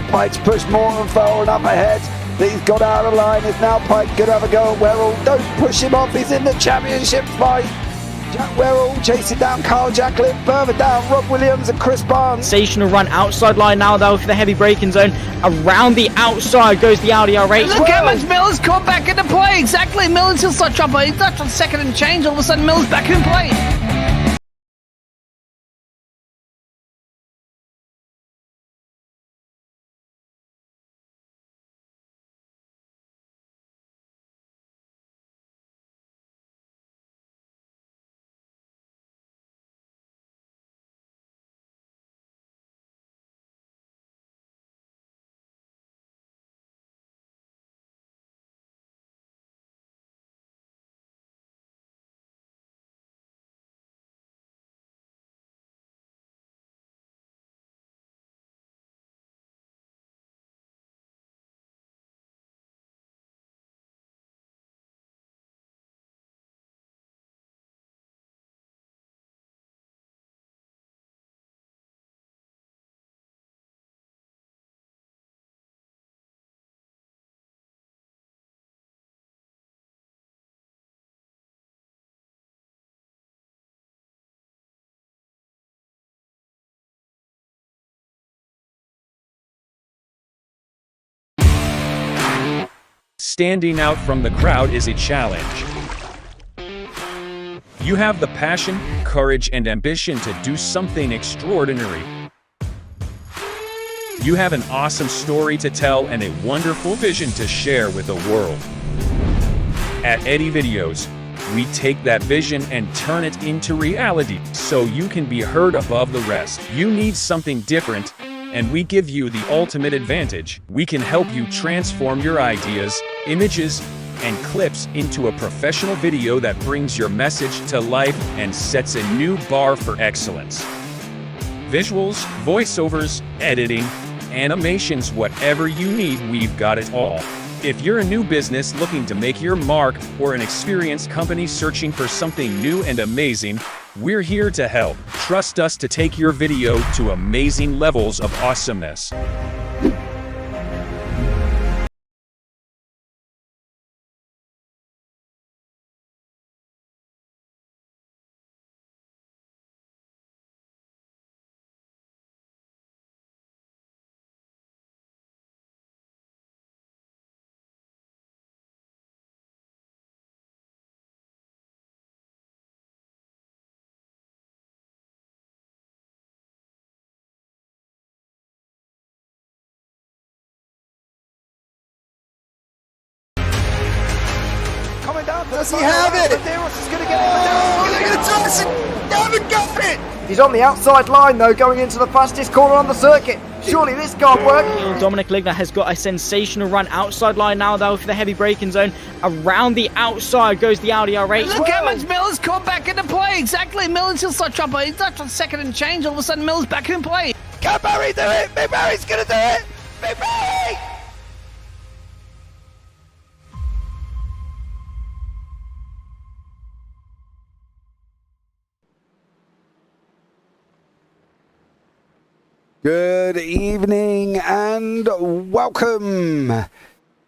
Pike's pushed more and far enough ahead. He's got out of line. It's now Pike going to have a go at Werrell. Don't push him off. He's in the championship fight. Jack Werrell chasing down Carl Jacklin. Further down, Rob Williams and Chris Barnes. Sensational run outside line now though for the heavy braking zone. Around the outside goes the Audi R8. Look how much Miller's caught back into play. Exactly. Miller's still such up. He's left on second and change. All of a sudden, Miller's back in play. Standing out from the crowd is a challenge. You have the passion, courage, and ambition to do something extraordinary. You have an awesome story to tell and a wonderful vision to share with the world. At Eddie Videos, we take that vision and turn it into reality so you can be heard above the rest. You need something different, and we give you the ultimate advantage. We can help you transform your ideas, images, and clips into a professional video that brings your message to life and sets a new bar for excellence. Visuals, voiceovers, editing, animations, whatever you need, we've got it all. If you're a new business looking to make your mark or an experienced company searching for something new and amazing, we're here to help. Trust us to take your video to amazing levels of awesomeness. Does he have it? Medeiros is going to get it. Oh, look at the toss! Never got it! He's on the outside line though, going into the fastest corner on the circuit. Surely this can't work. Dominic Ligner has got a sensational run outside line now though for the heavy braking zone. Around the outside goes the Audi R8. Look how much Miller's caught back into play. Exactly. Miller's still such up. He's left on second and change. All of a sudden, Miller's back in play. Can Barry do it? Big Barry's going to do it! Big Barry! Good evening and welcome.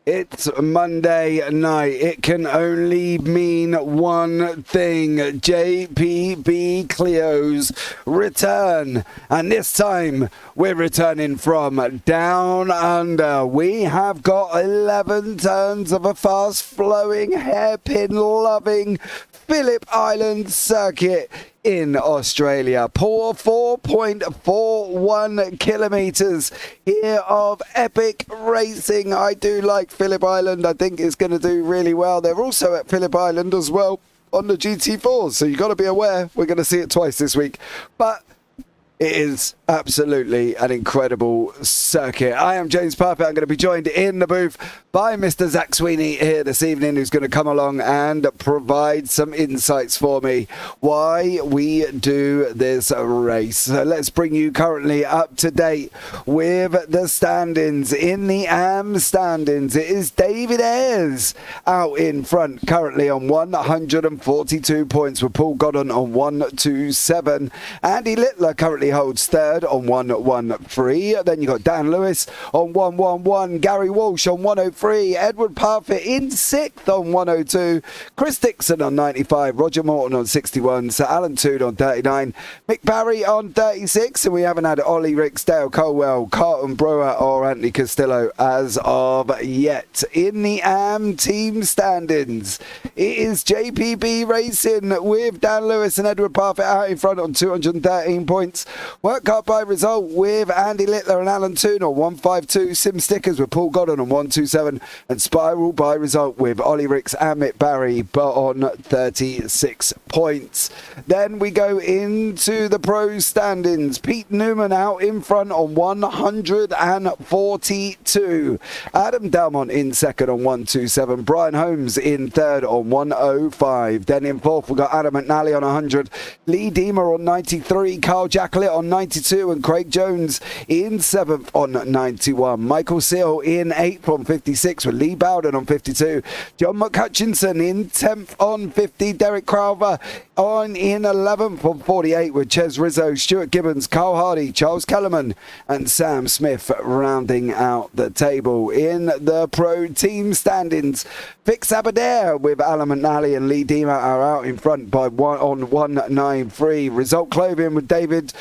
It's Monday night. It can only mean one thing. JPB Clio's return. And this time we're returning from down under. We have got 11 turns of a fast-flowing, hairpin-loving Phillip Island circuit in Australia. Poor 4.41 kilometers here of epic racing. I do like Phillip Island. I think it's going to do really well. They're also at Phillip Island as well on the GT4, so you got to be aware we're going to see it twice this week. But it is absolutely an incredible circuit. I am James Parfitt. I'm going to be joined in the booth by Mr. Zach Sweeney here this evening, who's going to come along and provide some insights for me why we do this race. So let's bring you currently up to date with the standings. In the AM standings, it is David Ayres out in front currently on 142 points, with Paul Godden on 127. Andy Littler currently holds third on 113. Then you got Dan Lewis on 111. Gary Walsh on 103. Edward Parfitt in sixth on 102. Chris Dixon on 95. Roger Morton on 61. Sir Alan Toon on 39. Mick Barry on 36. And we haven't had Ollie Ricks, Dale Colwell, Carlton Brewer or Anthony Castillo as of yet. In the AM team standings, it is JPB Racing with Dan Lewis and Edward Parfitt out in front on 213 points. Work hard by result with Andy Littler and Alan Toon on 152. Sim Stickers with Paul Godden on 127. And Spiral by result with Ollie Ricks and Mick Barry but on 36 points. Then we go into the pro standings. Pete Newman out in front on 142. Adam Dalmont in second on 127. Brian Holmes in third on 105. Then in fourth we've got Adam McNally on 100. Lee Deemer on 93. Carl Jacklett on 92. And Craig Jones in seventh on 91. Michael Seal in eighth on 56 with Lee Bowden on 52. John McHutchinson in 10th on 50. Derek Crowther on in 11th on 48 with Ches Rizzo, Stuart Gibbons, Carl Hardy, Charles Kellerman and Sam Smith rounding out the table. In the pro team standings, Fix Aberdare with Alan McNally and Lee Deemer are out in front by on 193. Result Clothing with David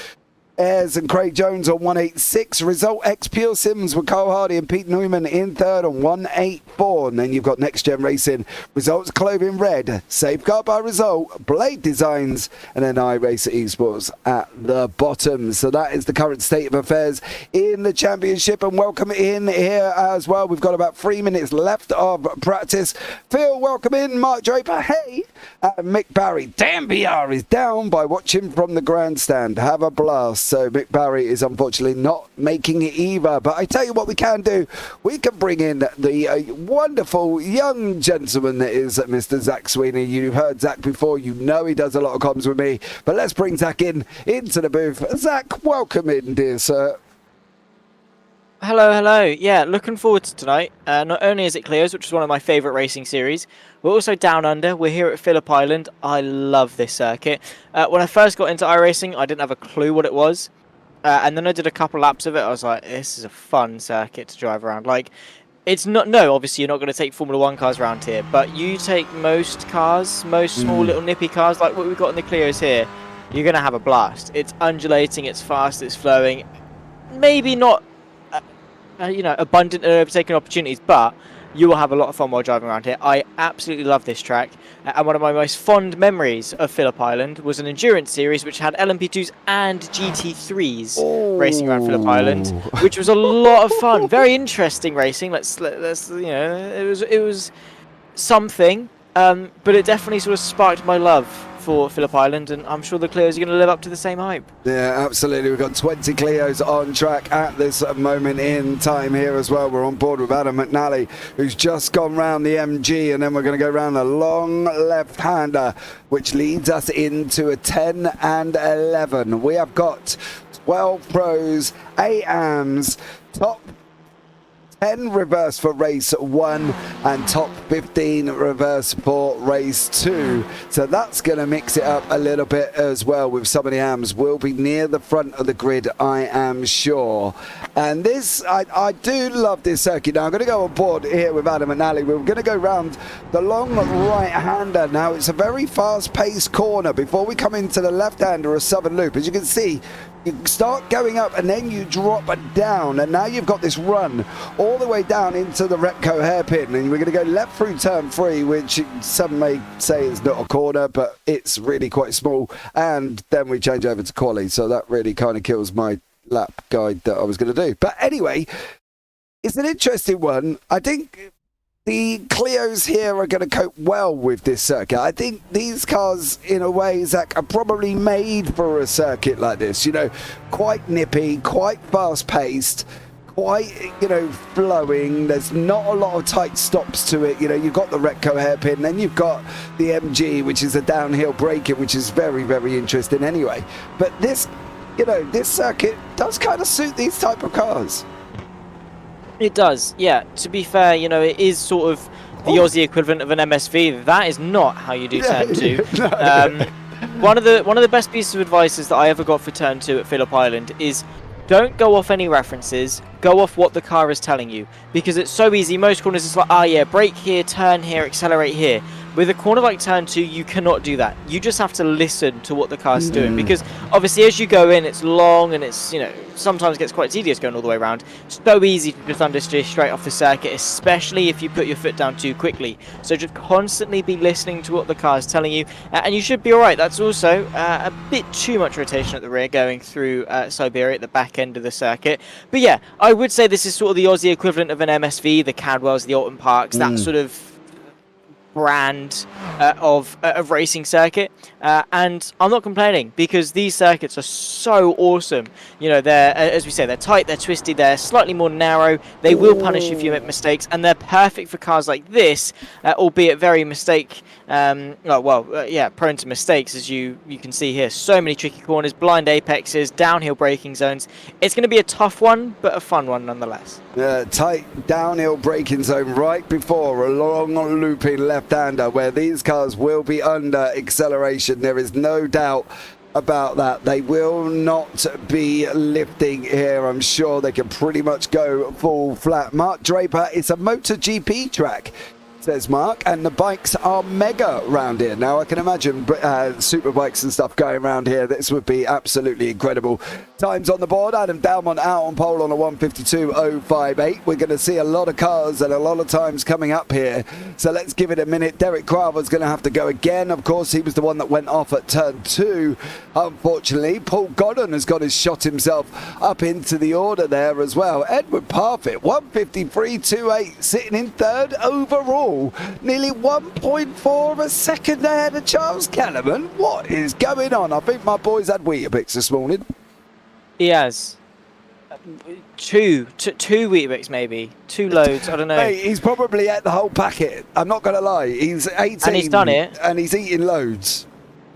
Ayres and Craig Jones on 186. Result X Pure Sims with Carl Hardy and Pete Newman in third on 184. And then you've got Next Gen Racing, Results Clothing Red, Safeguard by Result, Blade Designs, and then iRacer Esports at the bottom. So that is the current state of affairs in the championship. And welcome in here as well. We've got about 3 minutes left of practice. Phil, welcome in. Mark Draper, hey. Mick Barry, damn VR is down by watching from the grandstand. Have a blast. So Mick Barry is unfortunately not making it either. But I tell you what we can do. We can bring in the wonderful young gentleman that is Mr. Zach Sweeney. You've heard Zach before. You know he does a lot of comms with me. But let's bring Zach into the booth. Zach, welcome in, dear sir. Hello, hello. Yeah, looking forward to tonight. Not only is it Clio's, which is one of my favourite racing series, we're also down under. We're here at Phillip Island. I love this circuit. When I first got into iRacing, I didn't have a clue what it was. And then I did a couple laps of it. I was like, this is a fun circuit to drive around. Like, it's not, no, obviously you're not going to take Formula 1 cars around here, but you take most cars, most small little nippy cars, like what we've got in the Clios here, you're going to have a blast. It's undulating, it's fast, it's flowing. Maybe not abundant and overtaking opportunities, but you will have a lot of fun while driving around here. I absolutely love this track, and one of my most fond memories of Phillip Island was an endurance series which had LMP2s and GT3s racing around Phillip Island, which was a lot of fun. Very interesting racing. Let's it was something, but it definitely sort of sparked my love for Phillip Island, and I'm sure the Clios are going to live up to the same hype. Yeah, absolutely. We've got 20 Clios on track at this moment in time here as well. We're on board with Adam McNally, who's just gone round the MG, and then we're going to go round the long left-hander, which leads us into a 10 and 11. We have got 12 pros, 8 AMs, top 10 reverse for race 1 and top 15 reverse for race 2. So that's going to mix it up a little bit as well with some of the AMs. We'll be near the front of the grid, I am sure. And this, I do love this circuit. Now I'm going to go on board here with Adam and Ali. We're going to go round the long right-hander. Now it's a very fast-paced corner before we come into the left-hander or southern loop. As you can see, you start going up and then you drop down, and now you've got this run all the way down into the Repco hairpin, and we're going to go left through turn 3, which some may say is not a corner, but it's really quite small, and then we change over to quali, so that really kind of kills my lap guide that I was going to do. But anyway, it's an interesting one. I think the Clios here are going to cope well with this circuit. I think these cars, in a way, Zach, are probably made for a circuit like this. You know, quite nippy, quite fast-paced, quite, flowing. There's not a lot of tight stops to it. You've got the Repco hairpin, then you've got the MG, which is a downhill braking, which is very, very interesting anyway. But this, this circuit does kind of suit these type of cars. It does, yeah. To be fair, it is sort of the Aussie equivalent of an MSV. That is not how you do turn 2. one of the best pieces of advice that I ever got for turn 2 at Phillip Island is don't go off any references, go off what the car is telling you, because it's so easy. Most corners it's like, oh yeah, brake here, turn here, accelerate here. With a corner like turn 2, you cannot do that. You just have to listen to what the car's doing, because obviously as you go in, it's long and it's, you know, sometimes gets quite tedious going all the way around. It's so easy to just understeer straight off the circuit, especially if you put your foot down too quickly. So just constantly be listening to what the car is telling you, and you should be alright. That's also a bit too much rotation at the rear going through Siberia at the back end of the circuit. But yeah, I would say this is sort of the Aussie equivalent of an MSV, the Cadwells, the Oulton Parks, that sort of brand of racing circuit, and I'm not complaining, because these circuits are so awesome. You know, they're, as we say, they're tight, they're twisty, they're slightly more narrow, they will punish you if you make mistakes, and they're perfect for cars like this, albeit very prone to mistakes, as you can see here. So many tricky corners, blind apexes, downhill braking zones. It's going to be a tough one, but a fun one nonetheless. Tight downhill braking zone right before a long looping left-hander, where these cars will be under acceleration. There is no doubt about that. They will not be lifting here. I'm sure they can pretty much go full flat. Mark Draper, it's a MotoGP track, says Mark, and the bikes are mega round here. Now I can imagine super bikes and stuff going around here. This would be absolutely incredible. Times on the board, Adam Dalmont out on pole on a 1:52.058. We're going to see a lot of cars and a lot of times coming up here, so let's give it a minute. Derek Craver's going to have to go again. Of course, he was the one that went off at turn 2, unfortunately. Paul Godden has got his shot himself up into the order there as well. Edward Parfitt, 1:53.28, sitting in third overall, nearly 1.4 of a second ahead of Charles Kellerman. What is going on? I think my boys had Weetabix this morning. He has two Weetabix, maybe 2 loads. I don't know. Mate, he's probably ate the whole packet. I'm not gonna lie. He's 18 and he's done it, and he's eating loads.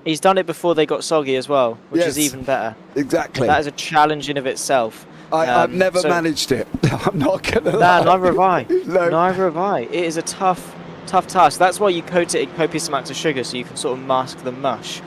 He's done it before they got soggy as well, which Yes, is even better. Exactly. That is a challenge in of itself. I've never managed it. I'm not gonna lie. Neither have I. No. Neither have I. It is a tough task. That's why you coat it in copious amounts of sugar, so you can sort of mask the mush.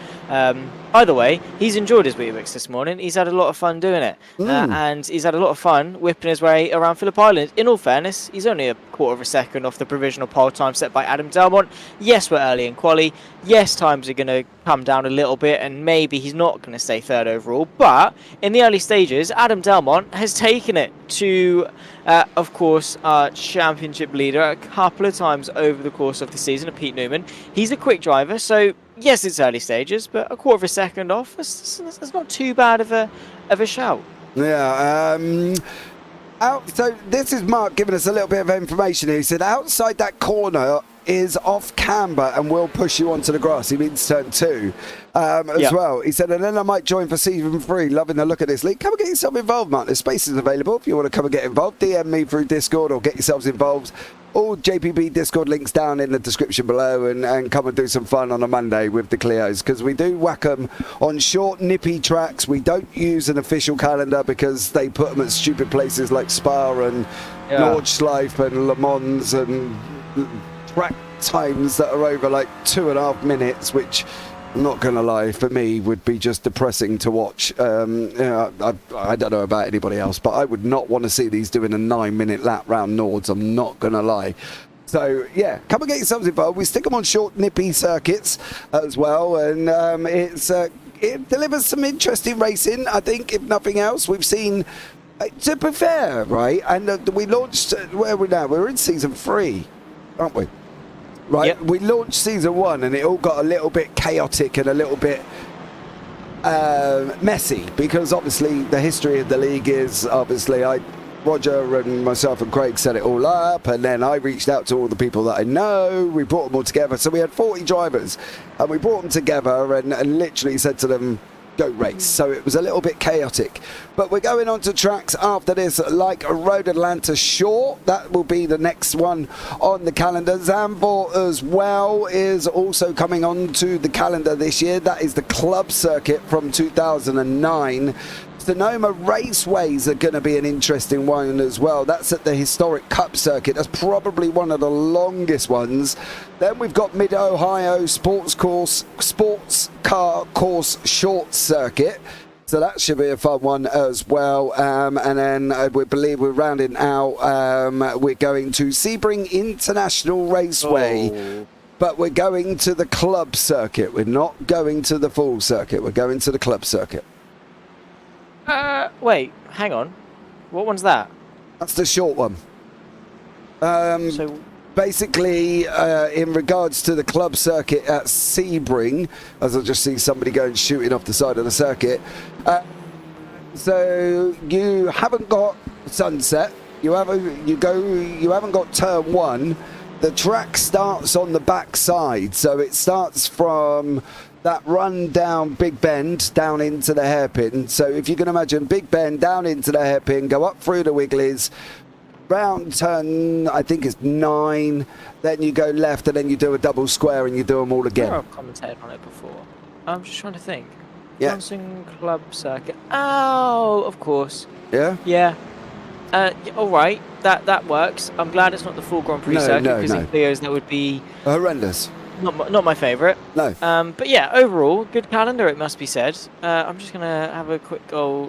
By the way, he's enjoyed his Weetabix this morning. He's had a lot of fun doing it. And he's had a lot of fun whipping his way around Phillip Island. In all fairness, he's only a quarter of a second off the provisional pole time set by Adam Dalmont. Yes, we're early in quali. Yes, times are going to come down a little bit, and maybe he's not going to stay third overall. But in the early stages, Adam Dalmont has taken it to, of course, our championship leader a couple of times over the course of the season, Pete Newman. He's a quick driver, so yes, it's early stages, but a quarter of a second off, that's not too bad of a shout. Yeah. So this is Mark giving us a little bit of information here. He said outside that corner is off camber and will push you onto the grass. He means turn 2 as well. He said, and then I might join for season 3. Loving the look of this league. Come and get yourself involved, Mark. There's spaces available if you want to come and get involved. DM me through Discord or get yourselves involved. All JPB Discord links down in the description below, and come and do some fun on a Monday with the Clios, because we do whack them on short, nippy tracks. We don't use an official calendar because they put them at stupid places like Spa and Nordschleife and Le Mans, and track times that are over like 2.5 minutes, which I'm not gonna lie, for me would be just depressing to watch. I don't know about anybody else, but I would not want to see these doing a 9-minute lap round Nords. I'm not gonna lie. So yeah, come and get yourselves involved. We stick them on short, nippy circuits as well, and it delivers some interesting racing. I think, if nothing else, we've seen. To be fair, right, and we launched. Where are we now? We're in season 3, aren't we? Right, yep. We launched season 1 and it all got a little bit chaotic and a little bit messy, because obviously the history of the league is obviously Roger and myself and Craig set it all up, and then I reached out to all the people that I know. We brought them all together, so we had 40 drivers and we brought them together and literally said to them, go race. So it was a little bit chaotic, but we're going on to tracks after this, like Road Atlanta Short. That will be the next one on the calendar. Zandvoort as well is also coming on to the calendar this year. That is the club circuit from 2009. Sonoma Raceways are going to be an interesting one as well. That's at the historic Cup circuit. That's probably one of the longest ones. Then we've got Mid-Ohio Sports Car Course Short Circuit. So that should be a fun one as well. And then we believe we're rounding out. We're going to Sebring International Raceway. Oh. But we're going to the club circuit. We're not going to the full circuit. We're going to the club circuit. Wait, hang on. What one's that? That's the short one. So Basically, in regards to the club circuit at Sebring, as I just see somebody going shooting off the side of the circuit. So you haven't got Sunset. You haven't got turn one. The track starts on the back side, so it starts from that run down Big Bend down into the hairpin. So if you can imagine Big Bend down into the hairpin, go up through the Wigglies, round turn I think it's 9, then you go left and then you do a double square and you do them all again. I've commentated on it before. I'm just trying to think. Yeah. Johnson Club Circuit. Oh, of course. Yeah? Yeah. All right. That works. I'm glad it's not the full Grand Prix circuit because in Clio's that would be horrendous. not my favourite. No. But yeah, overall, good calendar, it must be said. I'm just going to have a quick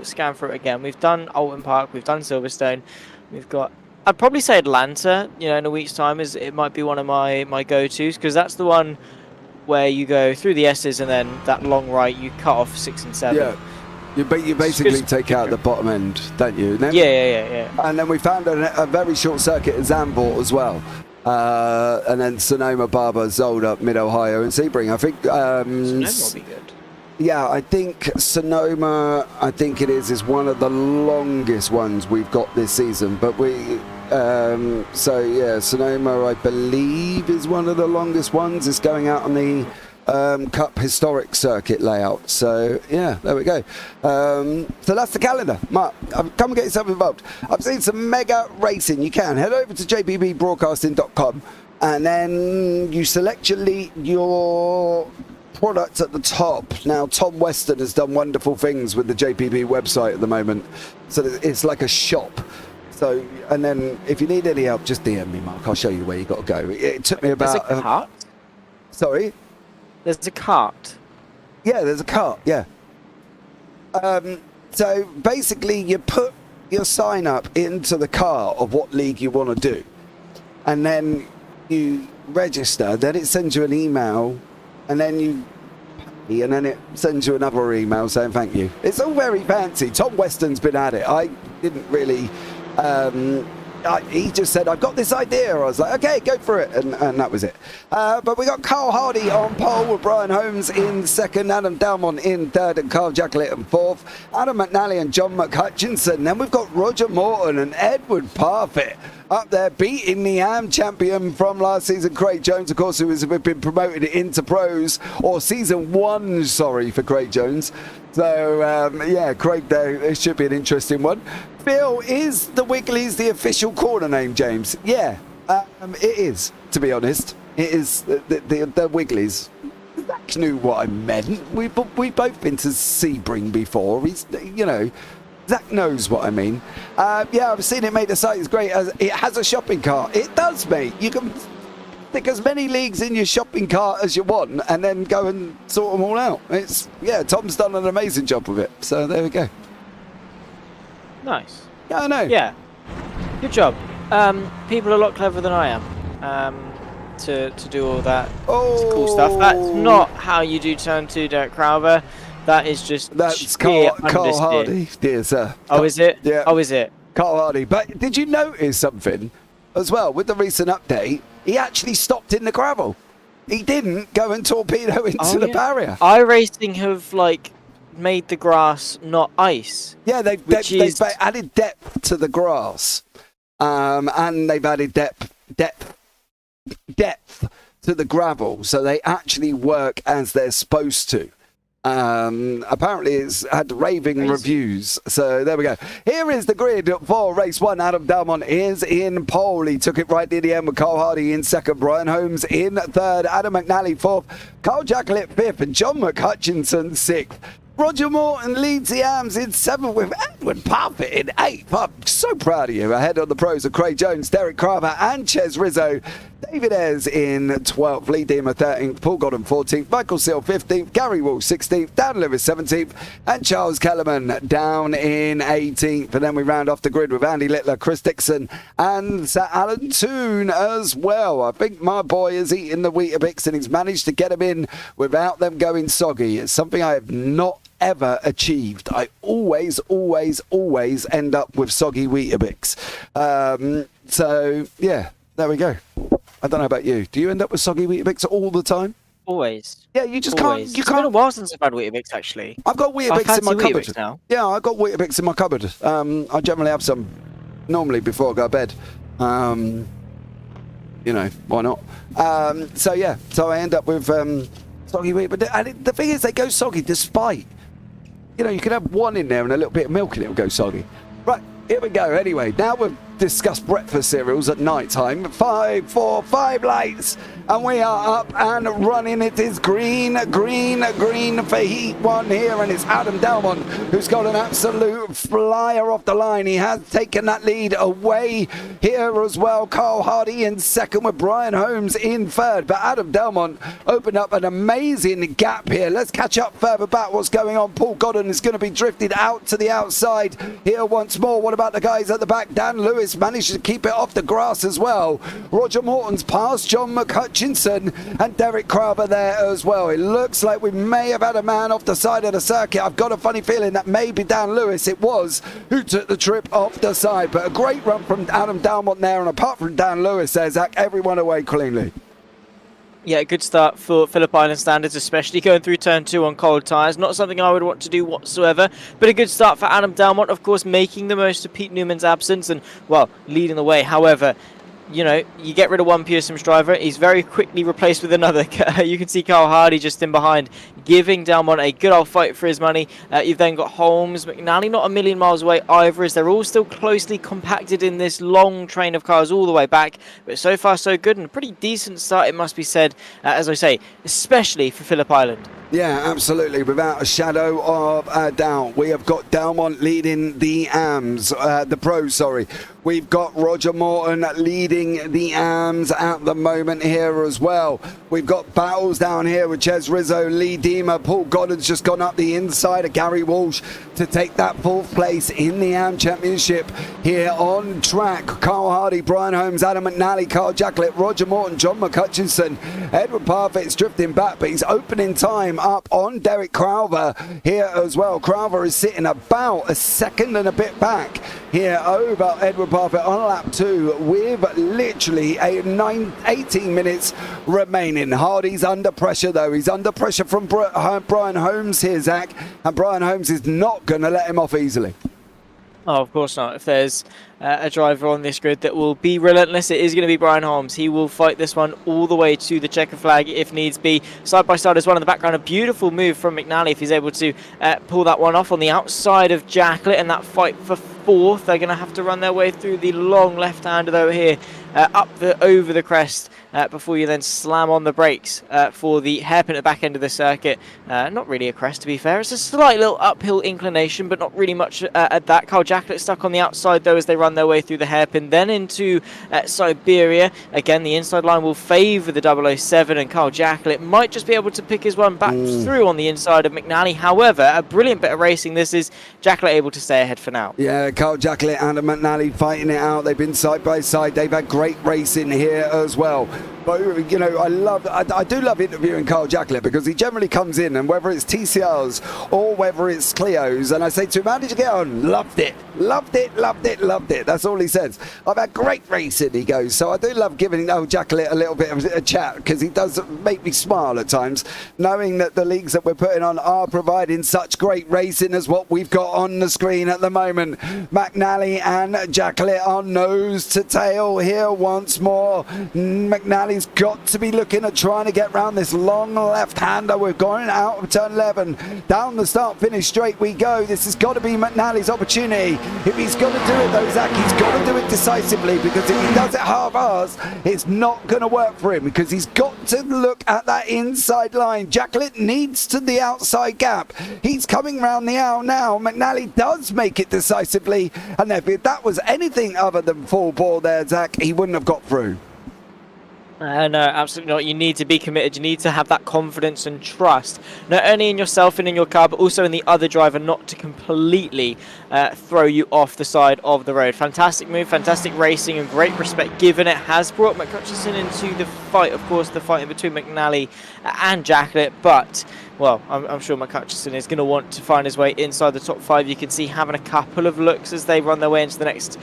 scan through it again. We've done Oulton Park, we've done Silverstone, we've got... I'd probably say Atlanta, in a week's time, it might be one of my go-tos, because that's the one where you go through the S's and then that long right, you cut off 6 and 7. Yeah. You basically take out the bottom end, don't you? Then, yeah. And then we found a very short circuit at Zandvoort as well. And then Sonoma, Barber, Zolder, Mid-Ohio and Sebring. I think... Sonoma will be good. Yeah, I think Sonoma, is one of the longest ones we've got this season. But Sonoma, I believe, is one of the longest ones. It's going out on the Cup Historic Circuit layout. So, yeah, there we go. So that's the calendar. Mark, come and get yourself involved. I've seen some mega racing. You can head over to JPBroadcasting.com and then you select your product at the top. Now, Tom Weston has done wonderful things with the JPB website at the moment. So it's like a shop. So, and then if you need any help, just DM me, Mark. I'll show you where you got to go. It took me about... There's a cart? Sorry? There's a cart. Yeah, there's a cart, yeah. So basically you put your sign up into the cart of what league you want to do. And then you register, then it sends you an email, and then you pay, and then it sends you another email saying thank you. It's all very fancy. Tom Weston's been at it. I didn't really... he just said, I've got this idea. I was like, okay, go for it. And that was it. But we got Carl Hardy on pole with Brian Holmes in second, Adam Dalmont in third, and Carl Jacklett in fourth, Adam McNally and John McHutchinson. Then we've got Roger Morton and Edward Parfitt up there beating the AM champion from last season, Craig Jones, of course, who has been promoted into pros, or season 1, sorry, for Craig Jones. So, Craig, it should be an interesting one. Phil, is the Wigglies the official corner name, James? Yeah, it is, to be honest. It is the Wigglies. Zach knew what I meant. We've both been to Sebring before. Zach knows what I mean. I've seen it, mate. The site is great. It has a shopping cart. It does, mate. You can stick as many leagues in your shopping cart as you want and then go and sort them all out. Tom's done an amazing job with it. So there we go. Nice. Yeah, I know. Yeah. Good job. People are a lot cleverer than I am to do all that cool stuff. That's not how you do turn 2, Derek Crowther. That is just That's Carl Hardy, dear sir. Oh, is it? Yeah. Oh, is it? Carl Hardy. But did you notice something as well with the recent update? He actually stopped in the gravel. He didn't go and torpedo into the barrier. iRacing have made the grass not ice. Yeah, they've added depth to the grass, and they've added depth to the gravel, so they actually work as they're supposed to. Apparently it's had raving reviews, so there we go. Here is the grid for race 1. Adam Dalmont is in pole. He took it right near the end with Carl Hardy in second, Brian Holmes in third, Adam McNally fourth, Carl Jacklett fifth, and John McHutchinson sixth. Roger Morton leads the AMS in 7th with Edward Parfitt in 8th. I'm so proud of you. Ahead on the pros of Craig Jones, Derek Carver and Ches Rizzo. David Ayres in 12th, Lee Deemer 13th, Paul Godden 14th, Michael Seal 15th, Gary Walsh 16th, Dan Lewis 17th, and Charles Kellerman down in 18th. And then we round off the grid with Andy Littler, Chris Dixon, and Sir Alan Toon as well. I think my boy has eaten the Weetabix and he's managed to get them in without them going soggy. It's something I have not ever achieved. I always end up with soggy Weetabix. So, yeah, there we go. I don't know about you. Do you end up with soggy Weetabix all the time? Always. Yeah, you just Always. can't. You It's been a can't. while since I've had Weetabix, actually. I've got Weetabix in my fancy cupboard. Weetabix now. Yeah, I've got Weetabix in my cupboard. I generally have some normally before I go to bed. You know, why not? So yeah, so I end up with soggy Weetabix. And the thing is, they go soggy despite, you know, you can have one in there and a little bit of milk and it'll go soggy. Right, here we go. Anyway, now we've discussed breakfast cereals at night time. 5, 4, 5 lights, and we are up and running. It is green for Heat 1 here, and it's Adam Delmont who's got an absolute flyer off the line. He has taken that lead away here as well. Carl Hardy in second with Brian Holmes in third, but Adam Delmont opened up an amazing gap here. Let's catch up further back. What's going on? Paul Godden is going to be drifted out to the outside here once more. What about the guys at the back? Dan Lewis managed to keep it off the grass as well. Roger Morton's past John McHutchinson and Derek Crowther there as well. It looks like we may have had a man off the side of the circuit. I've got a funny feeling that maybe Dan Lewis it was who took the trip off the side, but a great run from Adam Dalmont there, and apart from Dan Lewis there, Zach, everyone away cleanly. Yeah, good start for Phillip Island standards, especially going through turn 2 on cold tyres. Not something I would want to do whatsoever, but a good start for Adam Dalmont, of course, making the most of Pete Newman's absence and, well, leading the way. However, you know, you get rid of one Pearson's driver, he's very quickly replaced with another. You can see Carl Hardy just in behind, giving Dalmont a good old fight for his money. You've then got Holmes, McNally not a million miles away either, as they're all still closely compacted in this long train of cars all the way back. But so far so good, and a pretty decent start, it must be said, as I say, especially for Phillip Island. Yeah, absolutely, without a shadow of a doubt. We have got Dalmont leading the AMS, the pros, sorry. We've got Roger Morton leading the AMS at the moment here as well. We've got battles down here with Ches Rizzo, Lee Deemer, Paul Godden's just gone up the inside of Gary Walsh to take that 4th place in the AM Championship here on track. Carl Hardy, Brian Holmes, Adam McNally, Carl Jacklett, Roger Morton, John McHutchinson, Edward Parfitt's drifting back, but he's opening time up on Derek Crowther here as well. Crowther is sitting about a second and a bit back here over Edward Parfitt on lap 2 with literally 18 minutes remaining. Hardy's under pressure though. He's under pressure from Brian Holmes here, Zach, and Brian Holmes is not going to let him off easily. Oh, of course not. If there's a driver on this grid that will be relentless, it is going to be Brian Holmes. He will fight this one all the way to the checker flag if needs be. Side by side as well in the background. A beautiful move from McNally if he's able to pull that one off on the outside of Jacklett, and that fight for 4th. They're going to have to run their way through the long left-hander over here, over the crest, before you then slam on the brakes for the hairpin at the back end of the circuit. Not really a crest, to be fair. It's a slight little uphill inclination, but not really much at that. Carl Jacklett stuck on the outside, though, as they run their way through the hairpin. Then into Siberia. Again, the inside line will favour the 007, and Carl Jacklett might just be able to pick his one back through on the inside of McNally. However, a brilliant bit of racing. This is Jacklett able to stay ahead for now. Yeah, Carl Jacklett and McNally fighting it out. They've been side by side. They've had great racing here as well. But, you know, I do love interviewing Carl Jacklett because he generally comes in, and whether it's TCRs or whether it's Clios, and I say to him, how did you get on? Loved it. Loved it, loved it, loved it. That's all he says. I've had great racing, he goes. So I do love giving Jacklett a little bit of a chat because he does make me smile at times, knowing that the leagues that we're putting on are providing such great racing as what we've got on the screen at the moment. McNally and Jacklett are nose to tail here once more. McNally He's got to be looking at trying to get round this long left-hander. We're going out of turn 11. Down the start-finish straight we go. This has got to be McNally's opportunity. If he's going to do it, though, Zach, he's got to do it decisively, because if he does it half-assed, it's not going to work for him, because he's got to look at that inside line. Jacklett needs to the outside gap. He's coming round the owl now. McNally does make it decisively, and if that was anything other than full ball there, Zach, he wouldn't have got through. No, absolutely not. You need to be committed. You need to have that confidence and trust, not only in yourself and in your car, but also in the other driver, not to completely throw you off the side of the road. Fantastic move, fantastic racing, and great respect given. It has brought McCutcheon into the fight, of course, the fight in between McNally and Jacklett, but well, I'm sure McCutcheon is going to want to find his way inside the top 5. You can see having a couple of looks as they run their way into the next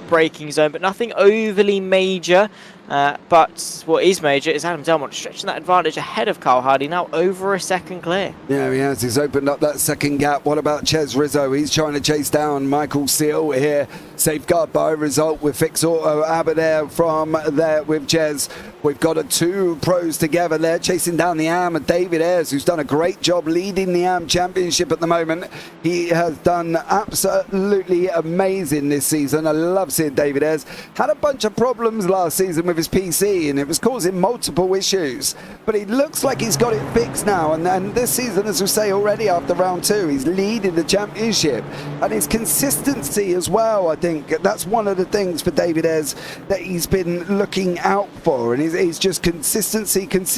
braking zone, but nothing overly major. But what is major is Adam Delmont stretching that advantage ahead of Carl Hardy, now over a second clear. Yeah, he has. He's opened up that second gap. What about Ches Rizzo? He's trying to chase down Michael Seal here. Safeguard by result with Fix Auto Aberdare from there with Ches. We've got 2 pros together there chasing down the AM and David Ayres, who's done a great job leading the AM Championship at the moment. He has done absolutely amazing this season. I love seeing David Ayres. Had a bunch of problems last season with his PC, and it was causing multiple issues, but he looks like he's got it fixed now, and this season, as we say already after round 2, he's leading the championship, and his consistency as well. I think that's one of the things for David Ayres that he's been looking out for, and he's just consistency, and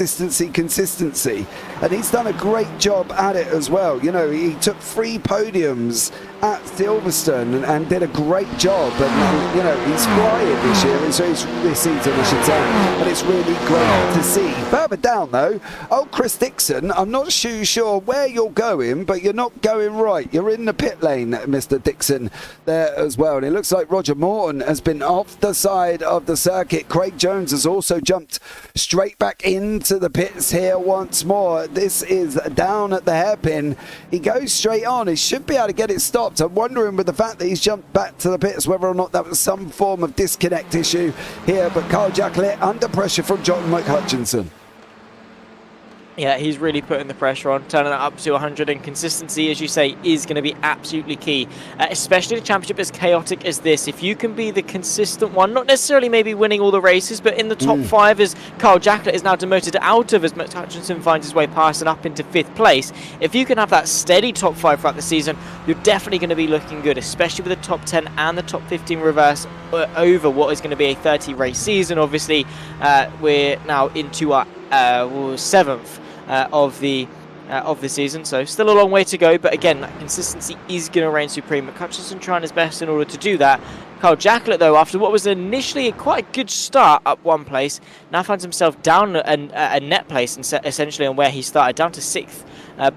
he's done a great job at it as well. You know, he took 3 podiums at Silverstone and did a great job, and you know, he's flying this year, this season I should say, and it's really great to see. Further down though, Chris Dixon, I'm not too sure where you're going, but you're not going right. You're in the pit lane, Mr. Dixon, there as well, and it looks like Roger Morton has been off the side of the circuit. Craig Jones has also jumped straight back into the pits here once more. This is down at the hairpin. He goes straight on. He should be able to get it stopped. I'm wondering, with the fact that he's jumped back to the pits, whether or not that was some form of disconnect issue here. But Carl Jacklett under pressure from John McHutchinson. Yeah, he's really putting the pressure on, turning it up to 100, and consistency, as you say, is going to be absolutely key, especially in a championship as chaotic as this. If you can be the consistent one, not necessarily maybe winning all the races, but in the top 5, as Carl Jacklett is now demoted out of, as McHutchinson finds his way past and up into 5th place. If you can have that steady top 5 throughout the season, you're definitely going to be looking good, especially with the top 10 and the top 15 reverse over what is going to be a 30 race season. Obviously, we're now into our 7th of the season, so still a long way to go, but again, that consistency is going to reign supreme. McHutchinson trying his best in order to do that. Carl Jacklett, though, after what was initially quite a good start up 1 place, now finds himself down a net place, essentially on where he started, down to 6th,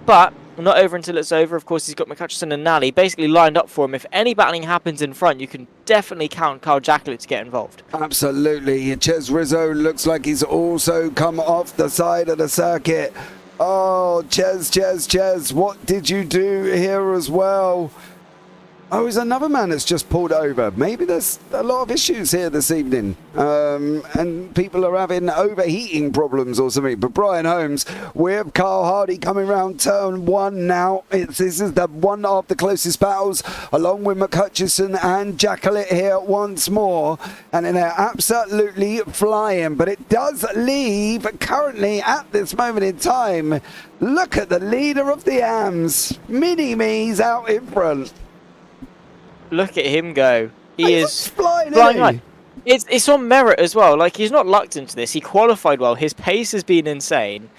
but not over until it's over. Of course, he's got McHutchinson and Nally basically lined up for him. If any battling happens in front, you can definitely count Carl Jacklett to get involved. Absolutely. Ches Rizzo looks like he's also come off the side of the circuit. Oh, Ches, what did you do here as well? Oh, there's another man that's just pulled over. Maybe there's a lot of issues here this evening, and people are having overheating problems or something. But Brian Holmes with Carl Hardy coming round turn 1 now. This is the one of the closest battles, along with McHutchinson and Jacklett here once more. And they're absolutely flying. But it does leave, currently at this moment in time, look at the leader of the AMs. Mini-Me's out in front. Look at him go. Is flying high. It's on merit as well. Like, he's not lucked into this. He qualified well. His pace has been insane.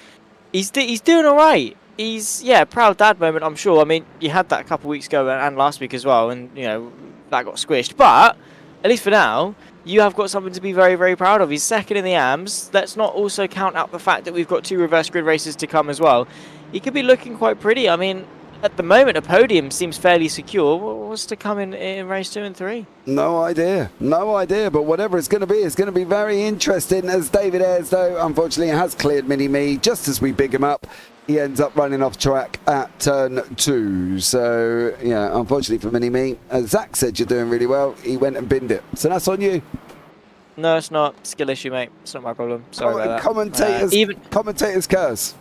He's doing all right. He's, proud dad moment, I'm sure. I mean, you had that a couple of weeks ago and last week as well, and, you know, that got squished. But, at least for now, you have got something to be very, very proud of. He's second in the AMS. Let's not also count out the fact that we've got 2 reverse grid races to come as well. He could be looking quite pretty. I mean, at the moment, a podium seems fairly secure. What's to come in race 2 and 3? No idea. But whatever it's going to be very interesting. As David Ayres, though, unfortunately has cleared Mini-Me just as we big him up. He ends up running off track at turn 2. So, yeah, unfortunately for Mini-Me, as Zach said, you're doing really well. He went and binned it. So that's on you. No, it's not. Skill issue, mate. It's not my problem. Sorry about that. Commentators curse.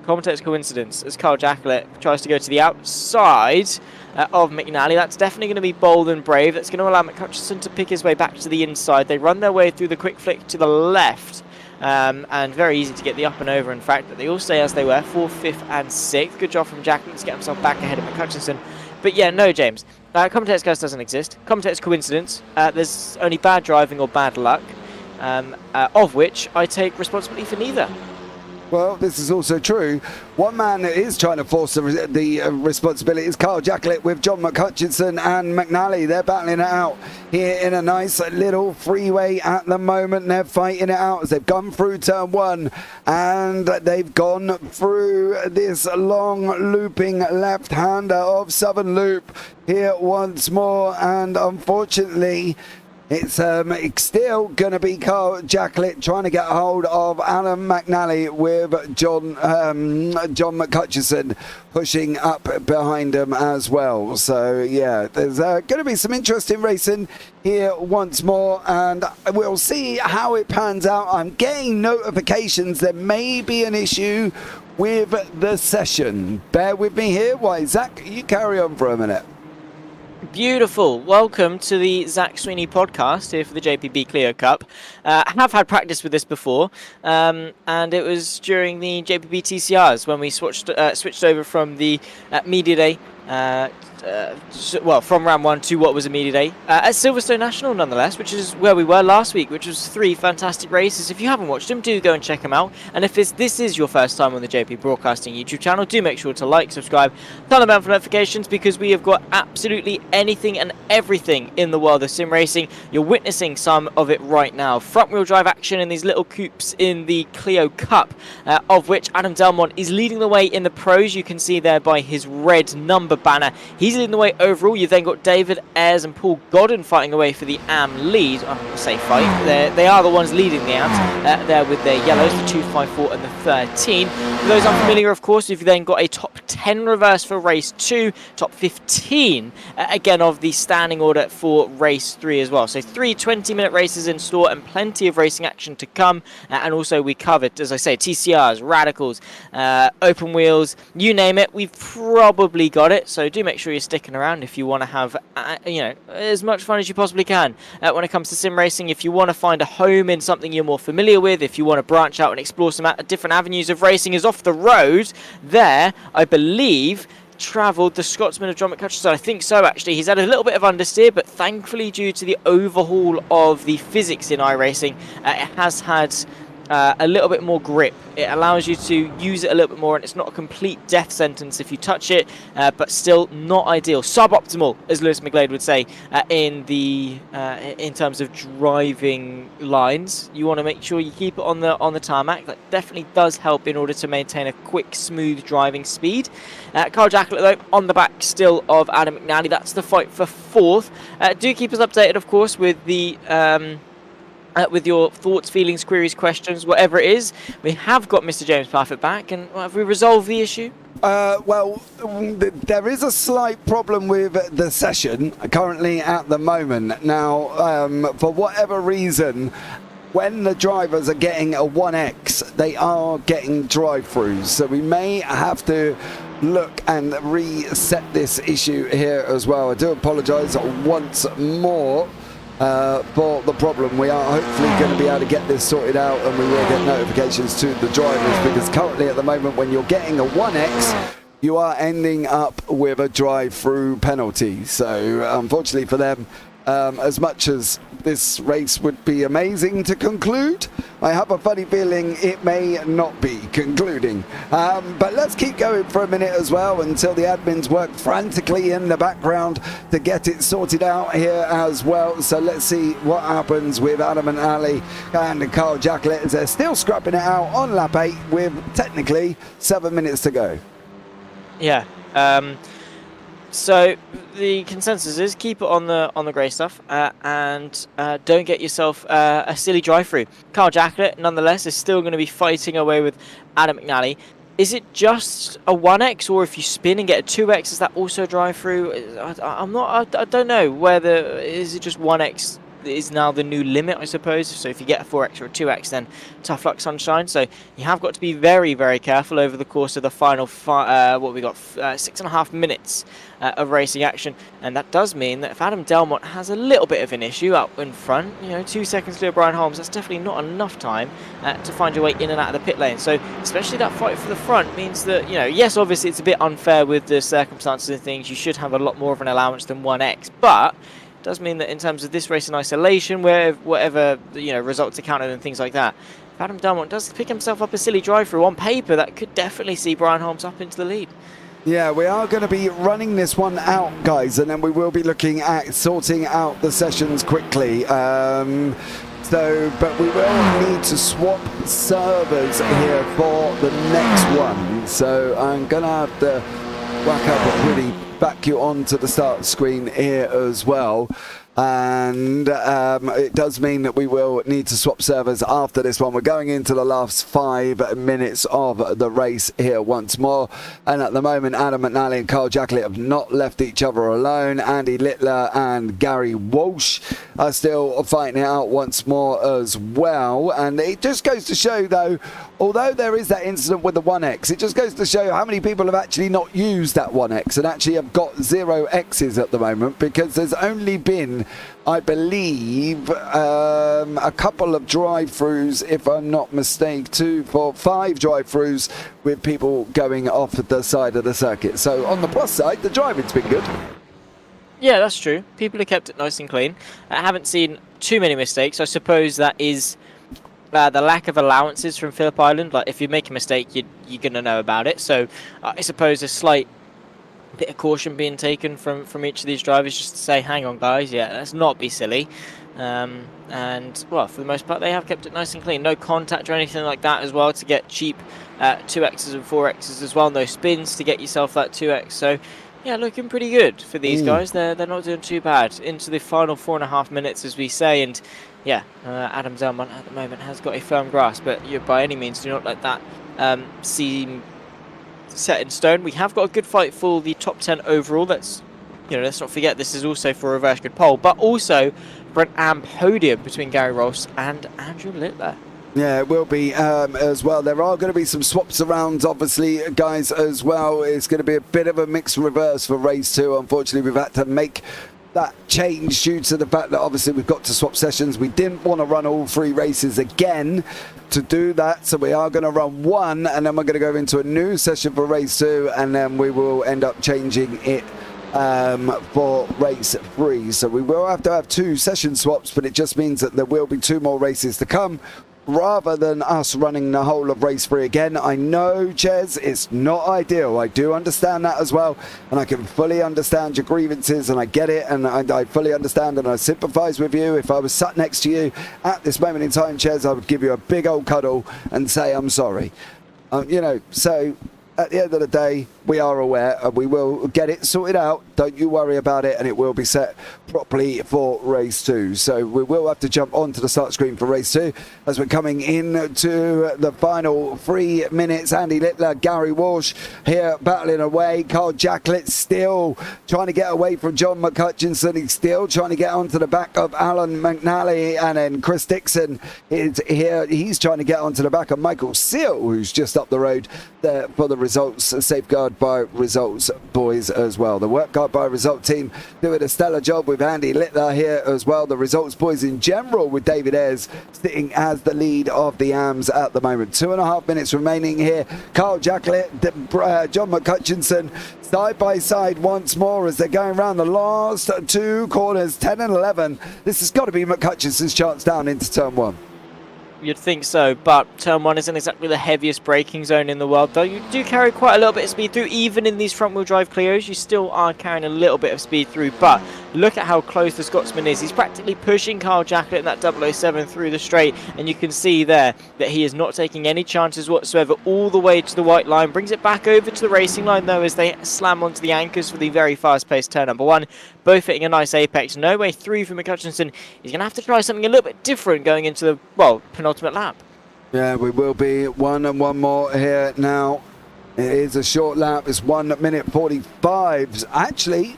Commentator's coincidence as Carl Jacklett tries to go to the outside of McNally. That's definitely going to be bold and brave. That's going to allow McCutcheon to pick his way back to the inside. They run their way through the quick flick to the left. And very easy to get the up and over, in fact. But they all stay as they were, 4th, 5th and 6th. Good job from Jacklett to get himself back ahead of McCutcheon. But yeah, no, James. Commentator's curse doesn't exist. Commentator's coincidence. There's only bad driving or bad luck, of which I take responsibility for neither. Well, this is also true. One man that is trying to force the responsibility is Carl Jacklett with John McCutcheon and McNally. They're battling it out here in a nice little freeway at the moment. They're fighting it out as they've gone through turn 1 and they've gone through this long looping left-hander of Southern Loop here once more. And unfortunately, it's still going to be Carl Jacklett trying to get hold of Alan McNally with John McCutcheon pushing up behind him as well. So, yeah, there's going to be some interesting racing here once more, and we'll see how it pans out. I'm getting notifications there may be an issue with the session. Bear with me here. Why, Zach, you carry on for a minute. Beautiful. Welcome to the Zach Sweeney podcast here for the JPB Clio Cup. I have had practice with this before, and it was during the JPB TCRs when we switched over from the media day, from round 1 to what was a media day at Silverstone National, nonetheless, which is where we were last week, which was 3 fantastic races. If you haven't watched them, do go and check them out. And if this is your first time on the JP Broadcasting YouTube channel, do make sure to like, subscribe, turn the bell for notifications, because we have got absolutely anything and everything in the world of sim racing. You're witnessing some of it right now. Front wheel drive action in these little coupes in the Clio Cup, of which Adam Delmont is leading the way in the pros. You can see there by his red number banner. He's leading the way overall. You've then got David Ayres and Paul Godden fighting away for the AM lead. I'm going to say fight. They are the ones leading the AMs there with their yellows, the 254 and the 13. For those unfamiliar, of course, you've then got a top 10 reverse for race 2, top 15 again of the standing order for race 3 as well. So 3 20-minute races in store and plenty of racing action to come. And also we covered, as I say, TCRs, radicals, open wheels, you name it, we've probably got it. So do make sure you're sticking around if you want to have as much fun as you possibly can when it comes to sim racing. If you want to find a home in something you're more familiar with, if you want to branch out and explore some different avenues of racing, is off the road there, I believe, travelled the Scotsman of John McCutcheon. I think so, actually. He's had a little bit of understeer, but thankfully due to the overhaul of the physics in iRacing, it has had a little bit more grip. It allows you to use it a little bit more, and it's not a complete death sentence if you touch it, but still not ideal. Suboptimal, as Lewis McGlade would say, in terms of driving lines. You want to make sure you keep it on the tarmac. That definitely does help in order to maintain a quick, smooth driving speed. Carl Jacklett, though, on the back still of Adam McNally. That's the fight for 4th. Do keep us updated, of course, with the with your thoughts, feelings, queries, questions, whatever it is. We have got Mr. James Parfitt back, and have we resolved the issue? Well, there is a slight problem with the session currently at the moment. Now, for whatever reason, when the drivers are getting a 1X, they are getting drive-throughs. So we may have to look and reset this issue here as well. I do apologise once more for the problem. We are hopefully going to be able to get this sorted out, and we will get notifications to the drivers, because currently at the moment when you're getting a 1X, you are ending up with a drive-through penalty. So unfortunately for them, as much as this race would be amazing to conclude, I have a funny feeling it may not be concluding. But let's keep going for a minute as well until the admins work frantically in the background to get it sorted out here as well. So let's see what happens with Adam and Ali and Carl Jacklett as they're still scrapping it out on lap 8 with technically 7 minutes to go. Yeah. So the consensus is keep it on the grey stuff and don't get yourself a silly drive-through. Carl Jacklett, nonetheless, is still going to be fighting away with Adam McNally. Is it just a 1X, or if you spin and get a 2X, is that also drive-through? I don't know whether is it just 1X is now the new limit, I suppose. So if you get a 4x or a 2x, then tough luck, sunshine. So you have got to be very, very careful over the course of the final 6.5 minutes of racing action. And that does mean that if Adam Delmont has a little bit of an issue out in front, 2 seconds clear of Brian Holmes, that's definitely not enough time to find your way in and out of the pit lane. So especially that fight for the front means that, yes, obviously it's a bit unfair with the circumstances and things. You should have a lot more of an allowance than 1x, but it does mean that in terms of this race in isolation, where whatever results are counted and things like that, if Adam Delmont does pick himself up a silly drive-through on paper, that could definitely see Brian Holmes up into the lead. Yeah, we are going to be running this one out, guys, and then we will be looking at sorting out the sessions quickly. But we will need to swap servers here for the next one. So I'm going to have to whack up a pretty back you onto the start screen here as well. And it does mean that we will need to swap servers after this one. We're going into the last 5 minutes of the race here once more, and at the moment Adam McNally and Carl Jacklett have not left each other alone. Andy Littler and Gary Walsh are still fighting it out once more as well. And it just goes to show, though, although there is that incident with the 1x, it just goes to show how many people have actually not used that 1x and actually have got 0x's at the moment, because there's only been, I believe, a couple of drive-throughs, if I'm not mistaken, 2, 4, 5 drive-throughs with people going off at the side of the circuit. So on the plus side, the driving's been good. Yeah, that's true. People have kept it nice and clean. I haven't seen too many mistakes. I suppose that is the lack of allowances from Phillip Island. Like, if you make a mistake, you're going to know about it. So I suppose a slight bit of caution being taken from each of these drivers, just to say, hang on guys, let's not be silly. And well, for the most part they have kept it nice and clean. No contact or anything like that as well to get cheap 2x's and 4x's as well. No spins to get yourself that 2x. So yeah, looking pretty good for these guys. They're not doing too bad into the final 4.5 minutes, as we say. And yeah, Adam Delmont at the moment has got a firm grasp, but you by any means do not let that seem set in stone. We have got a good fight for the top 10 overall. Let's not forget this is also for a reverse grid pole, but also for an AM podium between Gary Ross and Andrew Littler. Yeah, it will be as well. There are going to be some swaps around, obviously, guys, as well. It's going to be a bit of a mixed reverse for race 2. Unfortunately, we've had to make that change due to the fact that obviously we've got to swap sessions. We didn't want to run all 3 races again to do that, so we are going to run 1, and then we're going to go into a new session for race 2, and then we will end up changing it for race 3. So we will have to have 2 session swaps, but it just means that there will be 2 more races to come, rather than us running the whole of race 3 again. I know, Ches, it's not ideal. I do understand that as well, and I can fully understand your grievances, and I get it, and I fully understand, and I sympathise with you. If I was sat next to you at this moment in time, Ches, I would give you a big old cuddle and say I'm sorry. So at the end of the day, we are aware, and we will get it sorted out. Don't you worry about it, and it will be set properly for race 2. So we will have to jump onto the start screen for race 2 as we're coming into the final 3 minutes. Andy Littler, Gary Walsh here battling away. Carl Jacklett still trying to get away from John McCutcheon. He's still trying to get onto the back of Alan McNally, and then Chris Dixon is here. He's trying to get onto the back of Michael Seal, who's just up the road there for the results. Safeguard by Results boys as well. The Work Guard by Result team doing a stellar job with Andy Littler here as well. The Results boys in general with David Ayres sitting as the lead of the AMs at the moment. 2.5 minutes remaining here. Carl Jacklett, John McCutcheon side by side once more as they're going around the last 2 corners, 10 and 11. This has got to be McCutcheon's chance down into turn 1. You'd think so, but turn 1 isn't exactly the heaviest braking zone in the world, though. You do carry quite a little bit of speed through. Even in these front-wheel drive Clios, you still are carrying a little bit of speed through, but look at how close the Scotsman is. He's practically pushing Carl Jacklett in that 007 through the straight, and you can see there that he is not taking any chances whatsoever all the way to the white line. Brings it back over to the racing line, though, as they slam onto the anchors for the very fast-paced turn number 1. Both hitting a nice apex. No way through for McCutcheon. He's going to have to try something a little bit different going into the, penultimate lap. Yeah, we will be 1 and 1 more here now. It is a short lap. It's 1 minute 45. Actually,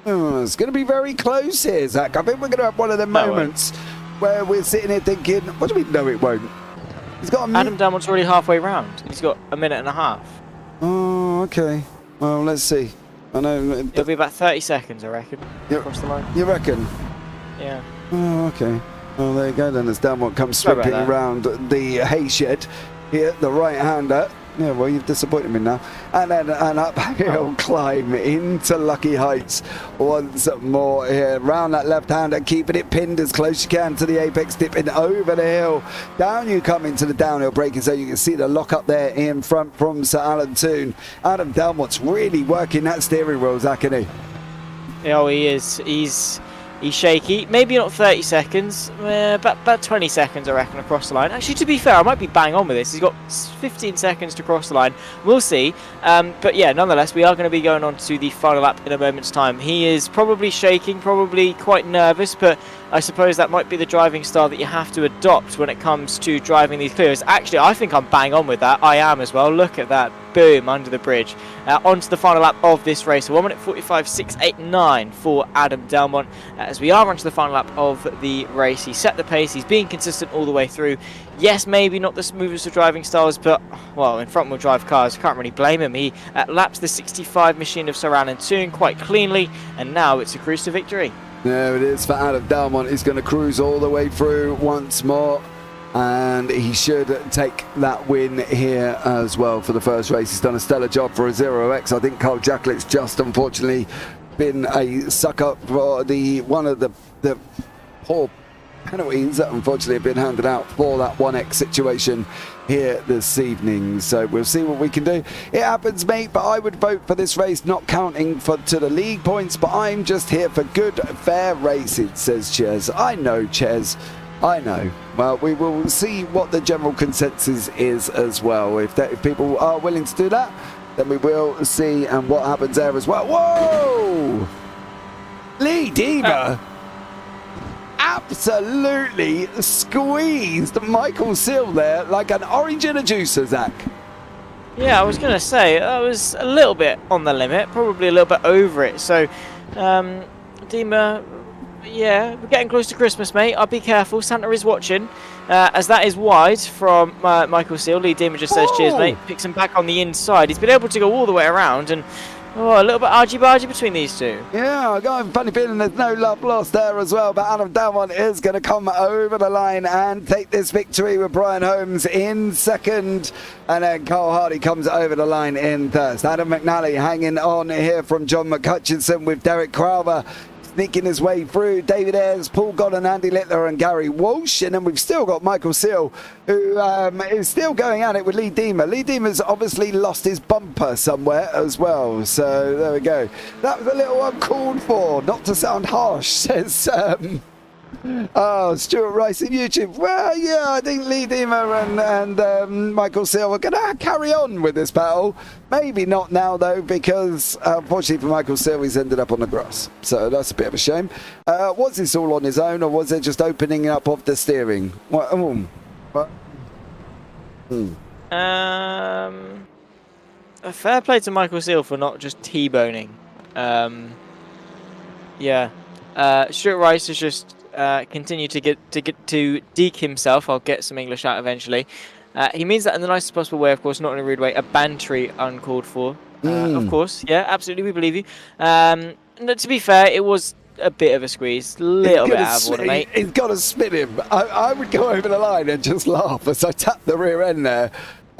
Oh, it's going to be very close here, Zach. I think we're going to have one of the moments where we're sitting here thinking, what do we know it won't? He's got Adam Dalmont's already halfway round. He's got a minute and a half. Oh, okay. Well, let's see. I know. It'll be about 30 seconds, I reckon, across the line. You reckon? Yeah. Oh, okay. Well, there you go then. As Dalmont comes sweeping around the hay shed here, the right-hander. Yeah, well, you've disappointed me now. And then an uphill climb into Lucky Heights once more here. Round that left-hander, keeping it pinned as close as you can to the apex, dipping over the hill. Down you come into the downhill braking, so you can see the lock up there in front from Sir Alan Toon. Adam Dalmont's really working that steering wheel, Zach, isn't he? Oh, he is. He's shaky. Maybe not 30 seconds, about 20 seconds, I reckon, across the line. Actually, to be fair, I might be bang on with this. He's got 15 seconds to cross the line. We'll see. But yeah, nonetheless, we are going to be going on to the final lap in a moment's time. He is probably shaking, probably quite nervous, but I suppose that might be the driving style that you have to adopt when it comes to driving these Clios. Actually, I think I'm bang on with that. I am as well. Look at that. Boom, under the bridge. On to the final lap of this race. 1 minute 45.689 for Adam Dalmont. As we are onto the final lap of the race. He set the pace. He's being consistent all the way through. Yes, maybe not the smoothest of driving styles, but, well, in front-wheel drive cars, can't really blame him. He laps the 65 machine of Sir Alan Toon quite cleanly, and now it's a cruise to victory. There it is for Adam Dalmont. He's going to cruise all the way through once more. And he should take that win here as well for the first race. He's done a stellar job for a 0x. I think Carl Jacquelet's just unfortunately been a sucker for one of the poor penalties that unfortunately have been handed out for that 1x situation here this evening. So we'll see what we can do. It happens, mate, but I would vote for this race not counting to the league points, but I'm just here for good, fair racing, says Ches. I know, Ches. I know. Well, we will see what the general consensus is as well. If people are willing to do that, then we will see and what happens there as well. Whoa! Lee Deamer absolutely squeezed Michael Seal there like an orange in a juicer, Zach. Yeah, I was going to say, that was a little bit on the limit, probably a little bit over it. So, Deamer... Yeah, we're getting close to Christmas, mate. I'll be careful. Santa is watching. As that is wide from Michael Seal. Lee Deamer just says, cheers, mate. Picks him back on the inside. He's been able to go all the way around and a little bit argy-bargy between these two. Yeah, I got a funny feeling there's no love lost there as well. But Adam Dalmont is going to come over the line and take this victory with Brian Holmes in second. And then Carl Hardy comes over the line in third. Adam McNally hanging on here from John McHutchinson with Derek Crowther sneaking his way through. David Ayres, Paul Godden, Andy Littler and Gary Walsh. And then we've still got Michael Seal, who is still going at it with Lee Deamer. Lee Deamer's obviously lost his bumper somewhere as well. So there we go. That was a little uncalled for, not to sound harsh, says Stuart Rice in YouTube. Well, yeah, I think Lee Deamer and Michael Seal are going to carry on with this battle. Maybe not now, though, because unfortunately for Michael Seal, he's ended up on the grass. So that's a bit of a shame. Was this all on his own, or was it just opening up of the steering? A fair play to Michael Seal for not just T-boning. Yeah. Stuart Rice has just continued to deke himself. I'll get some English out eventually. He means that in the nicest possible way, of course, not in a rude way. A bantery uncalled for, of course. Yeah, absolutely, we believe you. To be fair, it was a bit of a squeeze, a little bit out of order, mate. He's got to spin him. I would go over the line and just laugh as I tap the rear end there.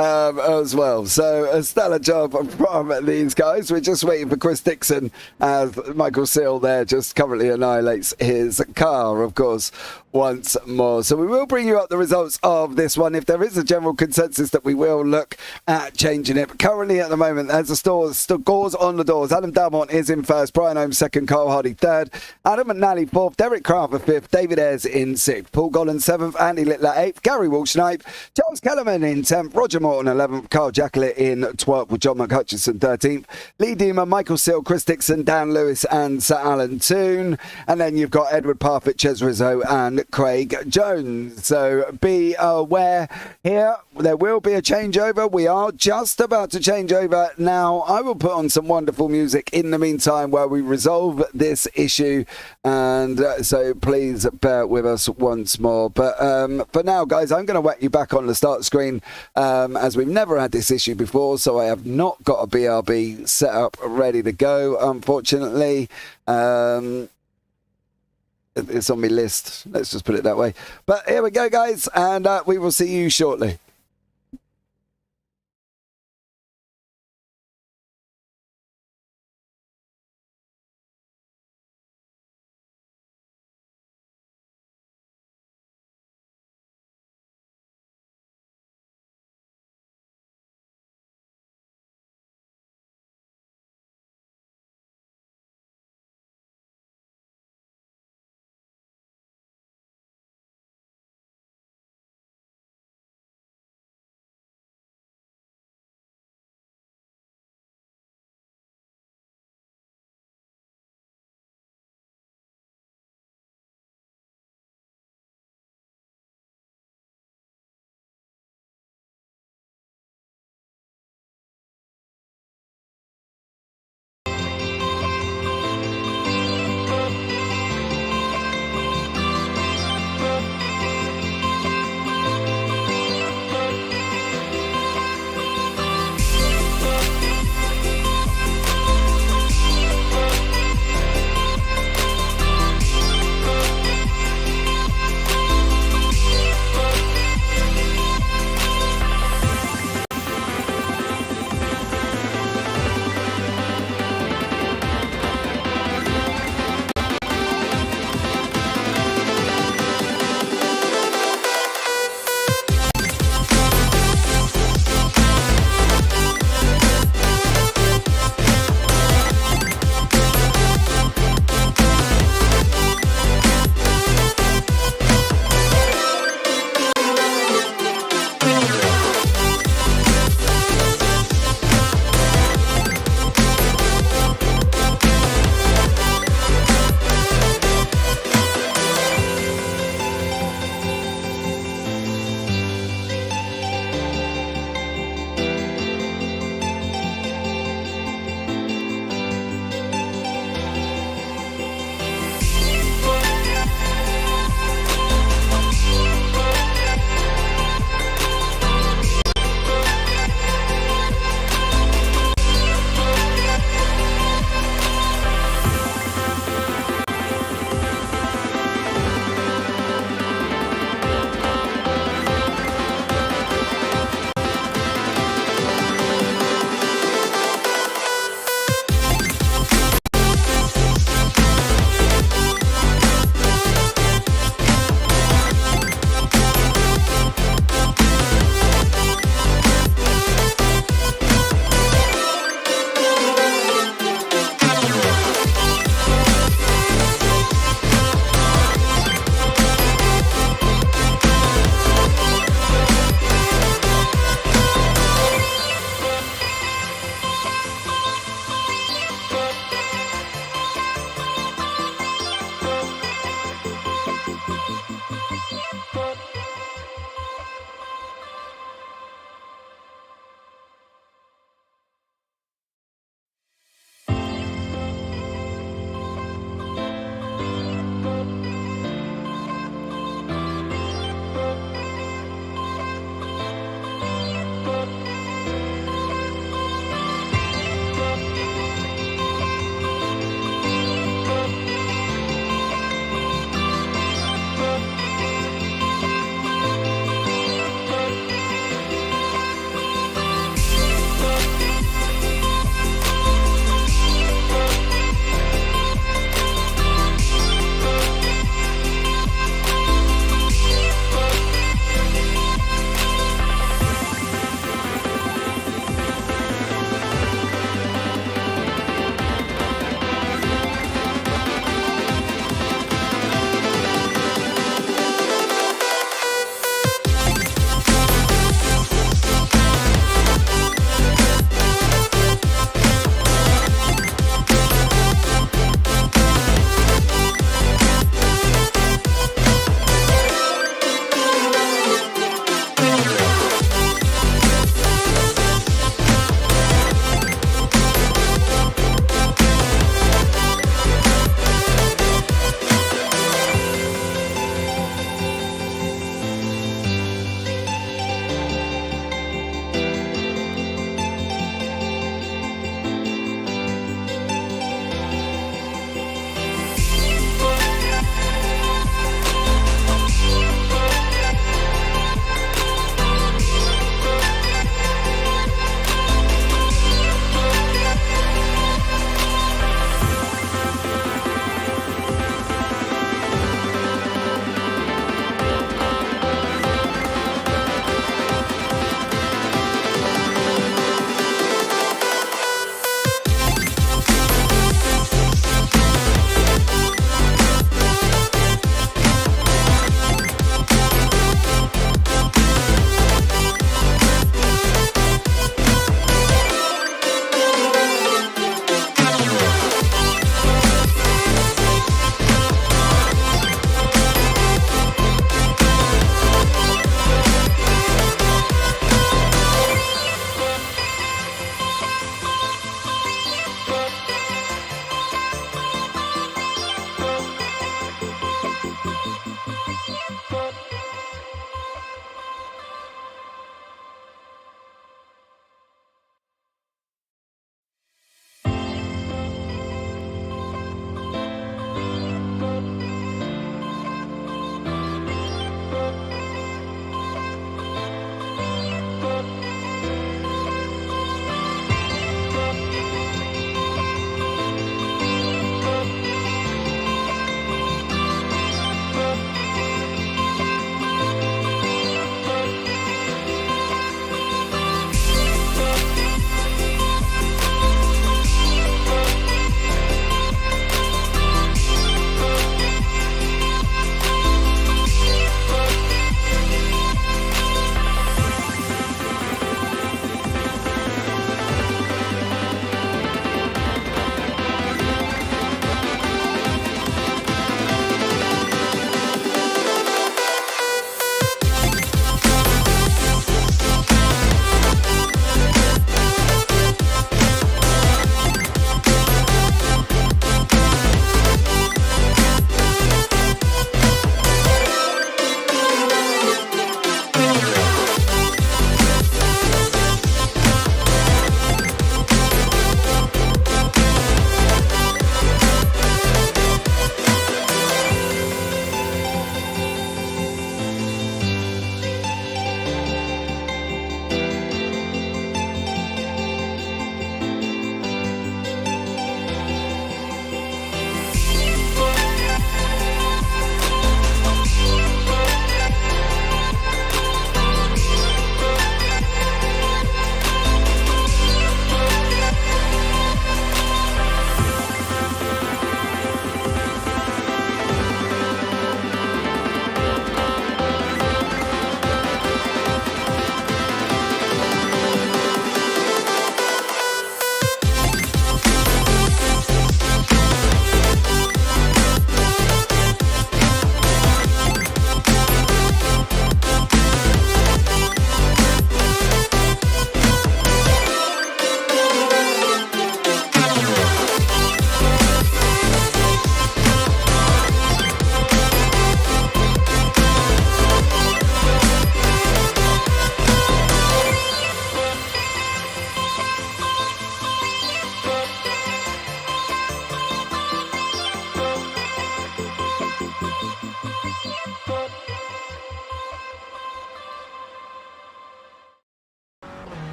As well. So a stellar job from these guys. We're just waiting for Chris Dixon as Michael Seal there just currently annihilates his car, of course, once more. So we will bring you up the results of this one. If there is a general consensus that we will look at changing it. But currently at the moment, as the scores on the doors, Adam Dalmont is in first, Brian Holmes second, Carl Hardy third, Adam McNally fourth, Derek Crowther fifth, David Ayres in sixth, Paul Gollan seventh, Andy Littler eighth, Gary Walsh ninth, Charles Kellerman in 10th, Roger Morton 11th, Carl Jacquelet in 12th with John McHutchinson 13th, Lee Deamer, Michael Seal, Chris Dixon, Dan Lewis and Sir Alan Toon. And then you've got Edward Parfitt, Ches Rizzo and behind Craig Jones. So be aware here. There will be a changeover. We are just about to change over now. I will put on some wonderful music in the meantime while we resolve this issue. And so please bear with us once more. But for now, guys, I'm going to whack you back on the start screen as we've never had this issue before. So I have not got a BRB set up ready to go, unfortunately. It's on my list. Let's just put it that way. But here we go, guys. And we will see you shortly.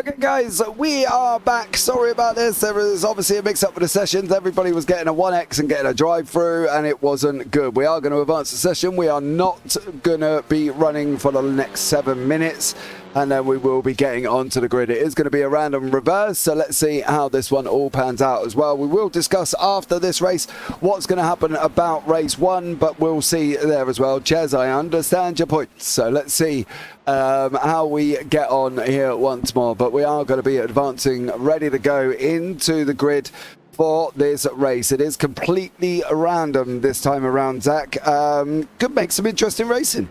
Okay, guys, we are back. Sorry about this. There was obviously a mix-up with the sessions. Everybody was getting a 1X and getting a drive-through, and it wasn't good. We are going to advance the session. We are not going to be running for the next 7 minutes, and then we will be getting onto the grid. It is going to be a random reverse, so let's see how this one all pans out as well. We will discuss after this race what's going to happen about race 1, but we'll see there as well. Ches, I understand your point, so let's see how we get on here once more. But we are going to be advancing, ready to go into the grid for this race. It is completely random this time around, Zach. Could make some interesting racing.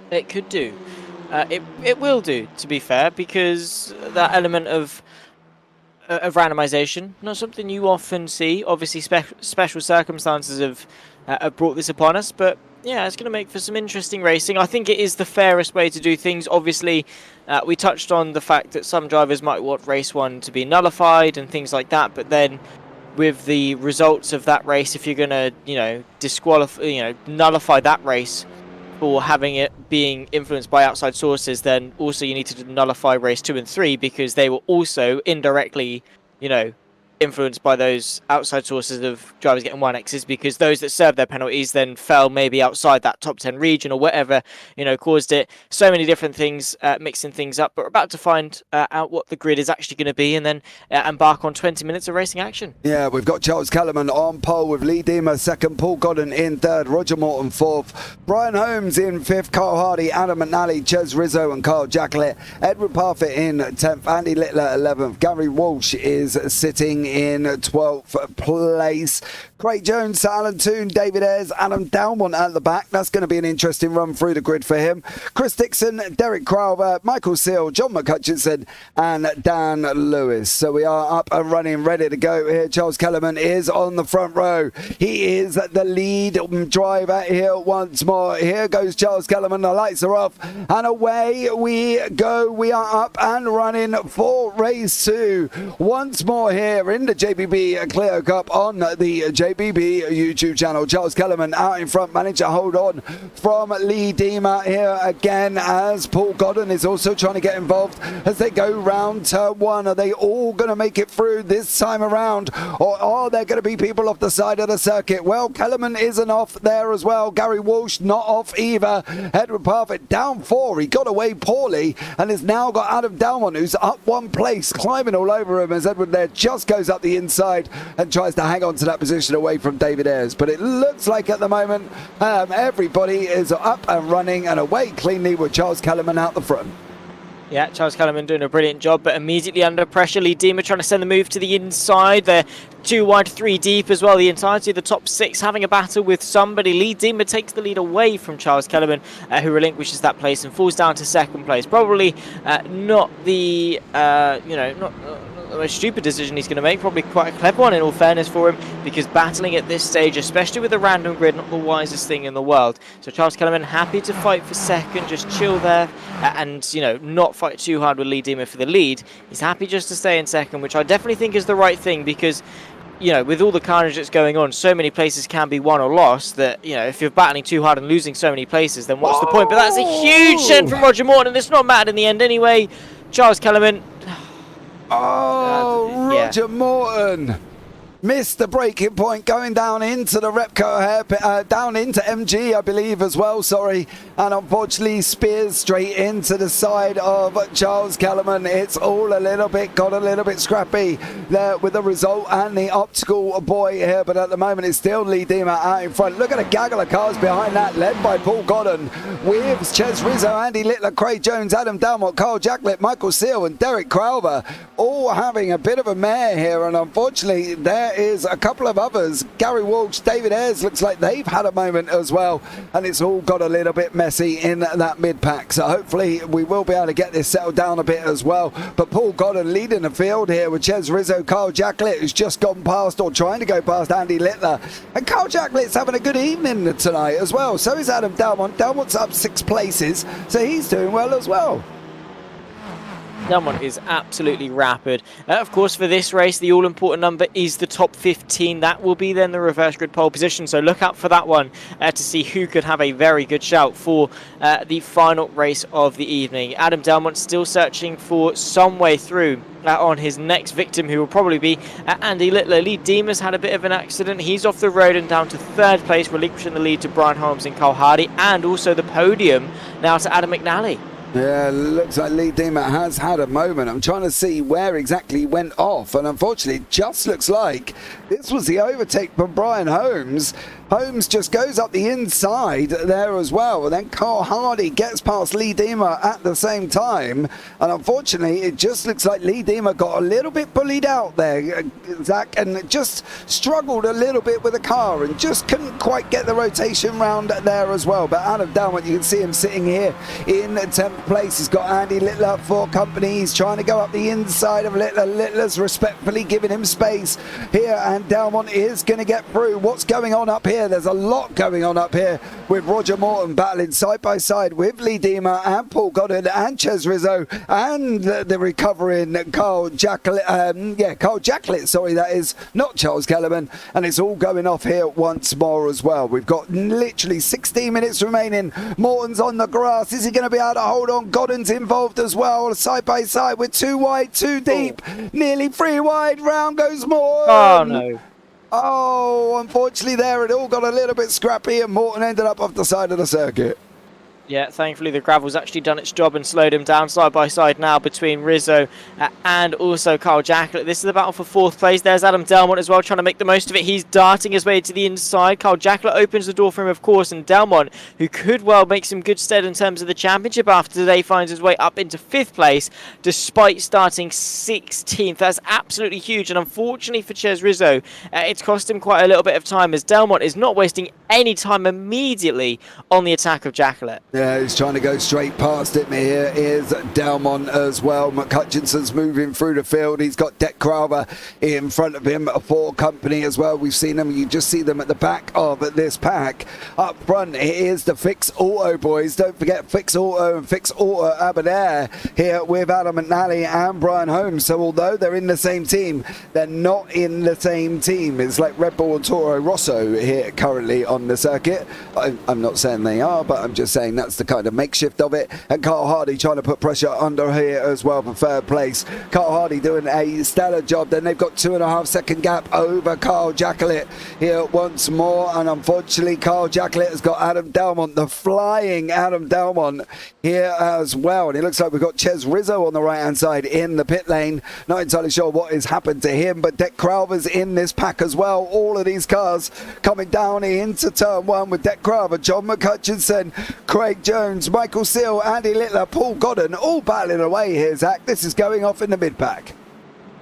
It could do. It will do, to be fair, because that element of randomization, not something you often see. Obviously, special circumstances have brought this upon us, but yeah, it's going to make for some interesting racing. I think it is the fairest way to do things. Obviously, we touched on the fact that some drivers might want race 1 to be nullified and things like that, but then with the results of that race, if you're going to, disqualify, nullify that race for having it being influenced by outside sources, then also you need to nullify race 2 and 3 because they were also indirectly, influenced by those outside sources of drivers getting 1Xs, because those that served their penalties then fell maybe outside that top 10 region or whatever, caused it. So many different things, mixing things up, but we're about to find out what the grid is actually going to be and then embark on 20 minutes of racing action. Yeah, we've got Charles Kellerman on pole with Lee Deemer second, Paul Godden in third, Roger Morton fourth, Brian Holmes in fifth, Carl Hardy, Adam McNally, Ches Rizzo and Carl Jacklett, Edward Parfitt in 10th, Andy Littler 11th, Gary Walsh is sitting in 12th place. Craig Jones, Alan Toon, David Ayres, Adam Dalmont at the back. That's going to be an interesting run through the grid for him. Chris Dixon, Derek Crowther, Michael Seal, John McCutcheon and Dan Lewis. So we are up and running, ready to go here. Charles Kellerman is on the front row. He is the lead driver here once more. Here goes Charles Kellerman. The lights are off and away we go. We are up and running for race 2 once more here in the JPB Clio Cup on the JPB YouTube channel. Charles Kellerman out in front, managed to hold on from Lee Deemer here again as Paul Godden is also trying to get involved as they go round turn 1. Are they all going to make it through this time around, or are there going to be people off the side of the circuit? Well, Kellerman isn't off there as well. Gary Walsh not off either. Edward Parfitt down 4. He got away poorly and has now got Adam Dalmont, who's up 1 place, climbing all over him as Edward there just goes up the inside and tries to hang on to that position away from David Ayres. But it looks like at the moment everybody is up and running and away cleanly with Charles Kellerman out the front. Yeah, Charles Kellerman doing a brilliant job, but immediately under pressure. Lee Deemer trying to send the move to the inside. They're 2 wide, 3 deep as well. The entirety of the top 6 having a battle with somebody. Lee Deemer takes the lead away from Charles Kellerman, who relinquishes that place and falls down to second place. Probably not the, not the most stupid decision he's going to make. Probably quite a clever one in all fairness for him, because battling at this stage, especially with a random grid, not the wisest thing in the world. So Charles Kellerman happy to fight for second, just chill there and, not fight too hard with Lee Deemer for the lead. He's happy just to stay in second, which I definitely think is the right thing, because with all the carnage that's going on, so many places can be won or lost that, if you're battling too hard and losing so many places, then what's the point? But that's a huge send from Roger Morton, and it's not mattered in the end anyway. Charles Kellerman. Roger Morton missed the braking point, going down into the Repco hairpin, down into MG, I believe, as well, sorry. And unfortunately spears straight into the side of Charles Kellerman. It's all got a little bit scrappy there with the result and the optical boy here. But at the moment, it's still Lee Deemer out in front. Look at a gaggle of cars behind that, led by Paul Godden, with Ches Rizzo, Andy Littler, Craig Jones, Adam Dalmont, Carl Jacklett, Michael Seal and Derek Crowther, all having a bit of a mare here. And unfortunately, there is a couple of others. Gary Walsh, David Ayres, looks like they've had a moment as well, and it's all got a little bit messy in that mid-pack. So hopefully we will be able to get this settled down a bit as well. But Paul Godden leading the field here with Ches Rizzo, Carl Jacklett, who's just gone past or trying to go past Andy Littler, and Carl Jacklett's having a good evening tonight as well. So is Adam Dalmont. Dalmont's up 6 places, so he's doing well as well. Delmont is absolutely rapid. Of course, for this race, the all-important number is the top 15. That will be then the reverse grid pole position, so look out for that one to see who could have a very good shout for the final race of the evening. Adam Delmont still searching for some way through on his next victim, who will probably be Andy Littler. Lee Deemer's had a bit of an accident. He's off the road and down to third place, relinquishing the lead to Brian Holmes and Carl Hardy, and also the podium now to Adam McNally. Yeah, looks like Lee Deemer has had a moment. I'm trying to see where exactly he went off, and unfortunately it just looks like this was the overtake from Brian Holmes. Holmes just goes up the inside there as well, and then Carl Hardy gets past Lee Deemer at the same time, and unfortunately it just looks like Lee Deemer got a little bit bullied out there, Zach, and just struggled a little bit with the car and just couldn't quite get the rotation round there as well. But Adam Delmont, you can see him sitting here in 10th place. He's got Andy Littler for company. He's trying to go up the inside of Littler. Littler's respectfully giving him space here, and Delmont is going to get through. What's going on up here? There's a lot going on up here with Roger Morton battling side by side with Lee Deemer and Paul Goddard and Ches Rizzo and the recovering Carl Jacklett, sorry, that is not Charles Kellerman, and it's all going off here once more as well. We've got literally 16 minutes remaining. Morton's on the grass. Is he going to be able to hold on? Goddard's involved as well, side by side with 2 wide, 2 deep, nearly 3 wide. Round goes Morton. Oh no. Oh, unfortunately there it all got a little bit scrappy, and Morton ended up off the side of the circuit. Yeah, thankfully the gravel's actually done its job and slowed him down side by side now between Rizzo and also Carl Jacklett. This is the battle for 4th place. There's Adam Delmont as well, trying to make the most of it. He's darting his way to the inside. Carl Jacklett opens the door for him, of course, and Delmont, who could well make some good stead in terms of the championship after today, finds his way up into 5th place despite starting 16th. That's absolutely huge, and unfortunately for Ches Rizzo, it's cost him quite a little bit of time, as Delmont is not wasting any time immediately on the attack of Jacklett. Yeah, he's trying to go straight past it. Here is Delmont as well. McCutchinson's moving through the field. He's got Deck Crowther in front of him for company as well. We've seen them. You just see them at the back of this pack. Up front, it is the Fix Auto boys. Don't forget Fix Auto and Fix Auto Aberdare here with Adam McNally and Brian Holmes. So although they're in the same team, they're not in the same team. It's like Red Bull and Toro Rosso here currently on the circuit. I'm not saying they are, but I'm just saying that's the kind of makeshift of it. And Carl Hardy trying to put pressure under here as well for 3rd place. Carl Hardy doing a stellar job. Then they've got 2.5 second gap over Carl Jacklett here once more, and unfortunately Carl Jacklett has got Adam Delmont, the flying Adam Delmont here as well. And it looks like we've got Ches Rizzo on the right hand side in the pit lane. Not entirely sure what has happened to him, but Deck Crowther's in this pack as well. All of these cars coming down into turn 1 with Deck Crowther, John McCutchinson, Craig Jones, Michael Seal, Andy Littler, Paul Goddard, all battling away here, Zach. This is going off in the mid-pack.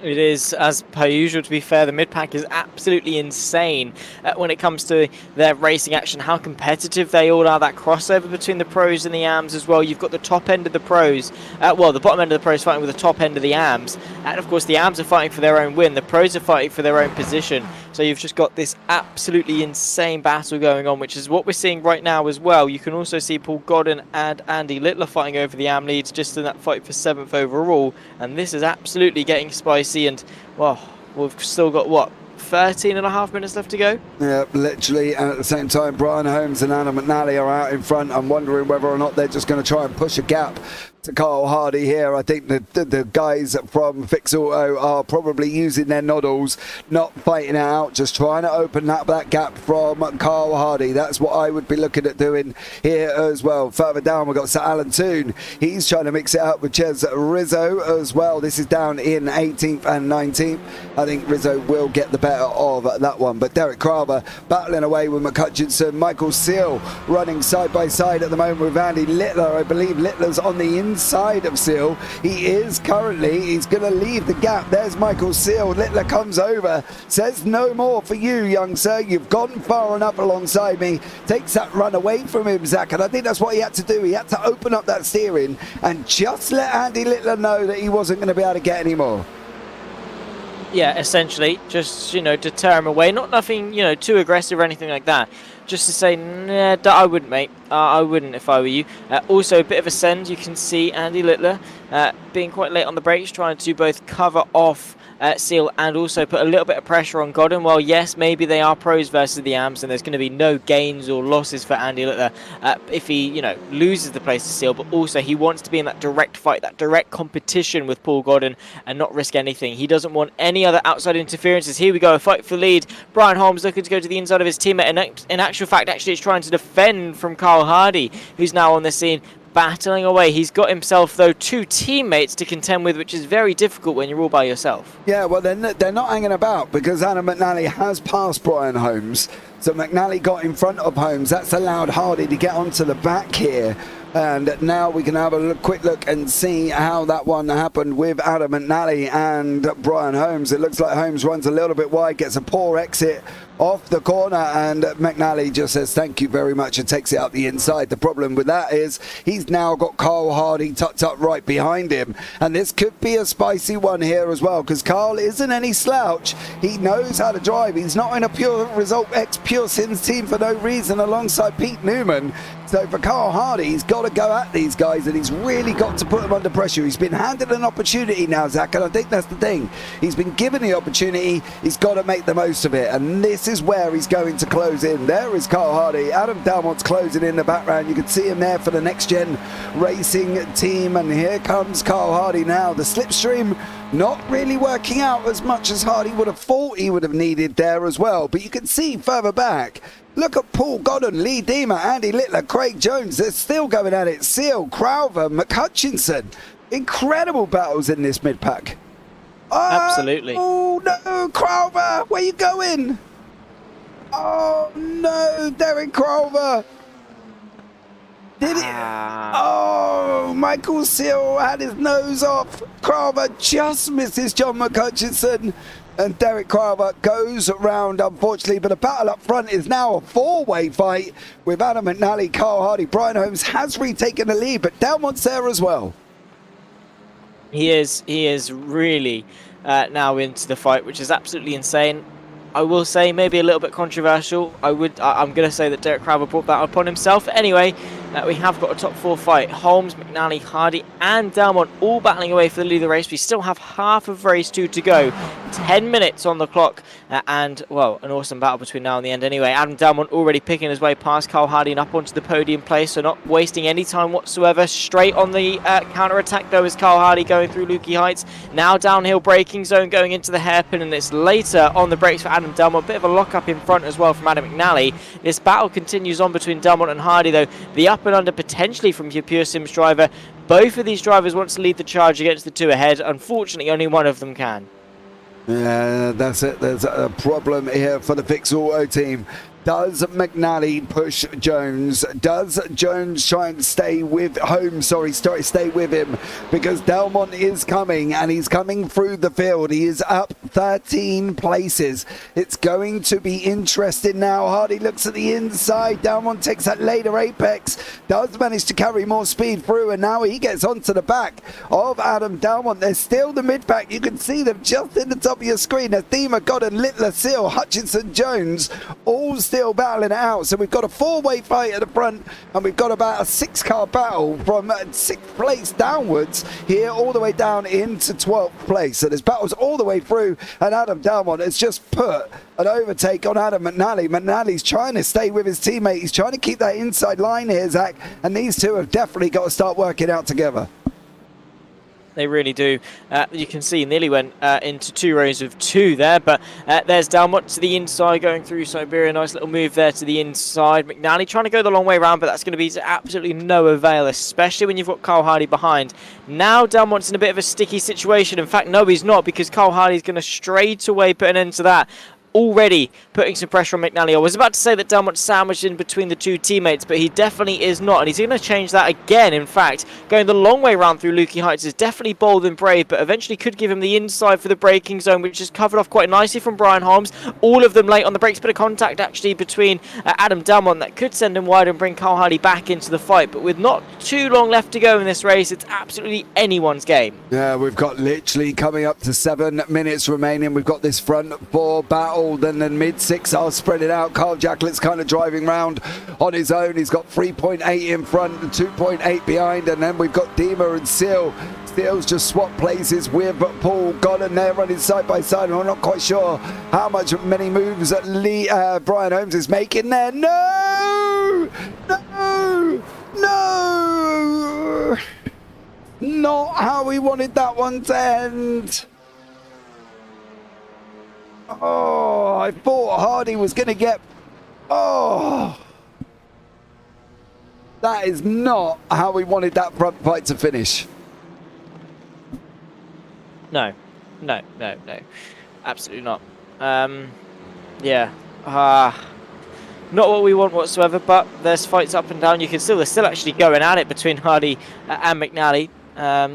It is, as per usual, to be fair. The mid-pack is absolutely insane when it comes to their racing action, how competitive they all are. That crossover between the pros and the AMs as well. You've got the top end of the pros, the bottom end of the pros fighting with the top end of the AMs. And, of course, the AMs are fighting for their own win. The pros are fighting for their own position. So you've just got this absolutely insane battle going on, which is what we're seeing right now as well. You can also see Paul Godden and Andy Littler fighting over the AM leads just in that fight for 7th overall. And this is absolutely getting spicy. And, well, we've still got, 13.5 minutes left to go? Yeah, literally. And at the same time, Brian Holmes and Anna McNally are out in front. I'm wondering whether or not they're just going to try and push a gap to Carl Hardy here. I think the guys from Fix Auto are probably using their noddles, not fighting it out, just trying to open that gap from Carl Hardy. That's what I would be looking at doing here as well. Further down, we've got Sir Alan Toon. He's trying to mix it up with Ches Rizzo as well. This is down in 18th and 19th. I think Rizzo will get the better of that one. But Derek Crowther battling away with McCutchinson. Michael Seal running side by side at the moment with Andy Littler. I believe Littler's on the inside of Seal. He's going to leave the gap. There's Michael Seal. Littler comes over, says no more for you, young sir. You've gone far enough alongside me. Takes that run away from him, Zach, and I think that's what he had to do. He had to open up that steering and just let Andy Littler know that he wasn't going to be able to get any more. Yeah, essentially, just, deter him away. Not nothing, too aggressive or anything like that. just to say, nah, I wouldn't, mate. I wouldn't if I were you. Also, a bit of a send. You can see Andy Littler being quite late on the brakes, trying to both cover off Seal and also put a little bit of pressure on Godden. Well, yes, maybe they are pros versus the Amps, and there's going to be no gains or losses for Andy Littler if he, loses the place to Seal. But also, he wants to be in that direct fight, that direct competition with Paul Godden, and not risk anything. He doesn't want any other outside interferences. Here we go, a fight for lead. Brian Holmes looking to go to the inside of his teammate, and in actual fact, actually, it's trying to defend from Carl Hardy, who's now on the scene, battling away. He's got himself, though, 2 teammates to contend with, which is very difficult when you're all by yourself. Yeah, well, they're not hanging about because Adam McNally has passed Brian Holmes. So McNally got in front of Holmes. That's allowed Hardy to get onto the back here. And now we can have a quick look and see how that one happened with Adam McNally and Brian Holmes. It looks like Holmes runs a little bit wide, gets a poor exit off the corner, and McNally just says thank you very much and takes it out the inside. The problem with that is he's now got Carl Hardy tucked up right behind him, and this could be a spicy one here as well because Carl isn't any slouch. He knows how to drive. He's not in a Pure Result X Pure Sims team for no reason alongside Pete Newman. So for Carl Hardy, he's got to go at these guys, and he's really got to put them under pressure. He's been handed an opportunity now, Zach, and I think that's the thing. He's been given the opportunity. He's got to make the most of it, and this is where he's going to close in. There is Carl Hardy. Adam Dalmont's closing in the background. You can see him there for the Next Gen Racing team, and here comes Carl Hardy now. The slipstream not really working out as much as Hardy would have thought he would have needed there as well, but you can see further back. Look at Paul Godden, Lee Deemer, Andy Littler, Craig Jones. They're still going at it. Seal, Crowther, McHutchinson. Incredible battles in this mid-pack. Absolutely. Oh, no, Crowther, where you going? Oh, no, Derek Crowther. Did it? Oh, Michael Seal had his nose off. Crowther just misses John McHutchinson. And Derek Crowther goes around, unfortunately, but the battle up front is now a 4-way fight with Adam McNally, Carl Hardy. Brian Holmes has retaken the lead, but Dalmont's there as well. He is really now into the fight, which is absolutely insane. I will say maybe a little bit controversial. I'm going to say that Derek Crowther brought that upon himself. Anyway, we have got a top 4 fight. Holmes, McNally, Hardy and Dalmont all battling away for the lead of the race. We still have half of race 2 to go. 10 minutes on the clock and, well, an awesome battle between now and the end anyway. Adam Dalmont already picking his way past Carl Hardy and up onto the podium place, so not wasting any time whatsoever. Straight on the counter-attack, though, is Carl Hardy going through Lukey Heights. Now downhill braking zone going into the hairpin, and it's later on the brakes for Adam Dalmont. Bit of a lock-up in front as well from Adam McNally. This battle continues on between Dalmont and Hardy, though. The up and under potentially from your Pure Sims driver. Both of these drivers want to lead the charge against the 2 ahead. Unfortunately, only one of them can. Yeah, that's it. There's a problem here for the Fix Auto team. Does McNally push Jones? Does Jones try and stay with Holmes? Sorry, stay with him because Dalmont is coming and he's coming through the field. He is up 13 places. It's going to be interesting now. Hardy looks at the inside. Dalmont takes that later apex. Does manage to carry more speed through, and now he gets onto the back of Adam Dalmont. There's still the mid pack. You can see them just in the top of your screen. Athema, Godden, Littler, Seal, Hutchinson, Jones, all still battling it out. So we've got a 4-way fight at the front, and we've got about a 6-car battle from 6th place downwards here all the way down into 12th place. So there's battles all the way through, and Adam Dalmont has just put an overtake on Adam McNally. McNally's trying to stay with his teammate. He's trying to keep that inside line here, Zach, and these two have definitely got to start working out together. They really do. You can see nearly went into 2 rows of 2 there, but there's Dalmont to the inside going through Siberia. Nice little move there to the inside. McNally trying to go the long way around, but that's going to be to absolutely no avail, especially when you've got Carl Hardy behind. Now Dalmont's in a bit of a sticky situation. In fact, no, he's not, because Carl Hardy's going to straight away put an end to that. Already putting some pressure on McNally. I was about to say that Dalmont sandwiched in between the 2 teammates, but he definitely is not, and he's going to change that again. In fact, going the long way round through Lukey Heights is definitely bold and brave, but eventually could give him the inside for the braking zone, which is covered off quite nicely from Brian Holmes. All of them late on the brakes, bit of contact actually between Adam Dalmont that could send him wide and bring Carl Hardy back into the fight, but with not too long left to go in this race, it's absolutely anyone's game. Yeah, we've got literally coming up to 7 minutes remaining. We've got this front 4 battle battle. Then the mid-six are spreading out. Carl Jacquelin's kind of driving round on his own. He's got 3.8 in front and 2.8 behind. And then we've got Dima and Seal. Seal's just swapped places with Paul Godden. They're running side by side. I'm not quite sure how many moves that Brian Holmes is making there. No! No! No! Not how we wanted that one to end. Oh, I thought Hardy was going to get... Oh! That is not how we wanted that front fight to finish. No. Absolutely not. Yeah. Not what we want whatsoever, but there's fights up and down. They're still actually going at it between Hardy and McNally.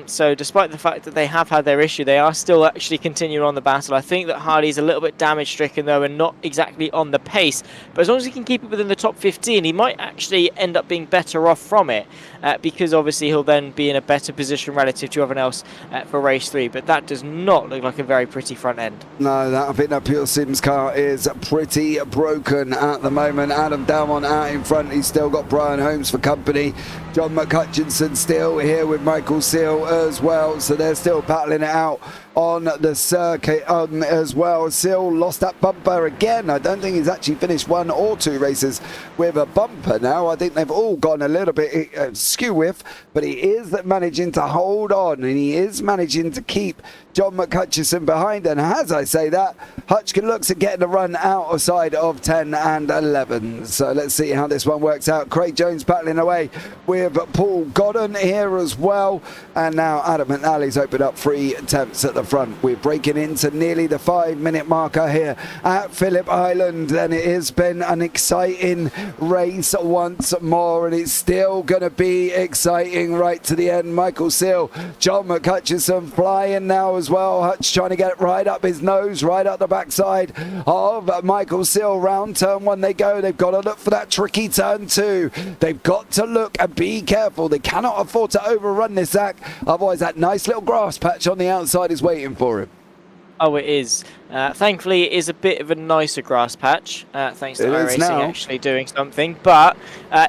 So despite the fact that they have had their issue, they are still actually continuing on the battle. I think that Hardy's a little bit damage stricken though and not exactly on the pace, but as long as he can keep it within the top 15, he might actually end up being better off from it, because obviously he'll then be in a better position relative to everyone else for race 3, but that does not look like a very pretty front end. No, I think that Pure Sims car is pretty broken at the moment. Adam Dalmont out in front. He's still got Brian Holmes for company. John McCutcheon still here with Michael Seal as well, so they're still battling it out on the circuit as well. Seal lost that bumper again. I don't think he's actually finished 1 or 2 races with a bumper now. I think they've all gone a little bit skew with, but he is managing to hold on, and he is managing to keep John McCutcheon behind. And as I say that, Hutchkin looks at getting a run outside of 10 and 11. So let's see how this one works out. Craig Jones battling away with Paul Godden here as well. And now Adam McNally's opened up 3 attempts at the front. We're breaking into nearly the 5-minute marker here at Phillip Island, and it has been an exciting race once more, and it's still going to be exciting right to the end. Michael Seal, John McCutcheon flying now as well. Hutch trying to get it right up his nose, right up the backside of Michael Seal. Round turn 1 they go. They've got to look for that tricky turn 2. They've got to look and be careful. They cannot afford to overrun this, Zach. Otherwise that nice little grass patch on the outside is waiting for him. Oh, it is. Thankfully, it is a bit of a nicer grass patch, thanks to iRacing actually doing something. But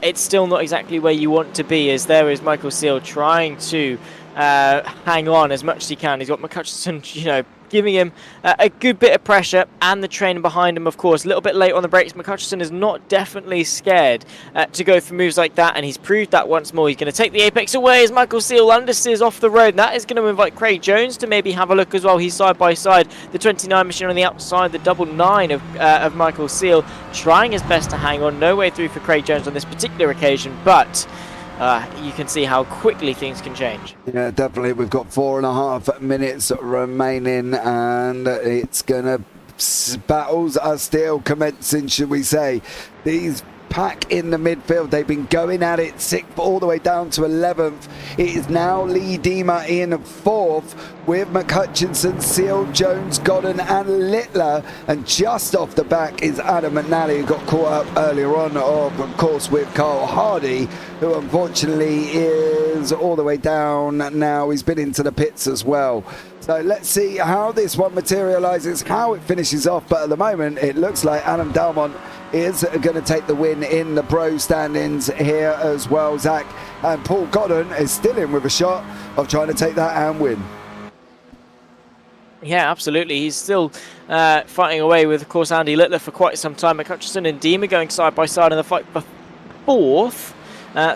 it's still not exactly where you want to be, as there is Michael Seal trying to hang on as much as he can. He's got McCutcheon, giving him a good bit of pressure, and the trainer behind him, of course, a little bit late on the brakes. McCutcheon is not definitely scared to go for moves like that, and he's proved that once more. He's going to take the apex away as Michael Seal understeers off the road, and that is going to invite Craig Jones to maybe have a look as well. He's side by side, the 29 machine on the outside, the double 9 of Michael Seal, trying his best to hang on. No way through for Craig Jones on this particular occasion, but you can see how quickly things can change. Yeah, definitely. We've got 4.5 minutes remaining, and it's gonna... battles are still commencing, should we say. These pack in the midfield, they've been going at it 6th all the way down to 11th. It is now Lee Dima in 4th with McCutcheon, Seal, Jones, Godden and Littler, and just off the back is Adam McNally, who got caught up earlier on, of course, with Carl Hardy, who unfortunately is all the way down now. He's been into the pits as well. So let's see how this one materialises, how it finishes off. But at the moment, it looks like Adam Dalmont is going to take the win in the pro standings here as well, Zach. And Paul Godden is still in with a shot of trying to take that and win. Yeah, absolutely. He's still fighting away with, of course, Andy Littler for quite some time. McCutcheon and Dima going side by side in the fight for 4th.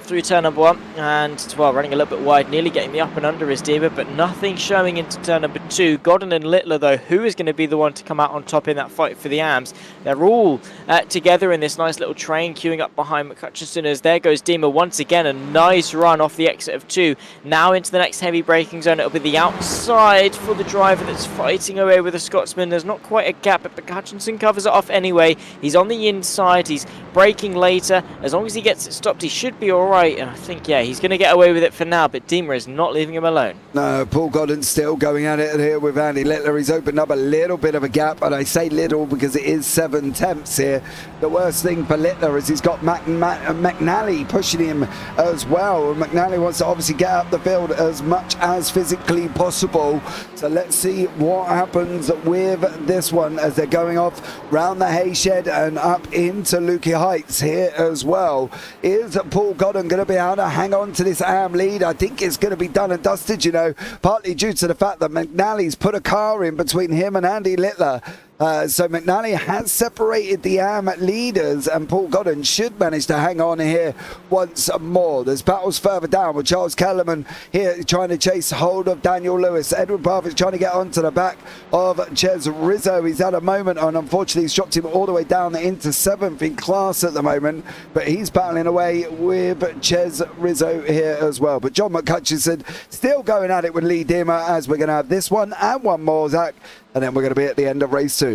Through turn number 1, and well, running a little bit wide, nearly getting the up and under is Dima, but nothing showing into turn number 2. Godden and Littler, though, who is going to be the one to come out on top in that fight for the AMS? They're all together in this nice little train, queuing up behind McCutcheon, as there goes Dima once again. A nice run off the exit of 2. Now into the next heavy braking zone. It'll be the outside for the driver that's fighting away with the Scotsman. There's not quite a gap, but McCutcheon covers it off anyway. He's on the inside. He's braking later. As long as he gets it stopped, he should be all right, and I think, yeah, he's going to get away with it for now, but Dima is not leaving him alone. No, Paul Godden's still going at it good here with Andy Littler. He's opened up a little bit of a gap, and I say little because it is 7/10 here. The worst thing for Littler is he's got McNally pushing him as well. McNally wants to obviously get up the field as much as physically possible. So let's see what happens with this one as they're going off round the hay shed and up into Lukey Heights here as well. Is Paul Godden going to be able to hang on to this AM lead? I think it's going to be done and dusted, you know, partly due to the fact that McNally's put a car in between him and Andy Littler. So McNally has separated the AM leaders, and Paul Godden should manage to hang on here once more. There's battles further down with Charles Kellerman here trying to chase hold of Daniel Lewis. Edward Parfitt trying to get onto the back of Ches Rizzo. He's had a moment, and unfortunately he's dropped him all the way down into 7th in class at the moment, but he's battling away with Ches Rizzo here as well. But John McCutcheon still going at it with Lee Dimmer, as we're going to have this one and one more, Zach, and then we're going to be at the end of race 2.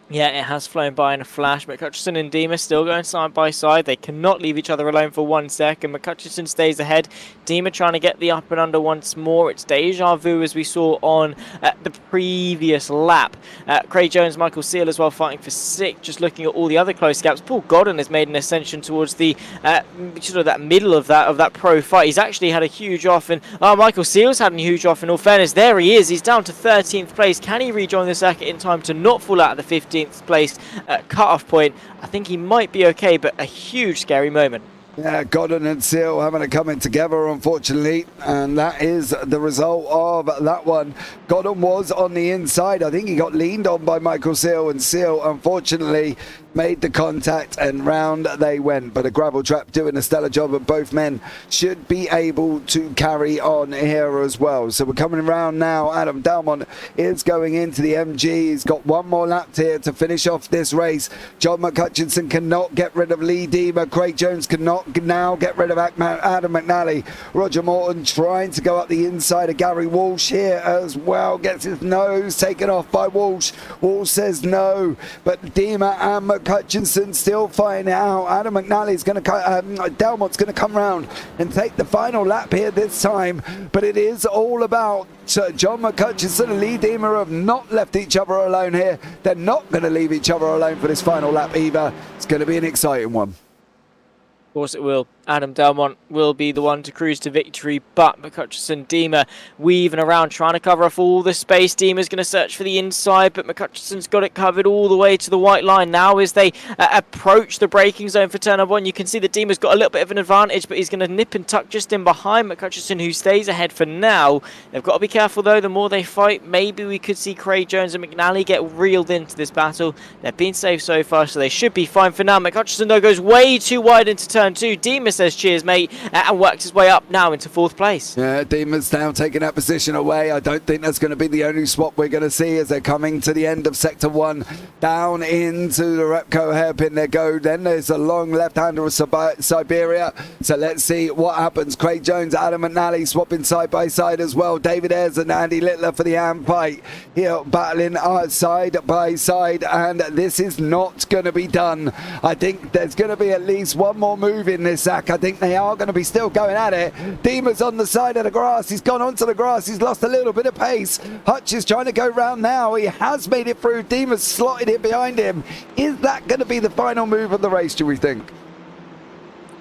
Yeah, it has flown by in a flash. McCutcheon and Dima still going side by side. They cannot leave each other alone for 1 second. McCutcheon stays ahead. Dima trying to get the up and under once more. It's deja vu as we saw on the previous lap. Craig Jones, Michael Seal as well fighting for 6th. Just looking at all the other close gaps. Paul Godden has made an ascension towards the sort of that middle of that pro fight. He's actually had a huge off, and Michael Seal's had a huge off. In all fairness, there he is. He's down to 13th place. Can he rejoin the circuit in time to not fall out of the 15th place cut-off point? I think he might be okay, but a huge scary moment. Yeah, Godden and Seal having it coming together, unfortunately, and that is the result of that one. Godden was on the inside. I think he got leaned on by Michael Seal, and Seal, unfortunately, made the contact and round they went. But a gravel trap doing a stellar job, and both men should be able to carry on here as well. So we're coming around now. Adam Dalmont is going into the MG. He's got one more lap here to finish off this race. John McCutcheon cannot get rid of Lee Dima. Craig Jones cannot now get rid of Adam McNally. Roger Morton trying to go up the inside of Gary Walsh here as well. Gets his nose taken off by Walsh. Walsh says no, but Dima and McCutcheon still fighting it out. Adam McNally's going to Delmont's going to come round and take the final lap here this time, but it is all about John McCutcheon and Lee Dima have not left each other alone here. They're not going to leave each other alone for this final lap either. It's going to be an exciting one. Of course it will. Adam Delmont will be the one to cruise to victory, but McCutcheon, Dima weaving around, trying to cover off all the space. Dima's going to search for the inside, but McCutcheon's got it covered all the way to the white line. Now as they approach the braking zone for turn 1, you can see that Dima's got a little bit of an advantage, but he's going to nip and tuck just in behind McCutcheon, who stays ahead for now. They've got to be careful though. The more they fight, maybe we could see Craig Jones and McNally get reeled into this battle. They've been safe so far, so they should be fine for now. McCutcheon though goes way too wide into turn 2. Dima says cheers mate, and works his way up now into 4th place. Yeah, Dima's now taking that position away. I don't think that's going to be the only swap we're going to see as they're coming to the end of Sector 1, down into the Repco hairpin they go. Then there's a long left-hander of Siberia, so let's see what happens. Craig Jones, Adam McNally swapping side by side as well. David Ayres and Andy Littler for the AM fight here, battling side by side, and this is not going to be done. I think there's going to be at least one more move in this sack. I think they are going to be still going at it. Dima's on the side of the grass. He's gone onto the grass. He's lost a little bit of pace. Hutch is trying to go round now. He has made it through. Dima's slotted it behind him. Is that going to be the final move of the race, do we think?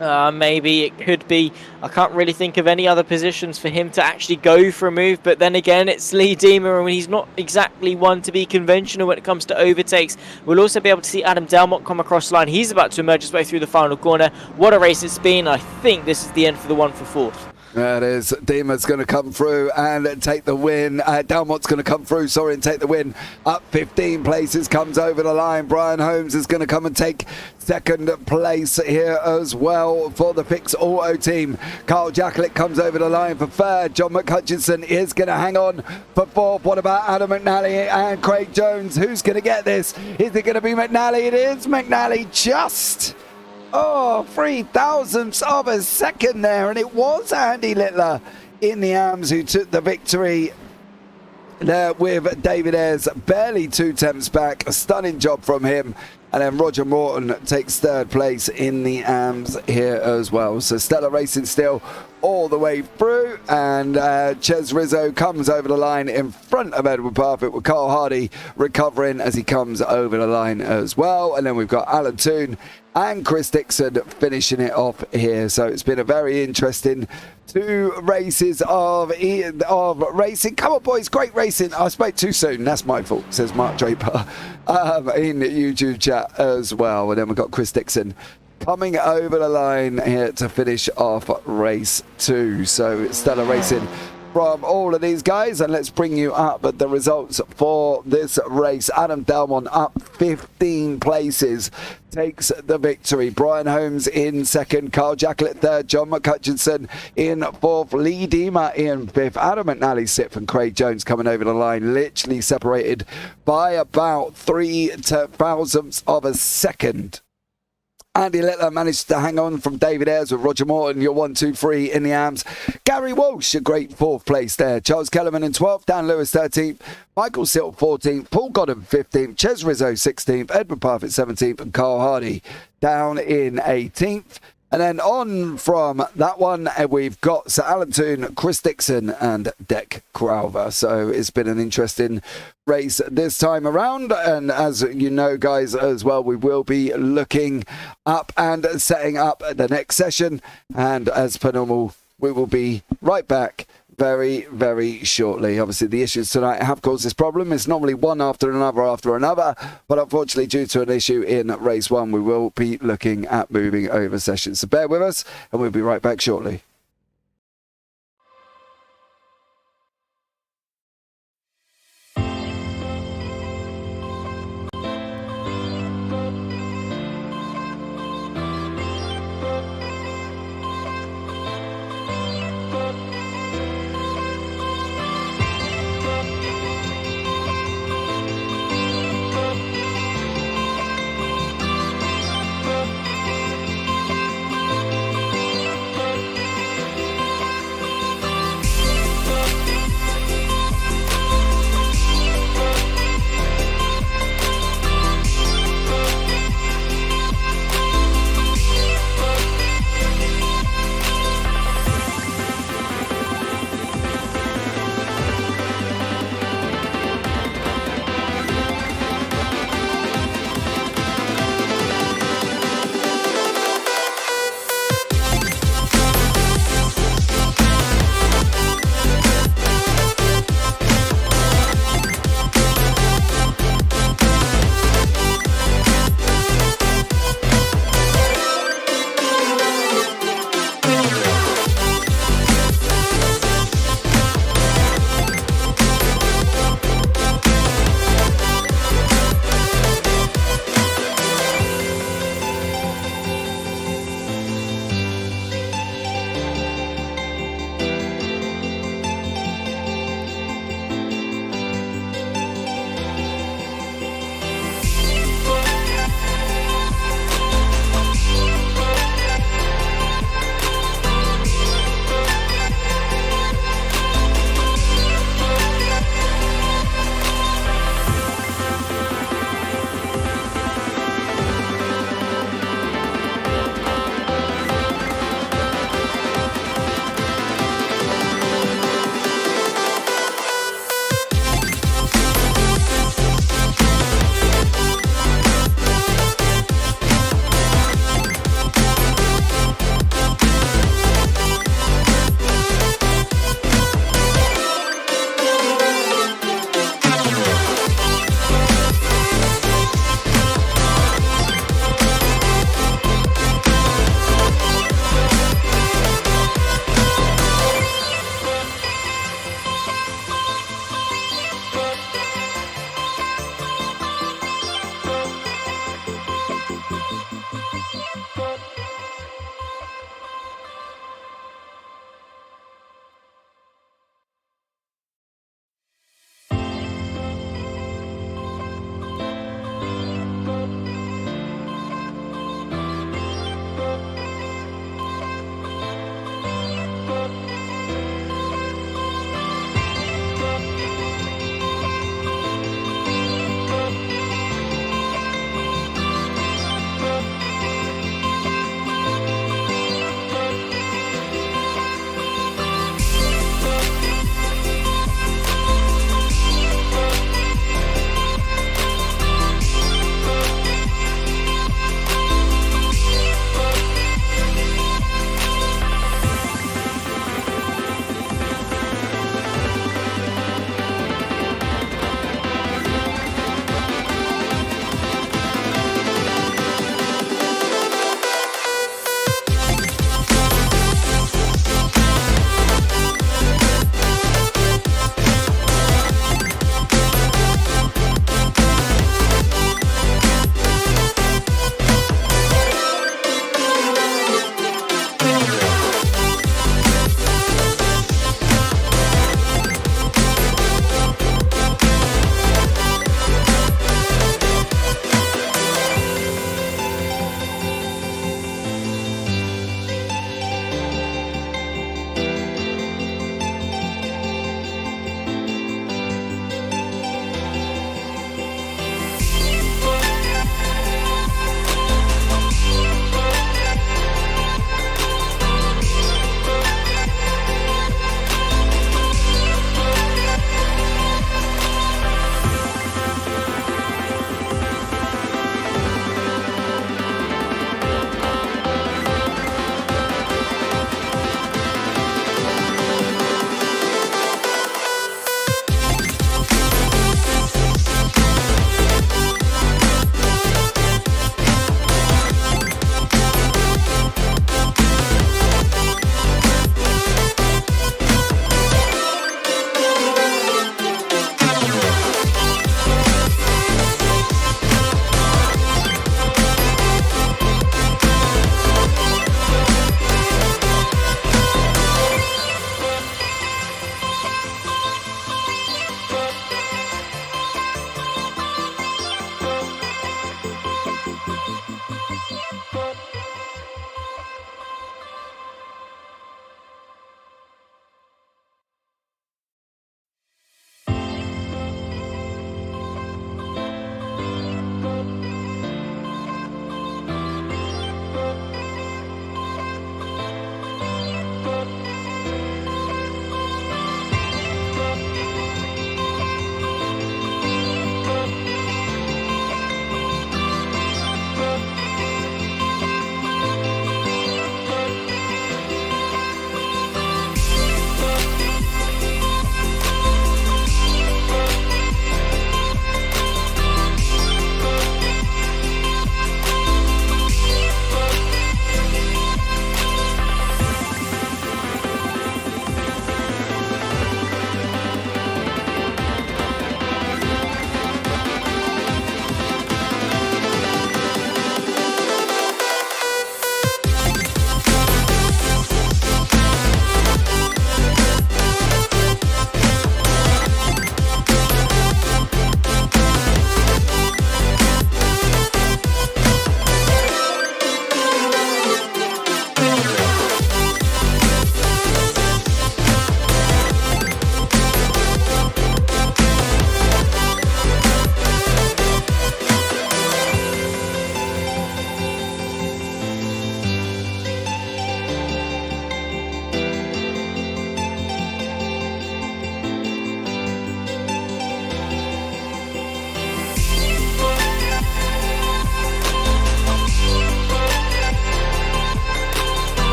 Maybe it could be. I can't really think of any other positions for him to actually go for a move, but then again it's Lee Dima, and he's not exactly one to be conventional when it comes to overtakes. We'll also be able to see Adam Delmont come across the line. He's about to emerge his way through the final corner. What a race it's been. I think this is the end for the one for 4th. That is, Dima's going to come through and take the win. Delmont's going to come through, and take the win. Up 15 places, comes over the line. Brian Holmes is going to come and take 2nd place here as well for the Fix Auto team. Carl Jacklet comes over the line for 3rd. John McCutcheon is going to hang on for 4th. What about Adam McNally and Craig Jones? Who's going to get this? Is it going to be McNally? It is McNally, just 0.003 of a second there, and it was Andy Littler in the arms who took the victory there with David Ayres barely 2 tenths back. A stunning job from him. And then Roger Morton takes 3rd place in the AMS here as well. So stellar racing still all the way through, and Ches Rizzo comes over the line in front of Edward Parfitt, with Carl Hardy recovering as he comes over the line as well. And then we've got Alan Toon and Chris Dixon finishing it off here. So it's been a very interesting 2 races of racing. Come on, boys, great racing. I spoke too soon. That's my fault, says Mark Draper in YouTube chat as well. And then we've got Chris Dixon coming over the line here to finish off race 2. So it's stellar racing from all of these guys, and let's bring you up the results for this race. Adam Delmont up 15 places, takes the victory. Brian Holmes in second, Carl Jacklett third, John McCutchinson in fourth, Lee Deemer in fifth, Adam McNally sixth, and Craig Jones coming over the line, literally separated by about 3 thousandths of a second. Andy Littler managed to hang on from David Ayres with Roger Morton, your 1, 2, 3 in the arms. Gary Walsh, a great 4th place there. Charles Kellerman in 12th, Dan Lewis 13th, Michael Silt 14th, Paul Godden 15th, Ches Rizzo 16th, Edward Parfitt 17th, and Carl Hardy down in 18th. And then on from that one, we've got Sir Alan Toon, Chris Dixon, and Dec Crowther. So it's been an interesting race this time around. And as you know, guys, as well, we will be looking up and setting up the next session. And as per normal, we will be right back very, very shortly. Obviously, the issues tonight have caused this problem. It's normally one after another, but unfortunately, due to an issue in race 1, we will be looking at moving over sessions. So bear with us, and we'll be right back shortly.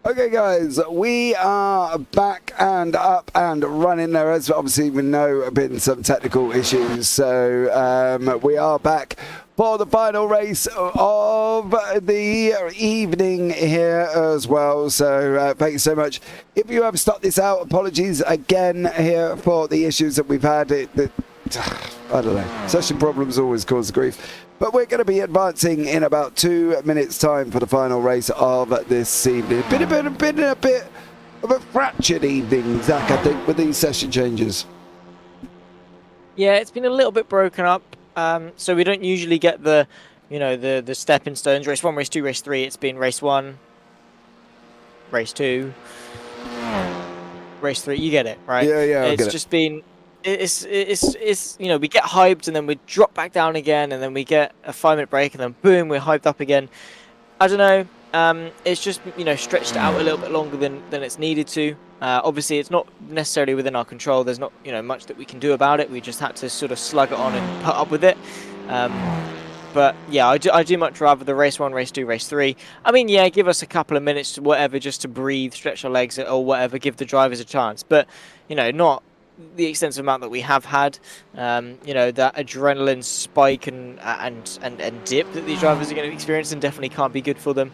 Okay, guys, we are back and up and running. There has obviously been some technical issues, so we are back for the final race of the evening here as well. So thanks so much. If you have stopped this out, apologies again here for the issues that we've had. I don't know. Session problems always cause grief. But we're going to be advancing in about 2 minutes' time for the final race of this evening. Been a bit of a fractured evening, Zach, I think, with these session changes. Yeah, it's been a little bit broken up. So we don't usually get the stepping stones. Race 1, race 2, race 3. It's been race 1, race 2, race 3. You get it, right? Yeah, It's just been... It's we get hyped and then we drop back down again and then we get a 5-minute break and then boom, we're hyped up again. I don't know. It's just stretched out a little bit longer than it's needed to. Obviously, it's not necessarily within our control. There's not much that we can do about it. We just had to sort of slug it on and put up with it. But yeah, I do much rather the race 1, race 2, race 3. I mean, yeah, give us a couple of minutes to whatever, just to breathe, stretch our legs or whatever, give the drivers a chance. But not the extensive amount that we have had, that adrenaline spike and dip that these drivers are going to experience, and definitely can't be good for them,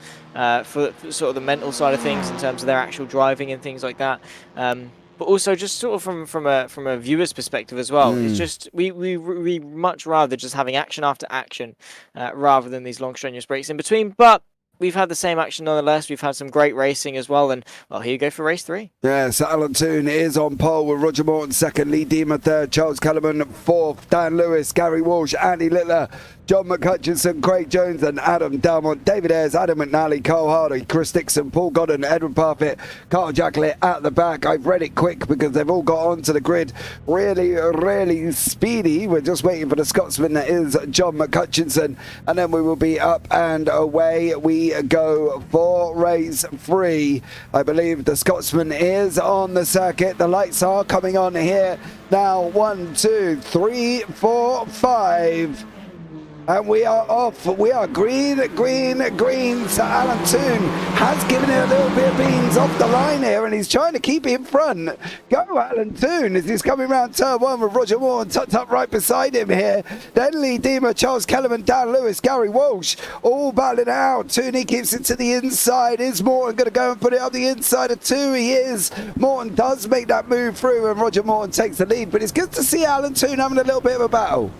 for sort of the mental side of things in terms of their actual driving and things like that. But also just sort of from a viewer's perspective as well. It's just we much rather just having action after action, rather than these long strenuous breaks in between. But we've had the same action nonetheless. We've had some great racing as well. And, well, here you go for race 3. Yeah, so Oug Oulton is on pole with Roger Morton second, Lee Deemer third, Charles Kellerman fourth, Dan Lewis, Gary Walsh, Andy Littler, John McHutchinson, Craig Jones and Adam Dalmont, David Ayres, Adam McNally, Carl Hardy, Chris Dixon, Paul Godden, Edward Parfitt, Carl Jacklett at the back. I've read it quick because they've all got onto the grid really speedy. We're just waiting for the Scotsman that is John McHutchinson, and then we will be up and away we go for race 3. I believe the Scotsman is on the circuit. The lights are coming on here now. 1, 2, 3, 4, 5. And we are off. We are green. So Oug Oulton has given it a little bit of beans off the line here, and he's trying to keep it in front. Go Oug Oulton as he's coming round turn 1 with Roger Morton tucked up right beside him here. Then Lee Deemer, Charles Kellerman, Dan Lewis, Gary Walsh, all battling out. Tooney keeps it to the inside. Is Morton going to go and put it up the inside of 2? He is. Morton does make that move through, and Roger Morton takes the lead. But it's good to see Oug Oulton having a little bit of a battle.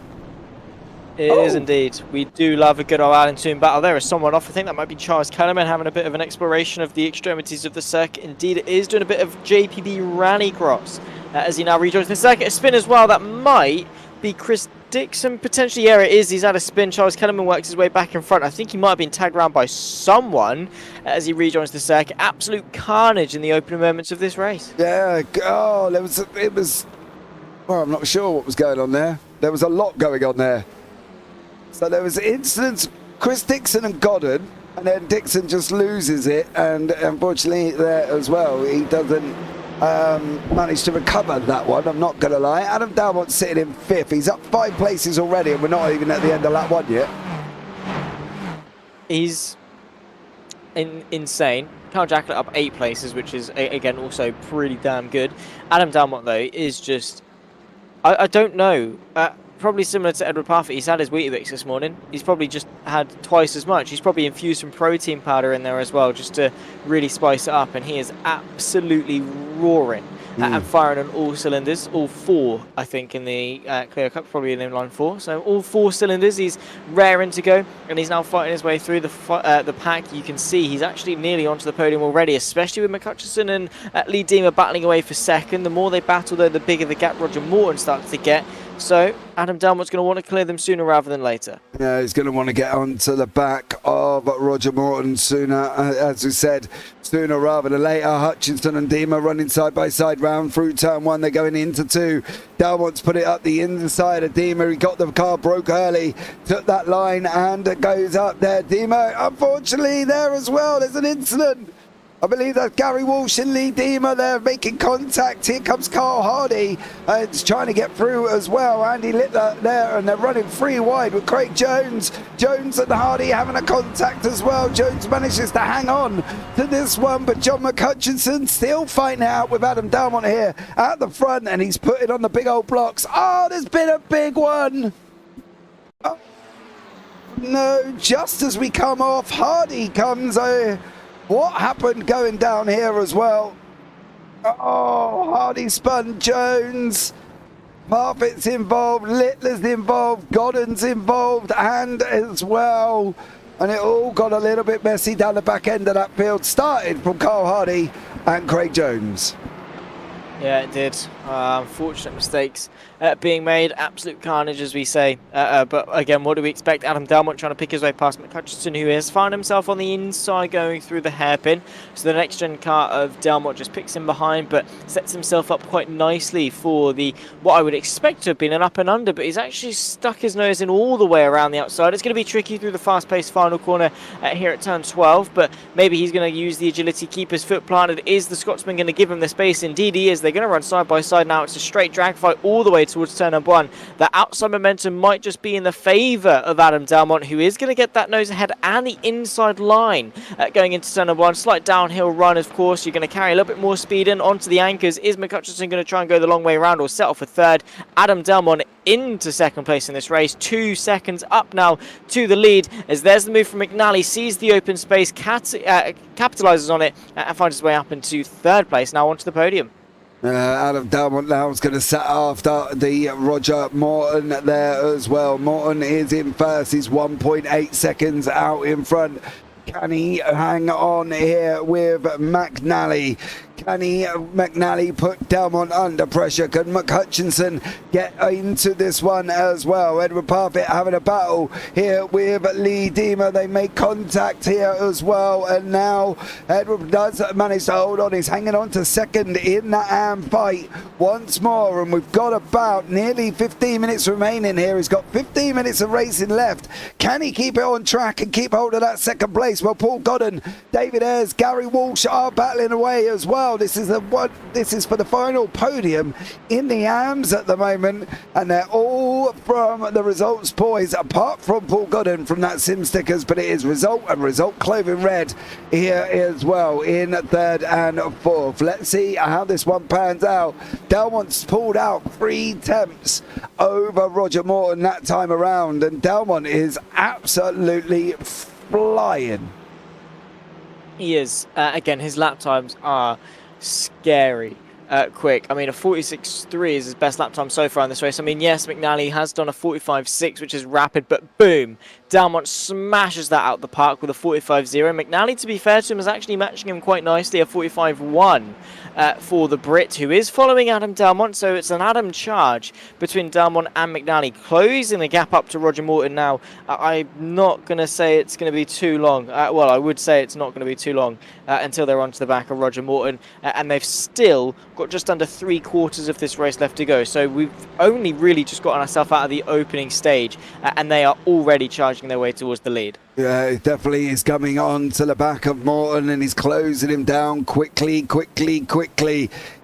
It is indeed. We do love a good old Oug Oulton battle. There is someone off. I think that might be Charles Kellerman having a bit of an exploration of the extremities of the circuit. Indeed, it is doing a bit of JPB rallycross as he now rejoins the circuit. A spin as well. That might be Chris Dixon potentially. Yeah, it is. He's had a spin. Charles Kellerman works his way back in front. I think he might have been tagged around by someone as he rejoins the circuit. Absolute carnage in the opening moments of this race. Yeah. Oh, it was. Well, I'm not sure what was going on there. There was a lot going on there. So there was incidents, Chris Dixon and Godden, and then Dixon just loses it, and unfortunately there as well, he doesn't manage to recover that one, I'm not going to lie. Adam Dalmont's sitting in 5th. He's up 5 places already, and we're not even at the end of lap 1 yet. He's insane. Carl Jacklett up 8 places, which is, again, also pretty damn good. Adam Dalmont, though, is just... I don't know. Probably similar to Edward Parfitt. He's had his Weetabix this morning. He's probably just had twice as much. He's probably infused some protein powder in there as well, just to really spice it up. And he is absolutely roaring and firing on all cylinders. All 4, I think, in the Clio Cup, probably in line 4. So all 4 cylinders. He's raring to go, and he's now fighting his way through the pack. You can see he's actually nearly onto the podium already, especially with McHutchison and Lee Deemer battling away for second. The more they battle, though, the bigger the gap Roger Morton starts to get. So Adam Dalmont's going to want to clear them sooner rather than later. Yeah, he's going to want to get onto the back of Roger Morton sooner, as we said, sooner rather than later. Hutchinson and Deemer running side by side round through turn 1. They're going into 2. Dalmont's put it up the inside of Deemer. He got the car, broke early, took that line and goes up there. Deemer, unfortunately, there as well. There's an incident. I believe that's Gary Walsh and Lee Deemer. They're making contact. Here comes Carl Hardy. It's trying to get through as well. Andy Littler there, and they're running free wide with Craig Jones. Jones and Hardy having a contact as well. Jones manages to hang on to this one, but John McHutchinson still fighting out with Adam Dalmont here at the front, and he's put it on the big old blocks. Oh, there's been a big one. Oh, no, just as we come off, Hardy comes. What happened going down here as well? Oh, Hardy spun Jones. Parfitt's involved, Littler's involved, Godden's involved, and as well. And it all got a little bit messy down the back end of that field. Started from Carl Hardy and Craig Jones. Yeah, it did. Unfortunate mistakes being made. Absolute carnage, as we say. But again, what do we expect? Adam Dalmont trying to pick his way past McHutchison, who has found himself on the inside going through the hairpin. So the next gen car of Dalmont just picks him behind, but sets himself up quite nicely for what I would expect to have been an up and under, but he's actually stuck his nose in all the way around the outside. It's going to be tricky through the fast-paced final corner here at turn 12, but maybe he's going to use the agility, keep his foot planted. Is the Scotsman going to give him the space? Indeed he is. They're going to run side by side now. It's a straight drag fight all the way towards turn number 1. The outside momentum might just be in the favour of Adam Dalmont, who is going to get that nose ahead and the inside line going into turn number 1. Slight downhill run, of course. You're going to carry a little bit more speed in onto the anchors. Is McHutchison going to try and go the long way around or settle for third? Adam Dalmont into second place in this race. 2 seconds up now to the lead, as there's the move from McNally. Sees the open space, capitalises on it, and finds his way up into third place. Now onto the podium. Adam Dalmont now is going to set after the Roger Morton there as well. Morton is in first. He's 1.8 seconds out in front. Can he hang on here with McNally? Can McNally put Dalmont under pressure? Can McHutchinson get into this one as well? Edward Parfitt having a battle here with Lee Deemer. They make contact here as well, and now Edward does manage to hold on. He's hanging on to second in that AM fight once more, and we've got about nearly 15 minutes remaining here. He's got 15 minutes of racing left. Can he keep it on track and keep hold of that second place? Well, Paul Godden, David Ayres, Gary Walsh are battling away as well. This is for the final podium in the AMs at the moment, and they're all from the results boys, apart from Paul Godden from that sim stickers, but it is result and result clothing red here as well in third and fourth. Let's see how this one pans out. Dalmont's pulled out 3 tenths over Roger Morton that time around, and Dalmont is absolutely flying. He is. Again, his lap times are scary quick. I mean, a 46.3 is his best lap time so far in this race. I mean, yes, McNally has done a 45.6, which is rapid, but boom, Dalmont smashes that out the park with a 45.0. McNally, to be fair to him, is actually matching him quite nicely, a 45.1 for the Brit, who is following Adam Dalmont. So it's an Adam charge between Dalmont and McNally, closing the gap up to Roger Morton now. I'm not going to say it's going to be too long. Well, I would say it's not going to be too long until they're onto the back of Roger Morton, and they've still got just under 3/4 of this race left to go. So we've only really just gotten ourselves out of the opening stage, and they are already charging their way towards the lead. Yeah, it definitely is coming on to the back of Morton, and he's closing him down quickly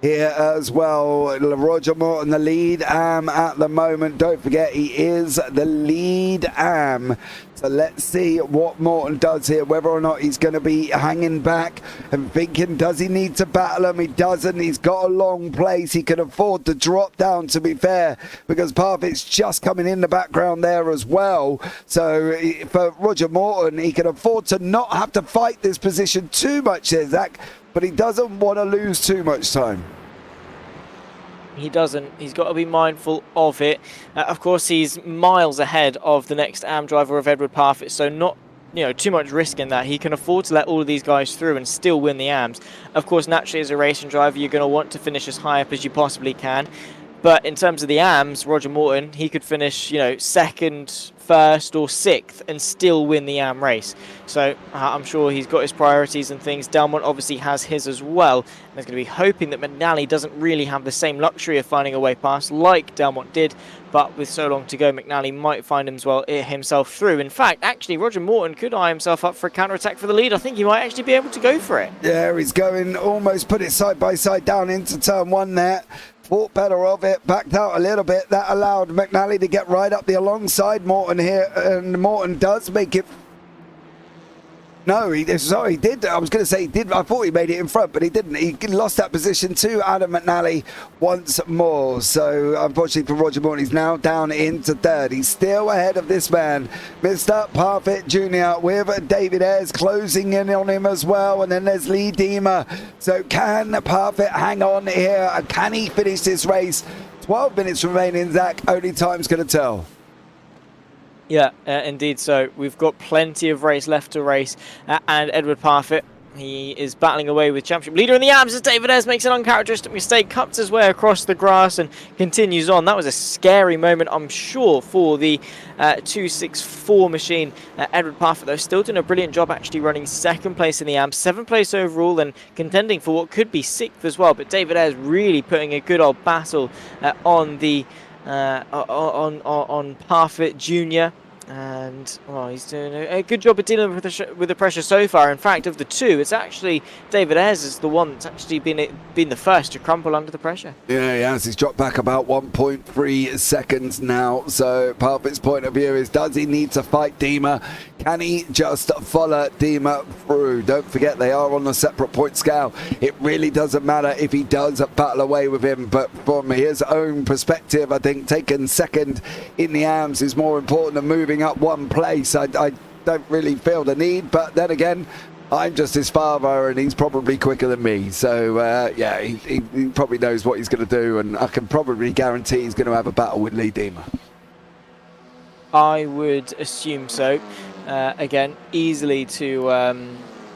here as well. Roger Morton, the lead AM at the moment. Don't forget, he is the lead AM. So let's see what Morton does here, whether or not he's going to be hanging back and thinking, does he need to battle him? He doesn't. He's got a long place. He can afford to drop down, to be fair, because Parfitt's just coming in the background there as well. So for Roger Morton, he can afford to not have to fight this position too much, says Zach, but he doesn't want to lose too much time. He doesn't. He's got to be mindful of it. Of course, he's miles ahead of the next AM driver of Edward Parfitt, so not too much risk in that. He can afford to let all of these guys through and still win the AMs. Of course, naturally, as a racing driver, you're going to want to finish as high up as you possibly can. But in terms of the AMs, Roger Morton, he could finish, second, first or sixth and still win the AM race. So I'm sure he's got his priorities and things. Delmont obviously has his as well. And he's going to be hoping that McNally doesn't really have the same luxury of finding a way past like Delmont did. But with so long to go, McNally might find himself through. In fact, actually, Roger Morton could eye himself up for a counter-attack for the lead. I think he might actually be able to go for it. Yeah, he's going, almost put it side by side down into turn one there. Thought better of it, backed out a little bit. That allowed McNally to get right up the alongside Morton here, and Morton does make it. No, he did. I was going to say he did. I thought he made it in front, but he didn't. He lost that position to Adam McNally once more. So, unfortunately for Roger Morton, he's now down into third. He's still ahead of this man, Mr. Parfitt Jr., with David Ayres closing in on him as well. And then there's Lee Deemer. So, can Parfitt hang on here? And can he finish this race? 12 minutes remaining, Zach. Only time's going to tell. Yeah, indeed. So we've got plenty of race left to race. And Edward Parfitt, he is battling away with championship leader in the AMs as David Ayres makes an uncharacteristic mistake, cuts his way across the grass and continues on. That was a scary moment, I'm sure, for the 264 machine. Edward Parfitt, though, still doing a brilliant job actually running second place in the AMs, 7th place overall and contending for what could be 6th as well. But David Ayres really putting a good old battle on the on Parfitt Jr. And well, he's doing a good job of dealing with the pressure so far. In fact, of the two, it's actually David Ayres is the one that's actually been the first to crumple under the pressure. Yeah, he has. He's dropped back about 1.3 seconds now. So Parfitt's point of view is, does he need to fight Deemer? Can he just follow Deemer through? Don't forget, they are on a separate point scale. It really doesn't matter if he does battle away with him, but from his own perspective, I think taking second in the AMs is more important than moving up one place. I don't really feel the need, but then again, I'm just his father and he's probably quicker than me. So, yeah, he probably knows what he's going to do, and I can probably guarantee he's going to have a battle with Lee Deemer. I would assume so. Again, easily to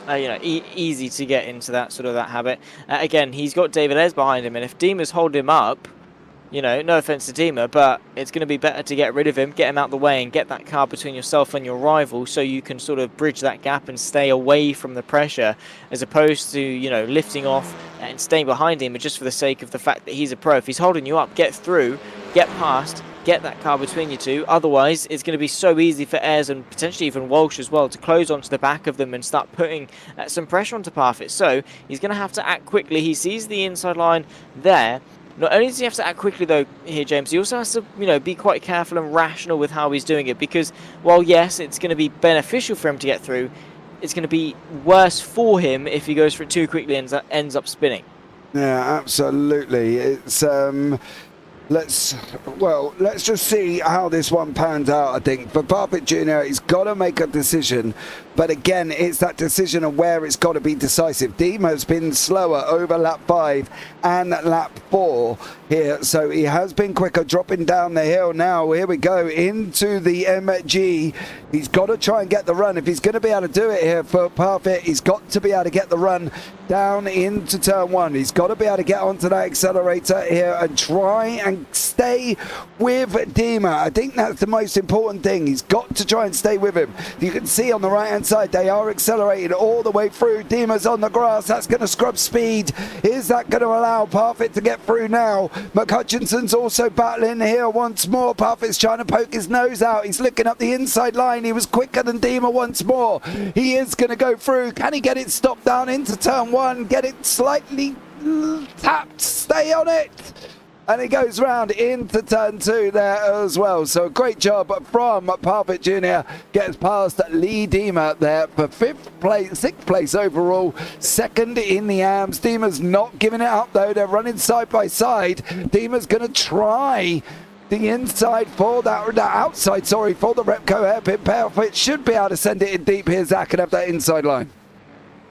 easy to get into that that habit. Again, he's got David Ayres behind him, and if Deemer's holding him up, no offense to Deemer, but it's going to be better to get rid of him, get him out the way, and get that car between yourself and your rival, so you can sort of bridge that gap and stay away from the pressure, as opposed to lifting off and staying behind him, just for the sake of the fact that he's a pro. If he's holding you up, get through, get past, get that car between you two. Otherwise, it's going to be so easy for Ayres and potentially even Walsh as well to close onto the back of them and start putting some pressure onto Parfitt. So he's going to have to act quickly. He sees the inside line there. Not only does he have to act quickly, though, here, James, he also has to, be quite careful and rational with how he's doing it. Because, while, yes, it's going to be beneficial for him to get through, it's going to be worse for him if he goes for it too quickly and ends up spinning. Yeah, absolutely. It's let's just see how this one pans out. I think for Parfitt Jr., he's got to make a decision, but again, it's that decision of where it's got to be decisive. Deemer's been slower over lap 5 and lap 4 here, so he has been quicker dropping down the hill. Now here we go into the MG. He's got to try and get the run. If he's going to be able to do it here for Parfitt, he's got to be able to get the run down into turn 1. He's got to be able to get onto that accelerator here and try and stay with Deemer. I think that's the most important thing. He's got to try and stay with him. You can see on the right hand side they are accelerated all the way through. Deemer's on the grass. That's going to scrub speed. Is that going to allow Parfitt to get through now? McHutchinson's also battling here once more. Parfitt's trying to poke his nose out. He's looking up the inside line. He was quicker than Deemer once more. He is going to go through. Can he get it stopped down into turn 1? Get it slightly tapped. Stay on it. And he goes round into turn 2 there as well. So great job from Parfitt Jr. Gets past Lee Deemer there for 6th place overall. 2nd in the AMs. Deemer's not giving it up though. They're running side by side. Deemer's going to try the inside for the outside, for the Repco hairpin. Parfitt should be able to send it in deep here, Zach, and have that inside line.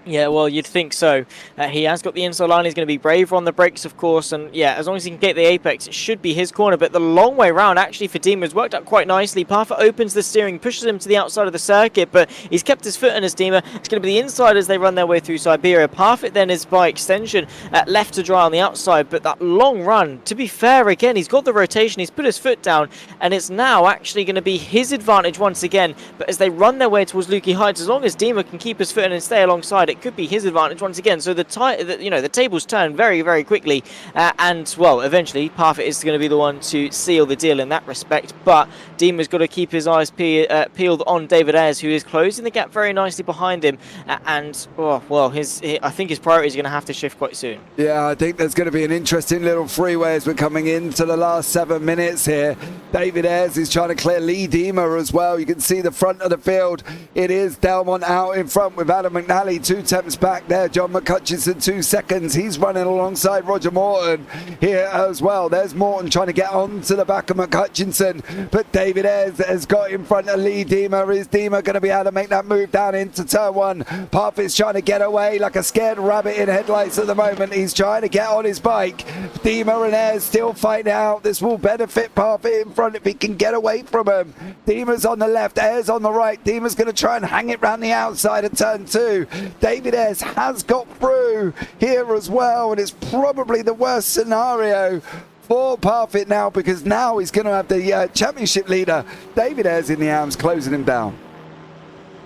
Yeah, well, you'd think so. He has got the inside line. He's going to be braver on the brakes, of course. And yeah, as long as he can get the apex, it should be his corner. But the long way round, actually, for Dima has worked out quite nicely. Parfitt opens the steering, pushes him to the outside of the circuit, but he's kept his foot in his Dima. It's going to be the inside as they run their way through Siberia. Parfitt then is by extension left to dry on the outside. But that long run, to be fair, again, he's got the rotation. He's put his foot down, and it's now actually going to be his advantage once again. But as they run their way towards Lukey Heights, as long as Dima can keep his foot in and stay alongside, it could be his advantage once again. So the tables turn very, very quickly, and well, eventually Parfitt is going to be the one to seal the deal in that respect. But Dima's got to keep his eyes peeled on David Ayres, who is closing the gap very nicely behind him. And I think his priority is going to have to shift quite soon. Yeah, I think there's going to be an interesting little freeway as we're coming into the last 7 minutes here. David Ayres is trying to clear Lee Dima as well. You can see the front of the field. It is Delmont out in front with Adam McNally 2 tenths back there. John McCutcheon 2 seconds. He's running alongside Roger Morton here as well. There's Morton trying to get onto the back of McCutcheon, but David Ayres has got in front of Lee Dima. Is Dima going to be able to make that move down into turn 1? Parfitt's trying to get away like a scared rabbit in headlights at the moment. He's trying to get on his bike. Dima and Ayres still fighting out. This will benefit Parfitt in front if he can get away from him. Dima's on the left, Ayres on the right. Dima's going to try and hang it round the outside of turn 2. David Ayres has got through here as well, and it's probably the worst scenario for Parfitt now, because now he's going to have the championship leader David Ayres in the arms closing him down.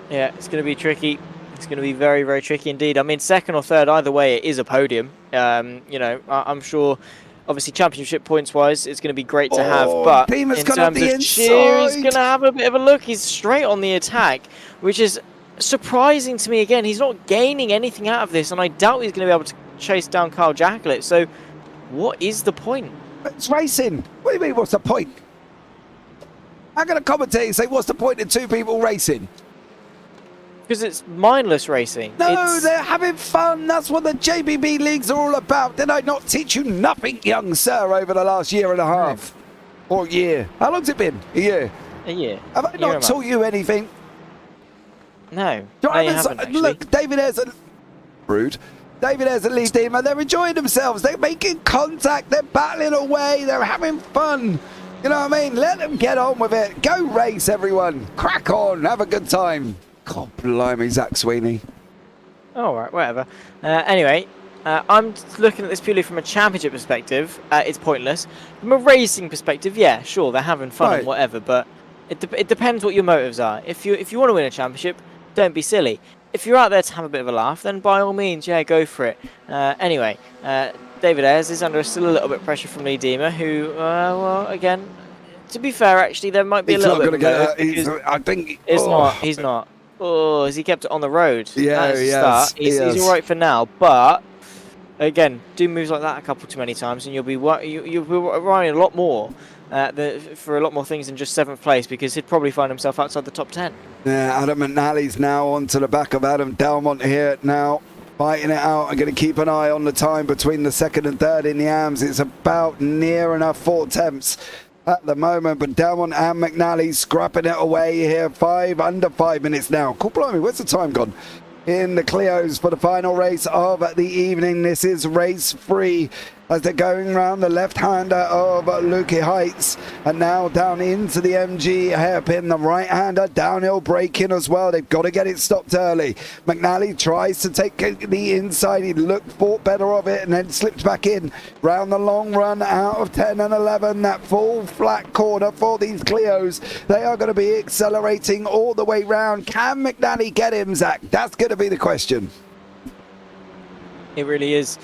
Yeah, it's going to be tricky. It's going to be very, very tricky indeed. I mean, second or third, either way, it is a podium. I'm sure, obviously, championship points-wise, it's going to be great to have. But Dima's in got terms the of cheer, he's inside. going to have a bit of a look. He's straight on the attack, which is surprising to me. Again, he's not gaining anything out of this, and I doubt he's going to be able to chase down Carl Jacklett. So, what is the point? It's racing. What do you mean, what's the point? How can a commentator say, what's the point in 2 people racing? Because it's mindless racing. No, they're having fun. That's what the JPB leagues are all about. Did I not teach you nothing, young sir, over the last year and a half? Or year? How long's it been? A year? A year. Have I not taught you anything? No. Drivers, haven't, actually. look, David Ayres and... Rude. David Ayres and Lee Dima, they're enjoying themselves. They're making contact. They're battling away. They're having fun. You know what I mean? Let them get on with it. Go race, everyone. Crack on. Have a good time. God blimey, Zach Sweeney. All right, whatever. Anyway, I'm looking at this purely from a championship perspective. It's pointless. From a racing perspective, yeah, sure, they're having fun and whatever, but it depends what your motives are. If you want to win a championship, don't be silly. If you're out there to have a bit of a laugh, then by all means, yeah, go for it. Anyway, David Ayres is under still a little bit of pressure from Lee Dima, who, again, to be fair, actually, there might be a little bit of a I think... He's not. Oh, has he kept it on the road? Yeah, yes. He's all right for now, but again, do moves like that a couple too many times, and you'll be running a lot more for a lot more things than just 7th place, because he'd probably find himself outside the top 10. Yeah, Adam McNally's now onto the back of Adam Delmont here now, fighting it out. I'm going to keep an eye on the time between the 2nd and 3rd in the arms. It's about near enough 4 tenths at the moment, but Delmont and McNally scrapping it away here. Under 5 minutes now. Cool, blimey, where's the time gone? In the Clios for the final race of the evening. This is race 3 as they're going round the left-hander of Lukey Heights, and now down into the MG hairpin. The right-hander downhill braking as well. They've got to get it stopped early. McNally tries to take the inside. He thought better of it and then slipped back in round the long run out of 10 and 11. That full flat corner for these Clios. They are going to be accelerating all the way round. Can McNally get him, Zach? That's going to be the question. It really is.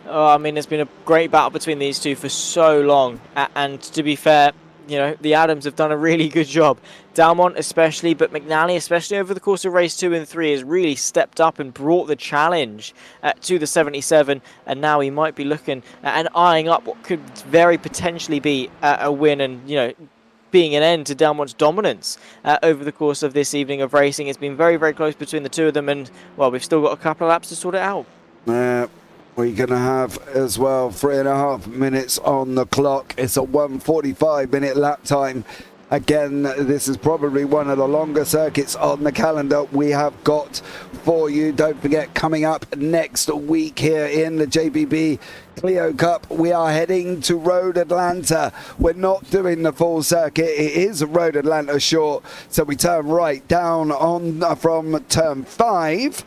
Oh, I mean, there's been a great battle between these two for so long, and to be fair, you know, the Adams have done a really good job. Delmont especially, but McNally especially over the course of race 2 and 3 has really stepped up and brought the challenge to the 77, and now he might be looking and eyeing up what could very potentially be a win, and, you know, being an end to Delmont's dominance over the course of this evening of racing. It's been very, very close between the two of them, and, well, we've still got a couple of laps to sort it out. We're going to have as well 3.5 minutes on the clock. It's a 1:45-minute lap time Again, this is probably one of the longer circuits on the calendar we have got for you. Don't forget, coming up next week here in the JPB Clio Cup, we are heading to Road Atlanta. We're not doing the full circuit. It is Road Atlanta short, so we turn right down on from turn 5.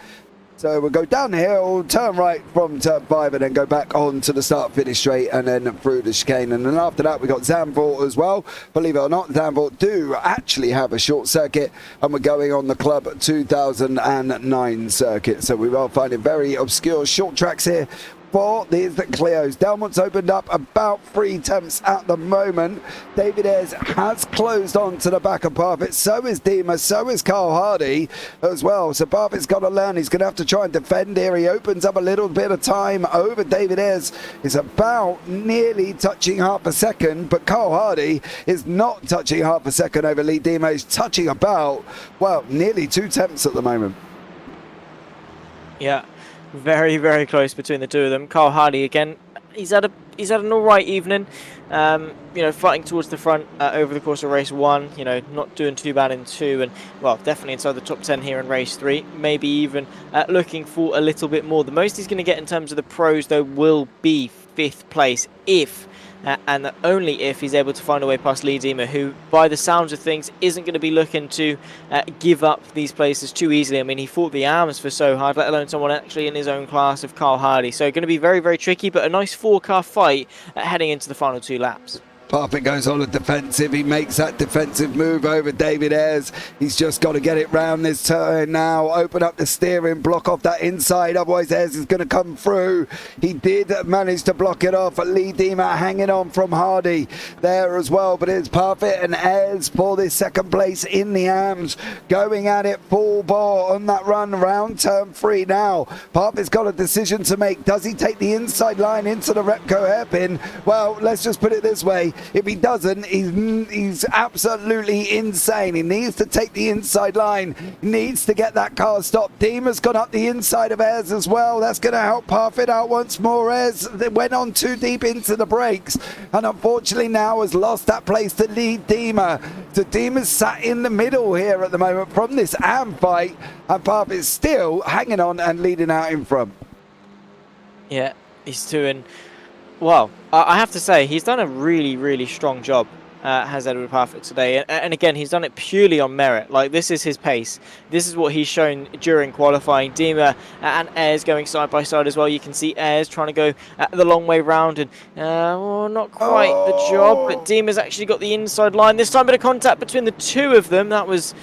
So we'll go down the hill, turn right from turn 5, and then go back on to the start, finish straight, and then through the chicane. And then after that, we got Zandvoort as well. Believe it or not, Zandvoort do actually have a short circuit, and we're going on the Club 2009 circuit. So we are finding very obscure short tracks here for these Clios. Delmont's opened up about 3 temps at the moment. David Ayres has closed on to the back of Parfitt. So is Dima, so is Carl Hardy as well. So Parfitt's got to learn. He's going to have to try and defend here. He opens up a little bit of time over David Ayres. It's about nearly touching half a second, but Carl Hardy is not touching half a second over Lee Dima. He's touching about, well, nearly 2 temps at the moment. Yeah. Very, very close between the two of them. Carl Hardy again. He's had an all right evening. Fighting towards the front over the course of race 1. Not doing too bad in 2, and well, definitely inside the top 10 here in race 3. Maybe even looking for a little bit more. The most he's going to get in terms of the pros, though, will be 5th place if. And only if he's able to find a way past Lee Dima, who, by the sounds of things, isn't going to be looking to give up these places too easily. I mean, he fought the arms for so hard, let alone someone actually in his own class of Carl Hardy. So going to be very, very tricky, but a nice 4-car fight heading into the final 2 laps. Parfitt goes on a defensive. He makes that defensive move over David Ayres. He's just got to get it round this turn now. Open up the steering, block off that inside. Otherwise, Ayres is going to come through. He did manage to block it off. Lee Dima hanging on from Hardy there as well. But it's Parfitt and Ayres for this second place in the AMS. Going at it full bore on that run around turn 3 now. Parfitt's got a decision to make. Does he take the inside line into the Repco hairpin? Well, let's just put it this way. If he doesn't, he's absolutely insane. He needs to take the inside line. He needs to get that car stopped. Dima's gone up the inside of Ayres as well. That's going to help Parfitt out once more. Ayres went on too deep into the brakes, and unfortunately now has lost that place to Lee Dima. So Dima's sat in the middle here at the moment from this AM fight, and Parfitt's still hanging on and leading out in front. Yeah, he's doing... Well, I have to say, he's done a really, really strong job, has Edward Parfitt today. And again, he's done it purely on merit. Like, this is his pace. This is what he's shown during qualifying. Dima and Ayres going side by side as well. You can see Ayres trying to go the long way round, and not quite the job. But Dima's actually got the inside line. This time, bit of contact between the two of them. That was...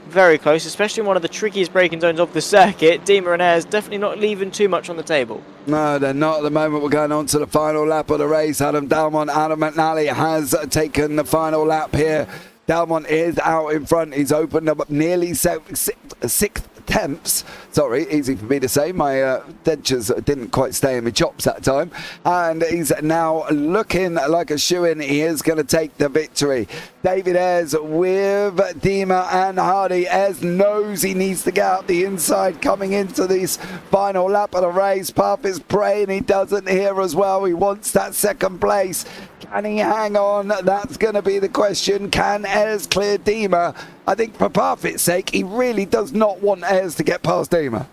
very close, especially in one of the trickiest braking zones of the circuit. Dima and Ayres definitely not leaving too much on the table. No, they're not at the moment. We're going on to the final lap of the race. Adam McNally has taken the final lap here. Dalmont is out in front. He's opened up nearly 6th temps. Sorry, easy for me to say. My dentures didn't quite stay in my chops that time. And he's now looking like a shoo-in. He is going to take the victory. David Ayres with Dima and Hardy. Ayres knows he needs to get out the inside coming into this final lap of the race. Parfitt's praying he doesn't here as well. He wants that second place. Can he hang on? That's going to be the question. Can Ayres clear Dima? I think for Parfitt's sake, he really does not want Ayres to get past Dima.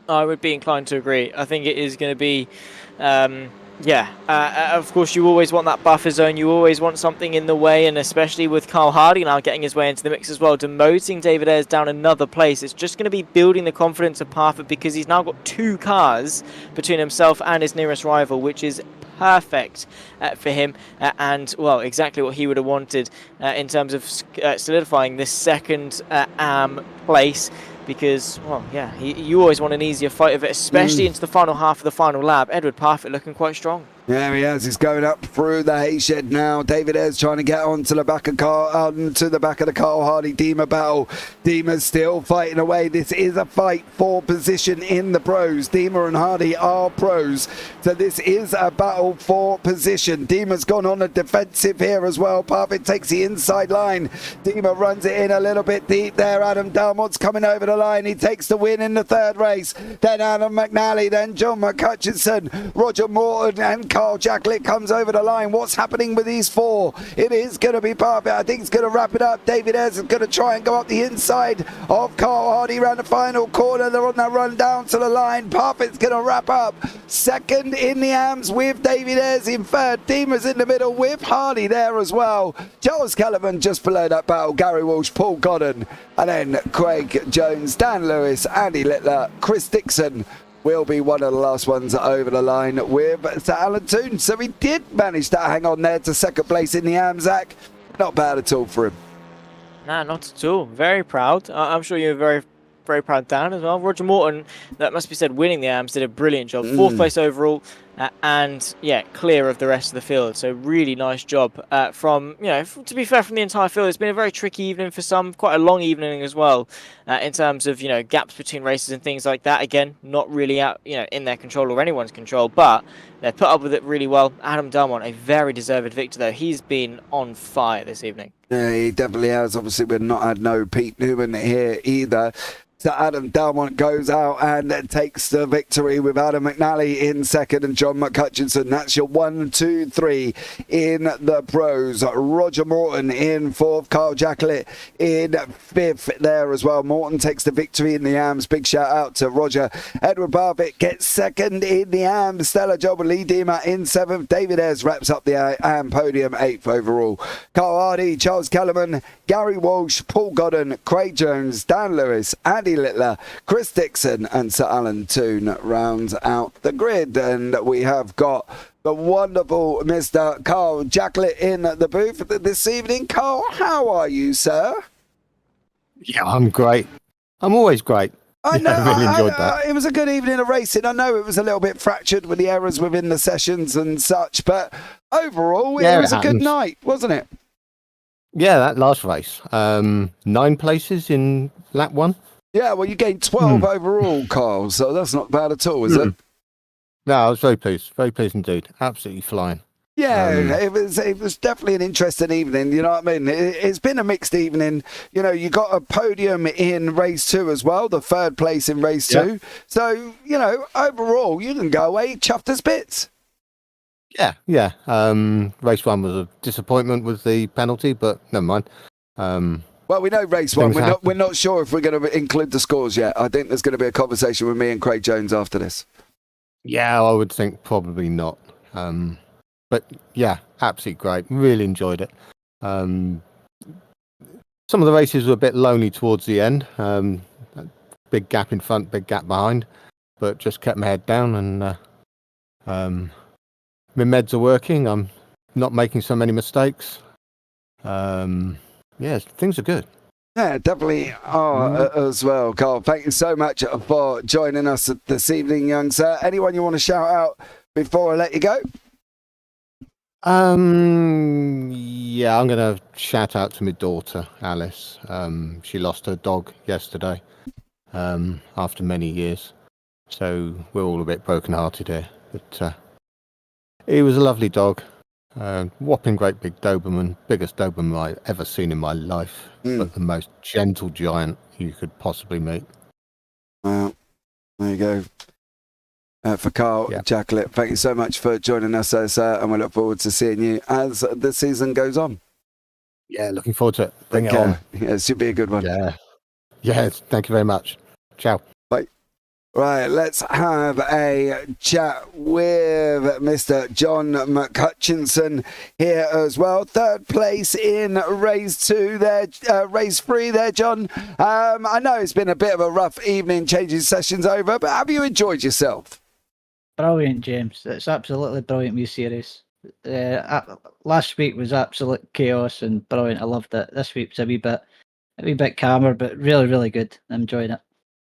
I would be inclined to agree. I think it is going to be... of course, you always want that buffer zone. You always want something in the way, and especially with Carl Hardy now getting his way into the mix as well, demoting David Ayres down another place. It's just going to be building the confidence of Parfitt, because he's now got 2 cars between himself and his nearest rival, which is perfect for him, and well, exactly what he would have wanted in terms of solidifying this second AM place. Because, well, yeah, you always want an easier fight of it, especially into the final half of the final lap. Edward Parfitt looking quite strong. Yeah, he has. He's going up through the hay shed now. David Ayres trying to get onto the back of the Carl Hardy Dima battle. Dima's still fighting away. This is a fight for position in the pros. Dima and Hardy are pros, so this is a battle for position. Dima's gone on a defensive here as well. Parfitt takes the inside line. Dima runs it in a little bit deep there. Adam Dalmont's coming over the line. He takes the win in the third race. Then Adam McNally, then John McCutcheon, Roger Morton and Carl Jacklett comes over the line. What's happening with these four? It is going to be Parfitt. I think it's going to wrap it up. David Ayres is going to try and go up the inside of Carl Hardy around the final corner. They're on that run down to the line. Parfitt's going to wrap up second in the AMS with David Ayres in third. Deemer's in the middle with Hardy there as well. Charles Kellerman just below that battle. Gary Walsh, Paul Godden, and then Craig Jones, Dan Lewis, Andy Littler, Chris Dixon will be one of the last ones over the line with Sir Alan Toon. So he did manage to hang on there to second place in the AMSAC. Not bad at all for him. Nah, not at all. Very proud. I'm sure you're very, very proud, Dan, as well. Roger Morton, that must be said, winning the AMS, did a brilliant job. Fourth place overall, and yeah, clear of the rest of the field. So really nice job from, to be fair, from the entire field. It's been a very tricky evening for some, quite a long evening as well, in terms of, gaps between races and things like that. Again, not really out, in their control or anyone's control, but they put up with it really well. Adam Delmont, a very deserved victor though. He's been on fire this evening. Yeah, he definitely has. Obviously, we've not had no Pete Newman here either. So Adam Delmont goes out and takes the victory with Adam McNally in second and John McCutchinson. That's your 1, 2, 3 in the pros. Roger Morton in fourth. Carl Jacklett in fifth there as well. Morton takes the victory in the AMS. Big shout out to Roger. Edward Barfitt gets second in the AMS. Stellar job with Lee Deemer in seventh. David Ayres wraps up the AM podium, eighth overall. Carl Hardy, Charles Kellerman, Gary Walsh, Paul Godden, Craig Jones, Dan Lewis, Andy Littler, Chris Dixon and Sir Alan Toon rounds out the grid. And we have got the wonderful Mr. Carl Jacklett in the booth this evening. Carl, how are you, sir? Yeah, I'm great. I'm always great. I know. I really enjoyed that. It was a good evening of racing. I know it was a little bit fractured with the errors within the sessions and such, but overall it was a good night, wasn't it? Yeah, that last race. 9 places in lap 1. Yeah, well, you gained 12 overall, Carl, so that's not bad at all, is it? No, I was very pleased indeed. Absolutely flying. Yeah, it was definitely an interesting evening, you know what I mean? It's been a mixed evening. You got a podium in race 2 as well, the third place in race 2. So, overall, you can go away chuffed as bits. Yeah. Race 1 was a disappointment with the penalty, but never mind. Well, we know race 1. We're not sure if we're going to include the scores yet. I think there's going to be a conversation with me and Craig Jones after this. Yeah, I would think probably not. But yeah, absolutely great. Really enjoyed it. Some of the races were a bit lonely towards the end. Big gap in front, big gap behind, but just kept my head down and my meds are working. I'm not making so many mistakes. Yeah, things are good. Yeah, definitely are as well, Carl. Thank you so much for joining us this evening, young sir. Anyone you want to shout out before I let you go? Yeah, I'm going to shout out to my daughter, Alice. She lost her dog yesterday after many years. So we're all a bit broken-hearted here. But he was a lovely dog. Whopping great big Doberman, biggest Doberman I've ever seen in my life, but the most gentle giant you could possibly meet. Well, there you go. For Carl Jacklett, thank you so much for joining us, sir, and we look forward to seeing you as the season goes on. Yeah, looking forward to it. Bring it on. Yeah, it should be a good one. Yeah, thank you very much. Ciao. Bye. Right, let's have a chat with Mr. John McCutchinson here as well. Third place in race 2 there, race 3 there, John. I know it's been a bit of a rough evening changing sessions over, but have you enjoyed yourself? Brilliant, James. It's absolutely brilliant new series. Last week was absolute chaos and brilliant. I loved it. This week's a wee bit calmer, but really, really good. I'm enjoying it.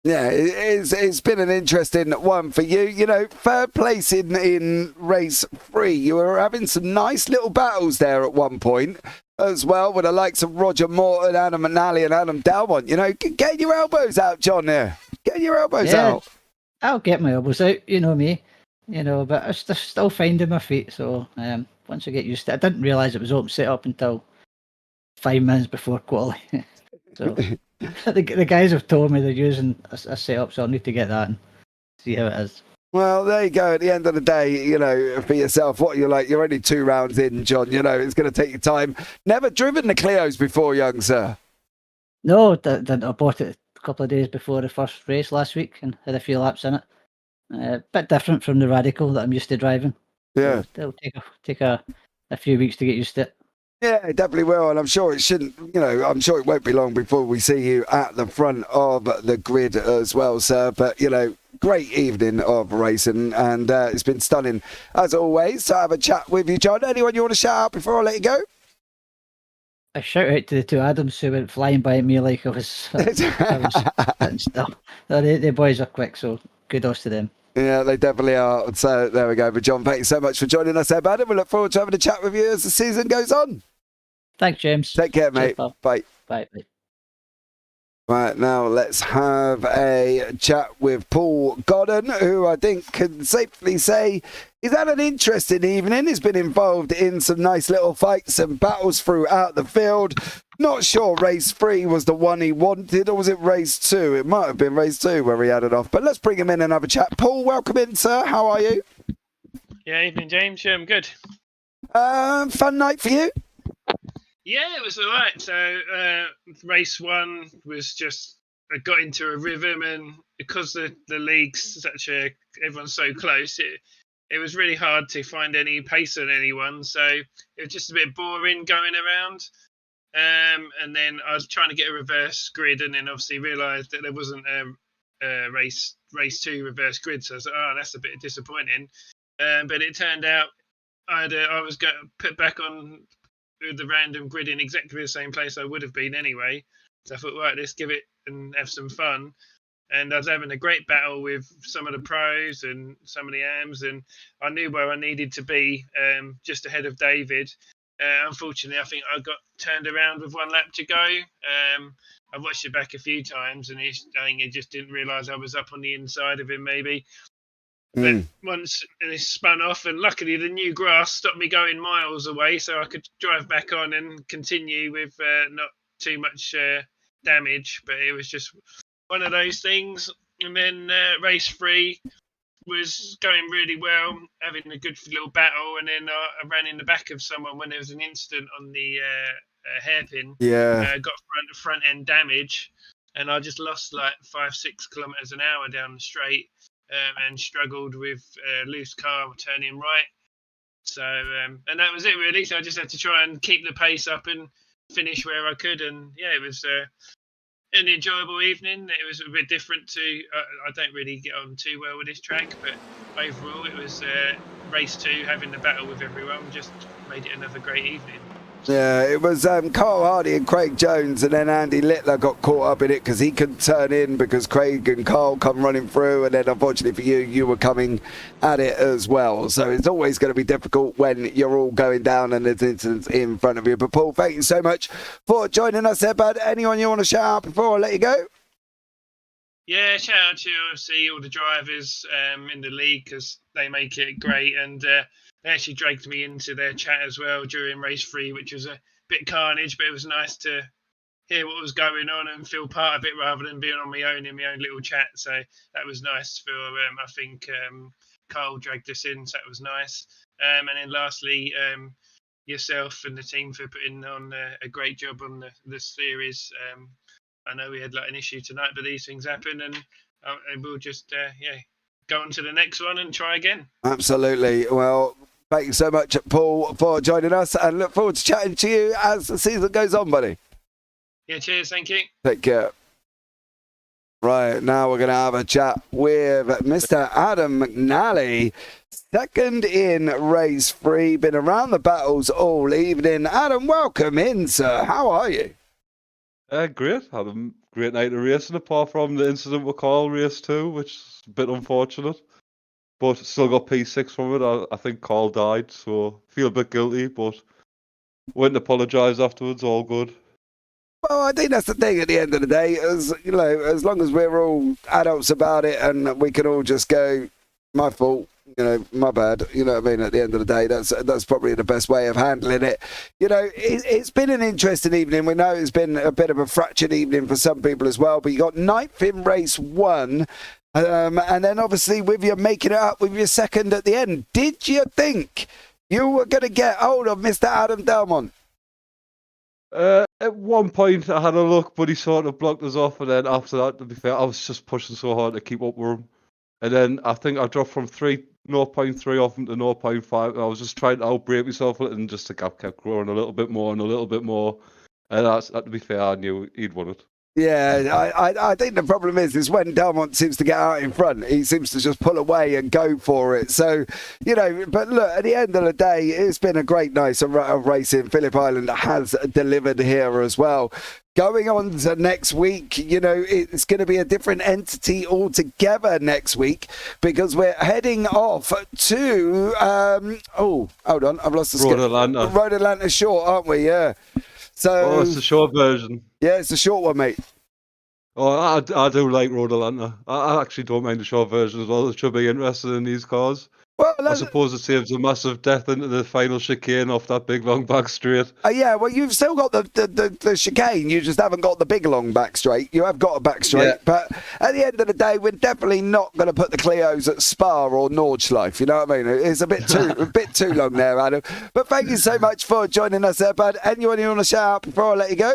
Yeah, it's been an interesting one for you. Third place in race 3. You were having some nice little battles there at one point as well with the likes of Roger Morton, Adam McNally and Adam Delmont. Get your elbows out, John, there. Get your elbows out. I'll get my elbows out, you know me. But I'm still finding my feet. So once I get used to it, I didn't realise it was open set up until 5 minutes before quali. So the guys have told me they're using a setup, so I'll need to get that and see how it is. Well, there you go. At the end of the day, you know, for yourself, what you're like, you're only 2 rounds in, John. You know, it's going to take you time. Never driven the Clios before, young sir. No, I bought it a couple of days before the first race last week and had a few laps in it. Bit different from the Radical that I'm used to driving. Yeah. So it'll take a few weeks to get used to it. Yeah, it definitely will, and I'm sure it shouldn't, you know, I'm sure it won't be long before we see you at the front of the grid as well, sir. But, you know, great evening of racing, and it's been stunning, as always, to have a chat with you, John. Anyone you want to shout out before I let you go? A shout out to the two Adams who went flying by me like I was sitting still. The boys are quick, so kudos to them. Yeah, they definitely are. So there we go. But John, thank you so much for joining us there, Adam. We look forward to having a chat with you as the season goes on. Thanks, James. Take care, mate. Cheers, Bye. Bye. Right, now let's have a chat with Paul Godden, who I think can safely say he's had an interesting evening. He's been involved in some nice little fights and battles throughout the field. Not sure race 3 was the one he wanted, or was it race 2? It might have been race 2 where he had it off. But let's bring him in and have a chat. Paul, welcome in, sir. How are you? Yeah, evening, James. Yeah, I'm good. Fun night for you? Yeah, it was all right. So race 1 was just, I got into a rhythm, and because the league's everyone's so close, it was really hard to find any pace on anyone. So it was just a bit boring going around. And then I was trying to get a reverse grid, and then obviously realised that there wasn't a race 2 reverse grid. So I was like, oh, that's a bit disappointing. But it turned out I was going to put back on the random grid in exactly the same place I would have been anyway. So I thought, right, let's give it and have some fun. And I was having a great battle with some of the pros and some of the AMs, and I knew where I needed to be, just ahead of David. Unfortunately, I think I got turned around with 1 lap to go. I watched it back a few times, and I think he just didn't realise I was up on the inside of him, maybe. But once it spun off, and luckily the new grass stopped me going miles away, so I could drive back on and continue with not too much damage. But it was just one of those things. And then race 3 was going really well, having a good little battle, and then I ran in the back of someone when there was an incident on the hairpin. Yeah. Got front end damage, and I just lost like 5-6 kilometers an hour down the straight. And struggled with loose car turning right. So, and that was it really. So I just had to try and keep the pace up and finish where I could. And yeah, it was an enjoyable evening. It was a bit different to, I don't really get on too well with this track, but overall it was race 2, having the battle with everyone just made it another great evening. Yeah, it was Carl Hardy and Craig Jones, and then Andy Littler got caught up in it because he couldn't turn in because Craig and Carl come running through, and then unfortunately for you, you were coming at it as well. So it's always going to be difficult when you're all going down and there's incidents in front of you. But Paul, thank you so much for joining us there, bud. Anyone you want to shout out before I let you go? Yeah, shout out to obviously all the drivers in the league because they make it great, and they actually dragged me into their chat as well during race 3, which was a bit carnage, but it was nice to hear what was going on and feel part of it rather than being on my own in my own little chat. So that was nice for I think Carl dragged us in, so that was nice. And then lastly, yourself and the team for putting on a great job on the series. I know we had like an issue tonight, but these things happen, and we'll just go on to the next one and try again. Absolutely. Well, thank you so much, Paul, for joining us, and look forward to chatting to you as the season goes on, buddy. Yeah, cheers. Thank you. Take care. Right, now we're going to have a chat with Mr. Adam McNally, second in race 3, been around the battles all evening. Adam, welcome in, sir. How are you? Great. Had a great night of racing, apart from the incident with Carl race 2, which is a bit unfortunate. But still got P6 from it. I think Carl died, so feel a bit guilty, but wouldn't apologise afterwards, all good. Well, I think that's the thing at the end of the day, as you know, as long as we're all adults about it and we can all just go, my fault, you know, my bad, you know what I mean, at the end of the day, that's probably the best way of handling it. You know, it's been an interesting evening. We know it's been a bit of a fractured evening for some people as well, but you got 9th in race 1, And then obviously with you making it up with your second at the end, did you think you were going to get hold of Mr. Adam Delmont? At one point, I had a look, but he sort of blocked us off. And then after that, to be fair, I was just pushing so hard to keep up with him. And then I think I dropped from 0.3 off him to 0.5. And I was just trying to outbrake myself a little, and just the gap kept growing a little bit more and a little bit more. And that's, to be fair, I knew he'd won it. Yeah, I think the problem is when Delmont seems to get out in front, he seems to just pull away and go for it. So, but look, at the end of the day, it's been a great night of racing. Phillip Island has delivered here as well. Going on to next week, it's going to be a different entity altogether next week because we're heading off to, hold on, I've lost the Road Atlanta. Road Atlanta short, aren't we? Yeah. So, it's the short version. Yeah, it's the short one, mate. Oh, I do like Road Atlanta. I actually don't mind the short version as well. It should be interested in these cars. Well, I suppose it saves a massive death into the final chicane off that big long back straight. Yeah, well, you've still got the chicane. You just haven't got the big long back straight. You have got a back straight, Yeah. but at the end of the day, we're definitely not going to put the Clios at Spa or Nordschleife. You know what I mean? It's a bit too long there, Adam. But thank you so much for joining us there, bud. Anyone you want to shout out before I let you go?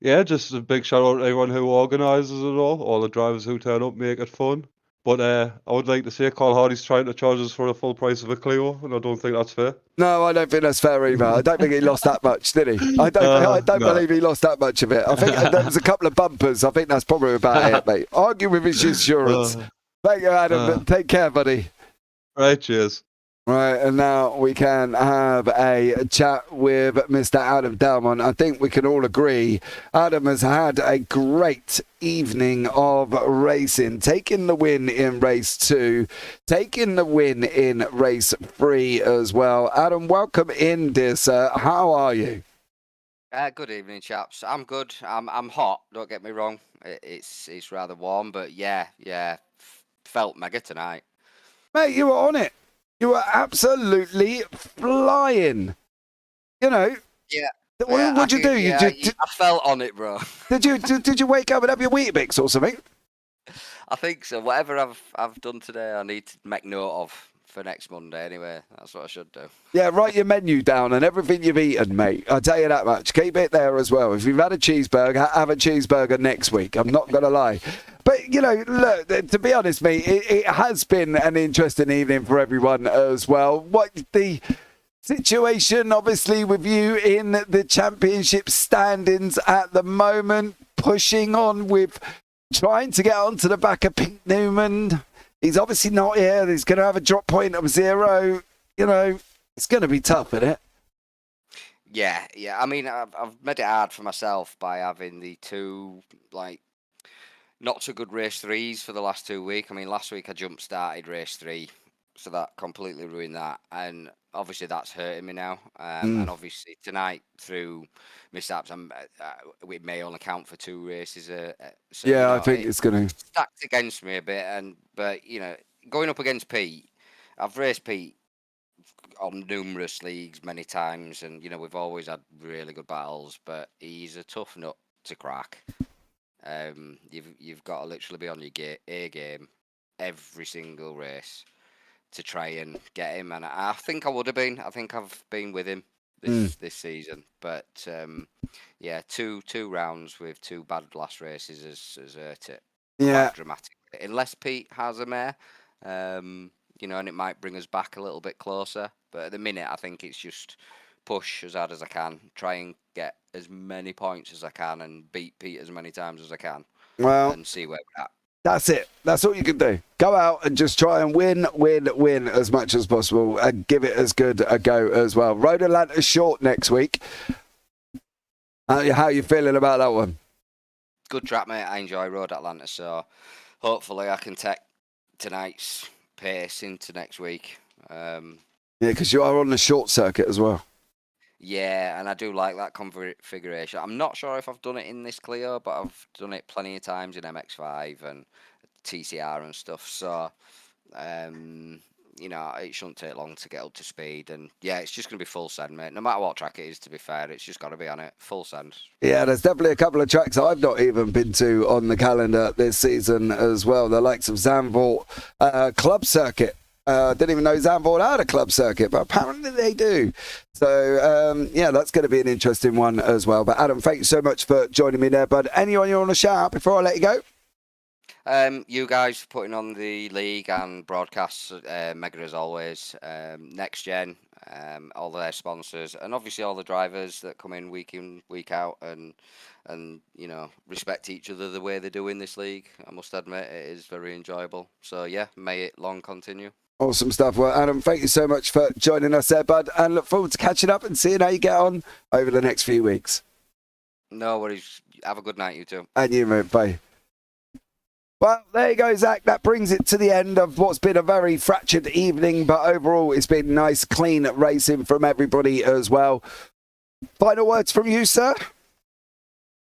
Yeah, just a big shout out to everyone who organises it all the drivers who turn up, make it fun. But I would like to say Carl Hardy's trying to charge us for the full price of a Clio, and I don't think that's fair. No, I don't think that's fair either. I don't think he lost that much, did he? I don't No. believe he lost that much of it. I think there was a couple of bumpers. I think that's probably about it, mate. Argue with his insurance. Thank you, Adam. Take care, buddy. Right, cheers. Right, and now we can have a chat with Mr. Adam Delmont. I think we can all agree Adam has had a great evening of racing, taking the win in race 2, taking the win in race 3 as well. Adam, welcome in, dear sir. How are you? Good evening, chaps. I'm good. I'm hot. Don't get me wrong. It's rather warm, but yeah. Felt mega tonight. Mate, you were on it. You were absolutely flying. Yeah. What'd you do? I felt on it, bro. Did you wake up and have your Weetabix or something? I think so. Whatever I've done today, I need to make note of for next Monday. Anyway, that's what I should do. Yeah, write your menu down and everything you've eaten, mate. I'll tell you that much. Keep it there as well. If you've had a cheeseburger, have a cheeseburger next week. I'm not going to lie. But, look, to be honest, mate, it has been an interesting evening for everyone as well. What the situation, obviously, with you in the championship standings at the moment, pushing on with trying to get onto the back of Pete Newman. He's obviously not here. He's going to have a drop point of 0. It's going to be tough, isn't it? Yeah. I mean, I've made it hard for myself by having the two, not so good race 3s for the last 2 weeks. I mean, last week I jump-started race 3, so that completely ruined that. And obviously that's hurting me now. And obviously tonight, through mishaps, we may only count for 2 races. So, I think it's going to... stacked against me a bit. But going up against Pete, I've raced Pete on numerous leagues many times, and we've always had really good battles, but he's a tough nut to crack. You've got to literally be on your A game every single race to try and get him, and I think I would have been. I think I've been with him this season, but two rounds with 2 bad last races has hurt it quite dramatically. Unless Pete has a mare, and it might bring us back a little bit closer. But at the minute, I think it's just push as hard as I can, try and get as many points as I can, and beat Pete as many times as I can, and see where we're at. That's it. That's all you can do. Go out and just try and win as much as possible and give it as good a go as well. Road Atlanta short next week. How are you feeling about that one? Good track, mate. I enjoy Road Atlanta, so hopefully I can take tonight's pace into next week. Yeah, because you are on the short circuit as well. Yeah, and I do like that configuration. I'm not sure if I've done it in this Clio, but I've done it plenty of times in MX-5 and TCR and stuff. So, you know, it shouldn't take long to get up to speed. And yeah, it's just going to be full send, mate. No matter what track it is, to be fair, it's just got to be on it. Full send. Yeah, there's definitely a couple of tracks I've not even been to on the calendar this season as well. The likes of Zandvoort Club Circuit. Didn't even know Zandvoort had a club circuit, but apparently they do. So, yeah, that's going to be an interesting one as well. But Adam, thank you so much for joining me there, bud. Anyone you want to shout out before I let you go? You guys for putting on the league and broadcasts, mega as always. Next Gen, all their sponsors, and obviously all the drivers that come in, week out, and you know, respect each other the way they do in this league. I must admit, it is very enjoyable. So yeah, may it long continue. Awesome stuff. Well, Adam, thank you so much for joining us there, bud, and look forward to catching up and seeing how you get on over the next few weeks. No worries. Have a good night, you two. And you, mate. Bye. Well, there you go, Zach. That brings it to the end of what's been a very fractured evening, but overall it's been nice, clean racing from everybody as well. Final words from you, sir?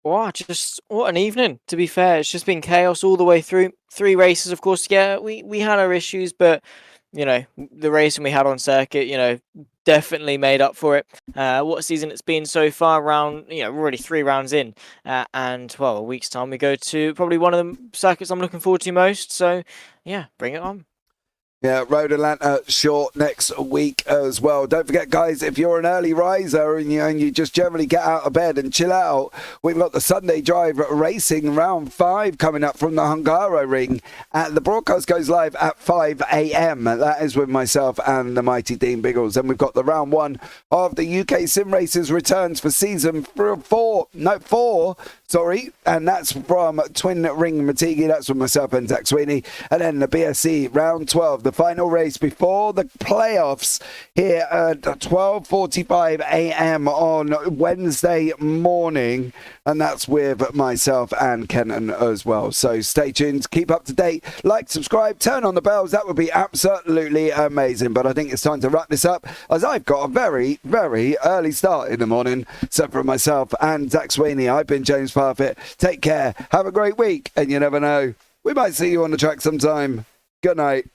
Wow, just what an evening, to be fair. It's just been chaos all the way through. 3 races, of course. Yeah, we had our issues, but, you know, the racing we had on circuit, you know, definitely made up for it. What a season it's been so far, we're already 3 rounds in. And, well, a week's time we go to probably one of the circuits I'm looking forward to most. So, yeah, bring it on. Yeah, Road Atlanta short next week as well. Don't forget, guys, if you're an early riser and you just generally get out of bed and chill out, we've got the Sunday Drive Racing Round 5 coming up from the Hungaro Ring. The broadcast goes live at 5 a.m. That is with myself and the mighty Dean Biggles. And we've got the Round 1 of the UK Sim Races returns for season 4. And that's from Twin Ring Matigi. That's with myself and Zach Sweeney. And then the BSC Round 12, the final race before the playoffs here at 12:45 a.m. on Wednesday morning. And that's with myself and Kenton as well. So stay tuned, keep up to date, like, subscribe, turn on the bells. That would be absolutely amazing. But I think it's time to wrap this up, as I've got a very, very early start in the morning. So from myself and Zach Sweeney, I've been James Parfitt. Take care, have a great week, and you never know, we might see you on the track sometime. Good night.